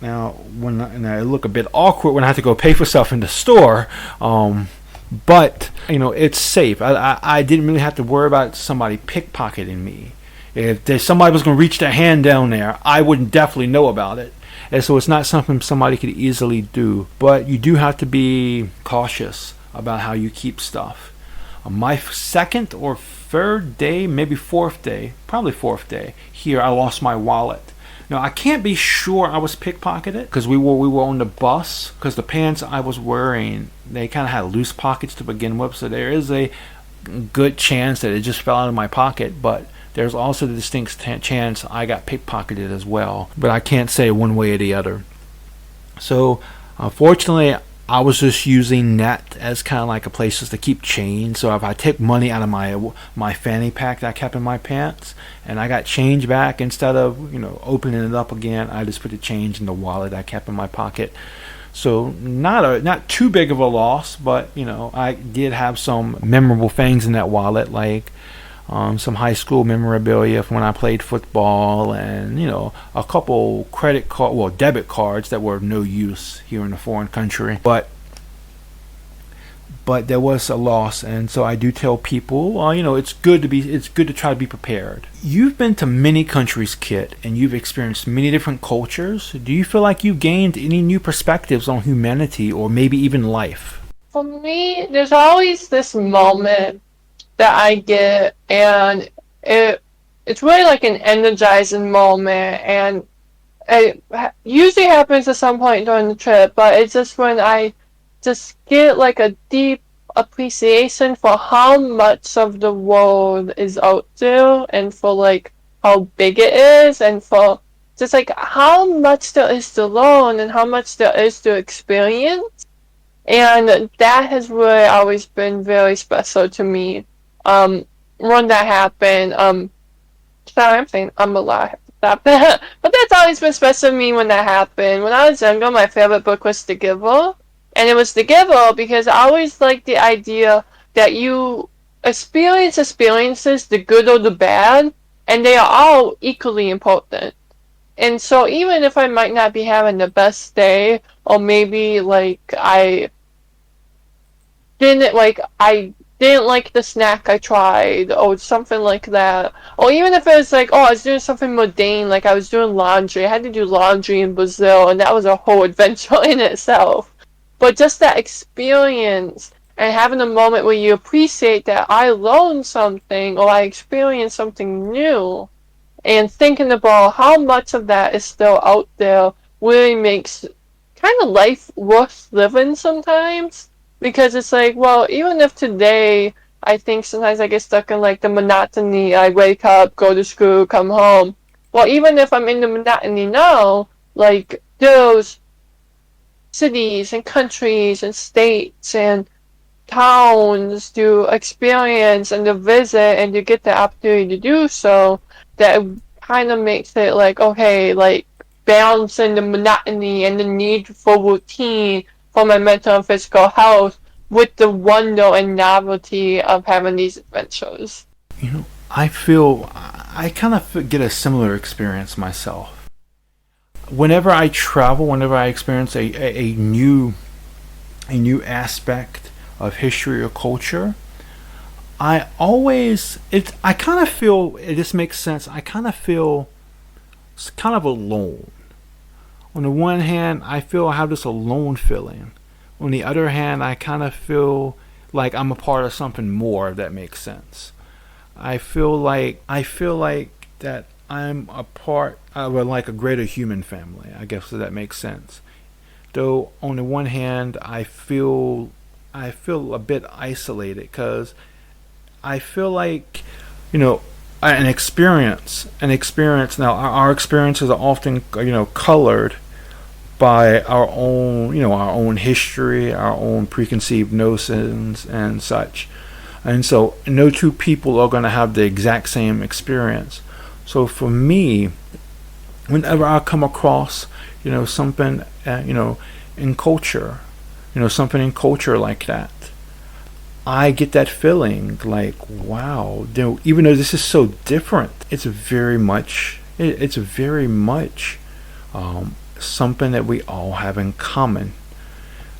Now, and I look a bit awkward when I have to go pay for stuff in the store, but it's safe. I didn't really have to worry about somebody pickpocketing me. If somebody was going to reach their hand down there, I would definitely know about it. And so it's not something somebody could easily do. But you do have to be cautious about how you keep stuff. My second or third day, maybe fourth day, probably fourth day, here I lost my wallet. Now, I can't be sure I was pickpocketed because we were on the bus, because the pants I was wearing, they kind of had loose pockets to begin with. So there is a good chance that it just fell out of my pocket. But there's also the distinct chance I got pickpocketed as well, but I can't say one way or the other. So, unfortunately, I was just using that as kind of like a place just to keep change. So if I take money out of my fanny pack that I kept in my pants, and I got change back, instead of opening it up again, I just put the change in the wallet I kept in my pocket. So not too big of a loss, but I did have some memorable things in that wallet, like some high school memorabilia from when I played football, and a couple debit cards that were of no use here in a foreign country. But there was a loss, and so I do tell people, it's good to try to be prepared. You've been to many countries, Kitt, and you've experienced many different cultures. Do you feel like you've gained any new perspectives on humanity, or maybe even life? For me, there's always this moment that I get, and it's really like an energizing moment, and it usually happens at some point during the trip, but it's just when I just get like a deep appreciation for how much of the world is out there, and for like how big it is, and for just like how much there is to learn and how much there is to experience. And that has really always been very special to me. When that happened, sorry, I'm saying a lot. I have to stop that. But that's always been special to me when that happened. When I was younger, my favorite book was The Giver. And it was The Giver because I always liked the idea that you experience experiences, the good or the bad, and they are all equally important. And so even if I might not be having the best day, or maybe like I didn't like the snack I tried, or something like that. Or even if it was like, I was doing something mundane, like I was doing laundry. I had to do laundry in Brazil, and that was a whole adventure in itself. But just that experience, and having a moment where you appreciate that I learned something, or I experienced something new, and thinking about how much of that is still out there, really makes kind of life worth living sometimes. Because it's like, well, even if today, I think sometimes I get stuck in like the monotony, I wake up, go to school, come home. Well, even if I'm in the monotony now, like those cities and countries and states and towns to experience and to visit and to get the opportunity to do so, that kind of makes it like, okay, like balancing the monotony and the need for routine for my mental and physical health with the wonder and novelty of having these adventures. I feel I kind of get a similar experience myself. Whenever I travel, whenever I experience a new aspect of history or culture, I kind of feel, this makes sense, I kind of feel kind of alone. On the one hand, I feel I have this alone feeling. On the other hand, I kind of feel like I'm a part of something more, if that makes sense. I feel like that I'm a part of like a greater human family, I guess, if that makes sense. Though on the one hand, I feel a bit isolated, because I feel like, an experience. Now, our experiences are often, colored by our own history, our own preconceived notions and such. And so no two people are going to have the exact same experience. So for me, whenever I come across, something, in culture, something in culture like that, I get that feeling like, wow, even though this is so different, it's very much something that we all have in common.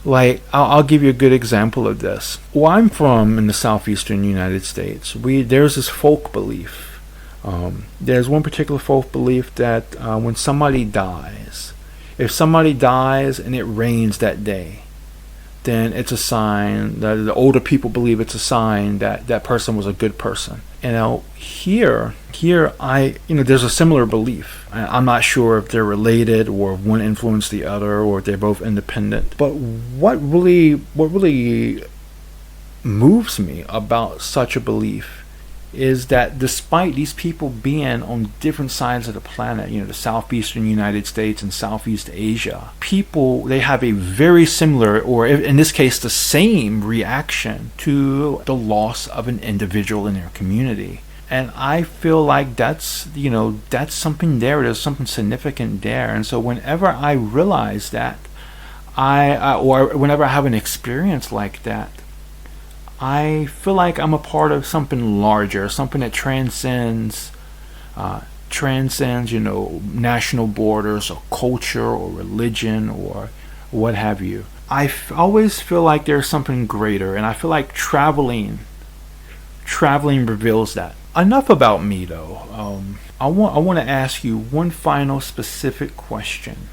Like, I'll give you a good example of this. Where I'm from in the southeastern United States, there's this folk belief. There's one particular folk belief that when somebody dies, if somebody dies and it rains that day, then it's a sign that the older people believe it's a sign that that person was a good person. Here, there's a similar belief. I'm not sure if they're related or if one influenced the other or if they're both independent. But what really moves me about such a belief is that despite these people being on different sides of the planet, the southeastern United States and Southeast Asia, they have a very similar, or in this case, the same reaction to the loss of an individual in their community. And I feel like that's something there. There's something significant there. And so whenever I realize that, or whenever I have an experience like that, I feel like I'm a part of something larger, something that transcends, national borders or culture or religion or what have you. Always feel like there's something greater, and I feel like traveling reveals that. Enough about me, though. I want to ask you one final specific question,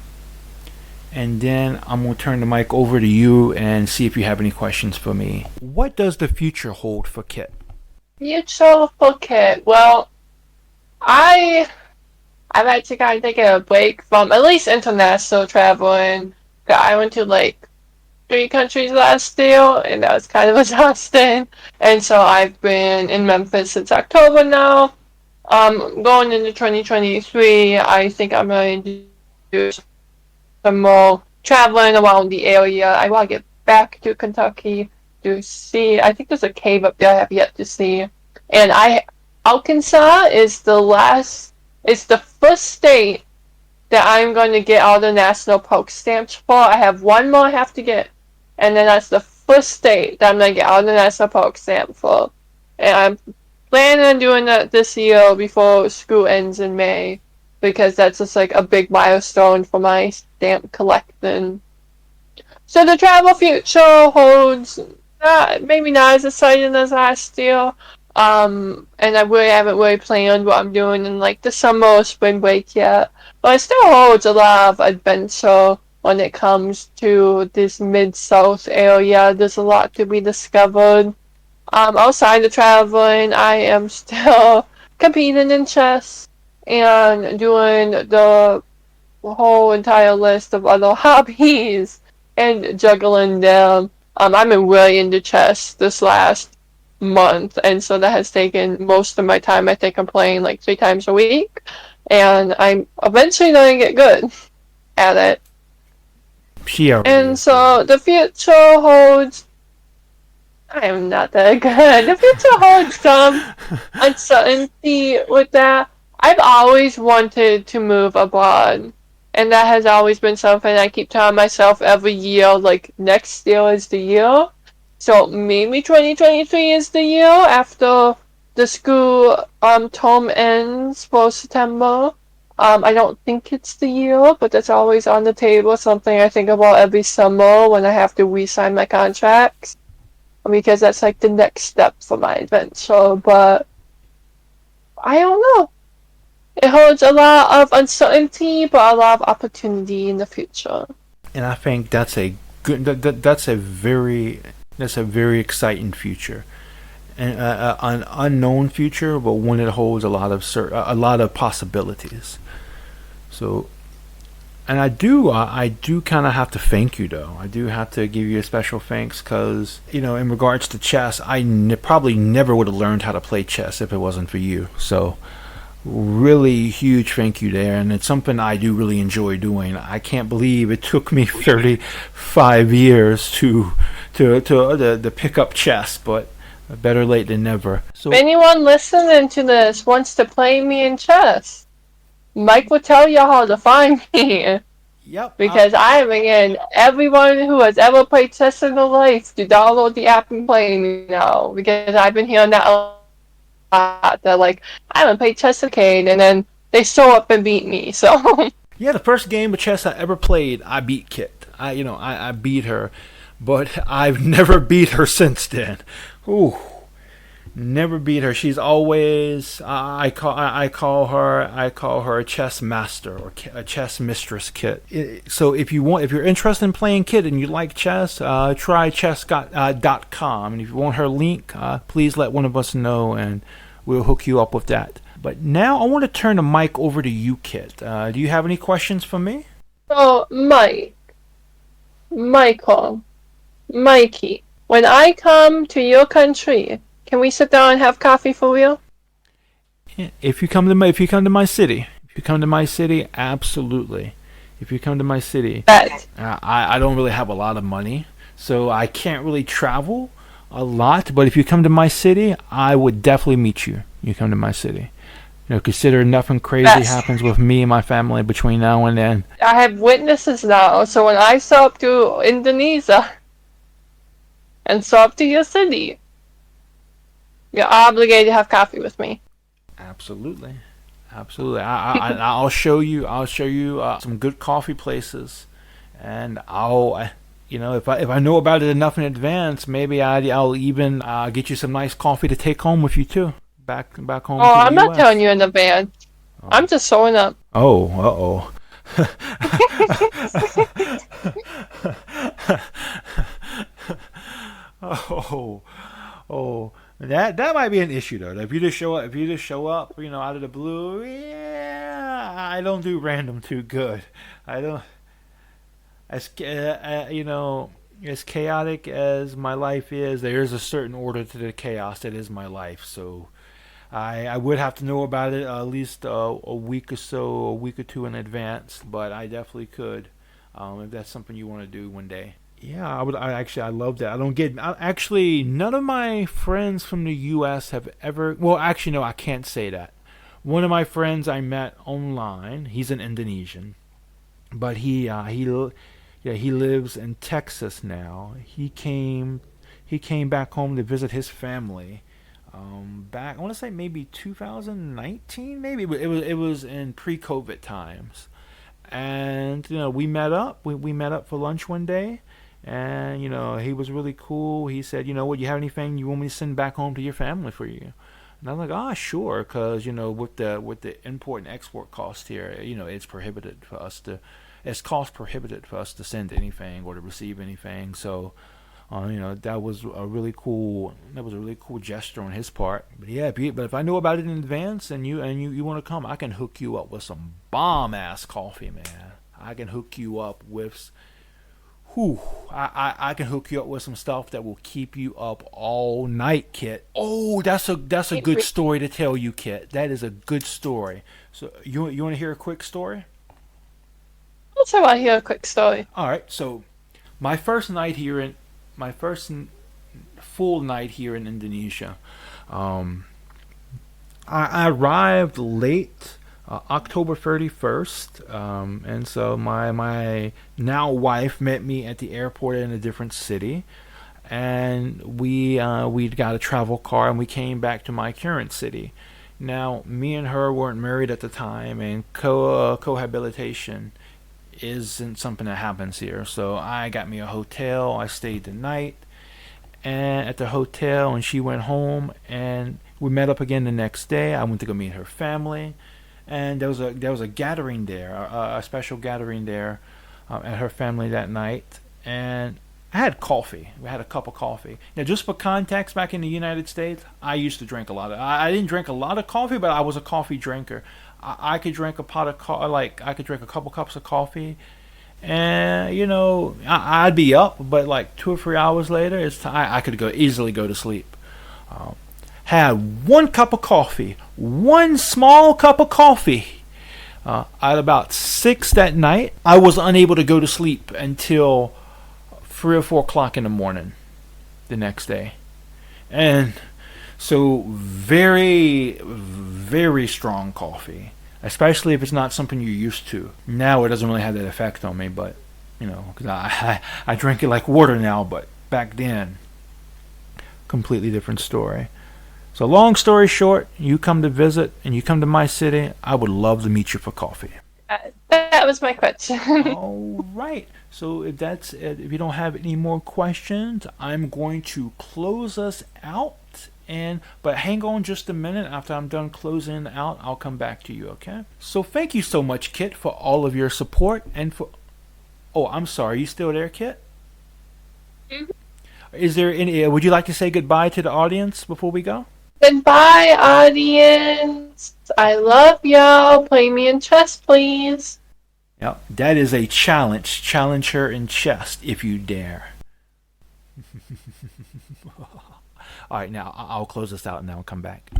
and then I'm going to turn the mic over to you and see if you have any questions for me. What does the future hold for Kitt? Future for Kitt. Well, I've actually kind of taken a break from at least international traveling. I went to like 3 countries last year, and that was kind of exhausting. And so I've been in Memphis since October now. Going into 2023, I think I'm going to do some more traveling around the area. I want to get back to Kentucky to see. I think there's a cave up there I have yet to see. And Arkansas is the first state that I'm going to get all the national park stamps for. I have one more I have to get, and then that's the first state that I'm going to get all the national park stamps for. And I'm planning on doing that this year before school ends in May, because that's just like a big milestone for my stamp collecting. So the travel future holds maybe not as exciting as last year. And I really haven't really planned what I'm doing in like the summer or spring break yet. But it still holds a lot of adventure when it comes to this Mid-South area. There's a lot to be discovered. Outside of traveling, I am still competing in chess and doing the whole entire list of other hobbies and juggling them. I've been really into chess this last month, and so that has taken most of my time. I think I'm playing like 3 times a week, and I'm eventually going to get good at it. And so the future holds... I am not that good. The future holds some uncertainty with that. I've always wanted to move abroad, and that has always been something I keep telling myself every year, like next year is the year. So maybe 2023 is the year after the school term ends for September. I don't think it's the year, but that's always on the table, something I think about every summer when I have to re-sign my contracts, because that's like the next step for my adventure. But I don't know. It holds a lot of uncertainty, but a lot of opportunity in the future. And I think that's a good. That's a very exciting future, and an unknown future, but one that holds a lot of possibilities. So, and I do kind of have to thank you, though. I do have to give you a special thanks because, in regards to chess, I probably never would have learned how to play chess if it wasn't for you. So, really huge thank you there, and it's something I do really enjoy doing. I can't believe it took me 35 years to pick up chess, but better late than never. So, if anyone listening to this wants to play me in chess, Mike will tell you how to find me. Yep. Because I am again everyone who has ever played chess in their life to download the app and play me now. Because I've been hearing that a lot. They're like, I haven't played chess in a decade, and then they show up and beat me. So Yeah, the first game of chess I ever played, I beat Kitt. I beat her, but I've never beat her since then. Ooh, never beat her. She's always I call her a chess master or a chess mistress, Kitt. So if you're interested in playing Kitt and you like chess, try chess.com. And if you want her link, please let one of us know and we'll hook you up with that. But now I want to turn the mic over to you, Kitt. Do you have any questions for me? So, Michael, Mikey, when I come to your country, can we sit down and have coffee for real? Yeah, if you come to my city, absolutely. If you come to my city, Bet. I don't really have a lot of money, so I can't really travel a lot. But if you come to my city, I would definitely meet you. You come to my city. Consider nothing crazy happens with me and my family between now and then. I have witnesses now, so when I show up to Indonesia and show up to your city, you're obligated to have coffee with me. Absolutely, absolutely. I'll show you. I'll show you some good coffee places, and if I know about it enough in advance, maybe I'll even get you some nice coffee to take home with you too. Back home. Oh, I'm not telling you in advance. Oh. I'm just showing up. Oh, oh. That might be an issue though. If you just show up, out of the blue, yeah, I don't do random too good. I don't. As as chaotic as my life is, there is a certain order to the chaos that is my life. So I would have to know about it at least a week or two in advance, but I definitely could if that's something you want to do one day. Yeah, I would. I love that. Actually, none of my friends from the U.S. have ever. Well, actually, no, I can't say that. One of my friends I met online. He's an Indonesian, but he lives in Texas now. He came back home to visit his family. Back I want to say maybe 2019, maybe it was in pre-COVID times, and we met up. We met up for lunch one day, and he was really cool. He said, what, you have anything you want me to send back home to your family for you? And I'm like, sure, because with the import and export cost here, it's cost prohibitive for us to send anything or to receive anything. So that was a really cool gesture on his part. But yeah, but if I know about it in advance and you want to come, I can hook you up with some bomb ass coffee, man. I can hook you up with I can hook you up with some stuff that will keep you up all night, Kitt. Oh, that's a good story to tell you, Kitt. That is a good story. So you want to hear a quick story? Let's have I hear a quick story. All right. So my first full night here in Indonesia, I arrived late, October 31st, and so my now wife met me at the airport in a different city, and we'd got a travel car and we came back to my current city. Now, me and her weren't married at the time, and cohabitation isn't something that happens here. So I got me a hotel. I stayed the night and at the hotel, and she went home, and we met up again the next day. I went to go meet her family, and there was a gathering there, a special gathering there at her family that night, and I had coffee. We had a cup of coffee. Now, just for context, back in the United States, I used to drink a lot of. I didn't drink a lot of coffee, but I was a coffee drinker. I could drink a pot of I could drink a couple cups of coffee, and I'd be up, but like 2 or 3 hours later, I could easily go to sleep. Had one cup of coffee, one small cup of coffee. At about 6 that night, I was unable to go to sleep until 3 or 4 o'clock in the morning the next day. And so very, very strong coffee. especially if it's not something you're used to. Now it doesn't really have that effect on me, but because I drink it like water now, but back then, completely different story. So long story short, you come to visit and you come to my city, I would love to meet you for coffee. That was my question. All right. So if you don't have any more questions, I'm going to close us out. But hang on just a minute. After I'm done closing out, I'll come back to you. Okay. So thank you so much, Kitt, for all of your support and for. Oh, I'm sorry. You still there, Kitt? Mhm. Is there any? Would you like to say goodbye to the audience before we go? Goodbye, audience. I love y'all. Play me in chess, please. Yeah, that is a challenge. Challenge her in chess if you dare. All right, now I'll close this out and then I'll come back.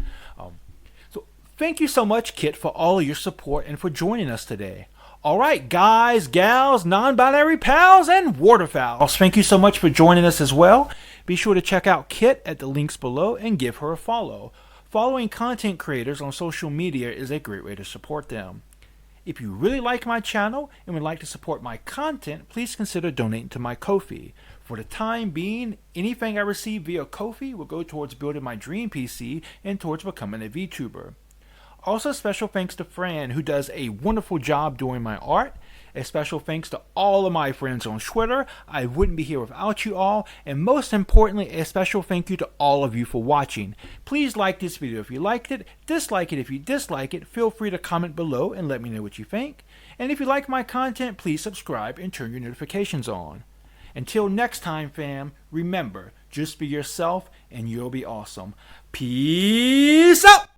So thank you so much, Kitt, for all of your support and for joining us today. All right, guys, gals, non-binary pals, and waterfowls, thank you so much for joining us as well. Be sure to check out Kitt at the links below and give her a follow. Following content creators on social media is a great way to support them. If you really like my channel and would like to support my content, please consider donating to my Ko-fi. For the time being, anything I receive via Ko-fi will go towards building my dream PC and towards becoming a VTuber. Also, special thanks to Fran, who does a wonderful job doing my art. A special thanks to all of my friends on Twitter. I wouldn't be here without you all. And most importantly, a special thank you to all of you for watching. Please like this video if you liked it. Dislike it if you dislike it. Feel free to comment below and let me know what you think. And if you like my content, please subscribe and turn your notifications on. Until next time, fam, remember, just be yourself and you'll be awesome. Peace out!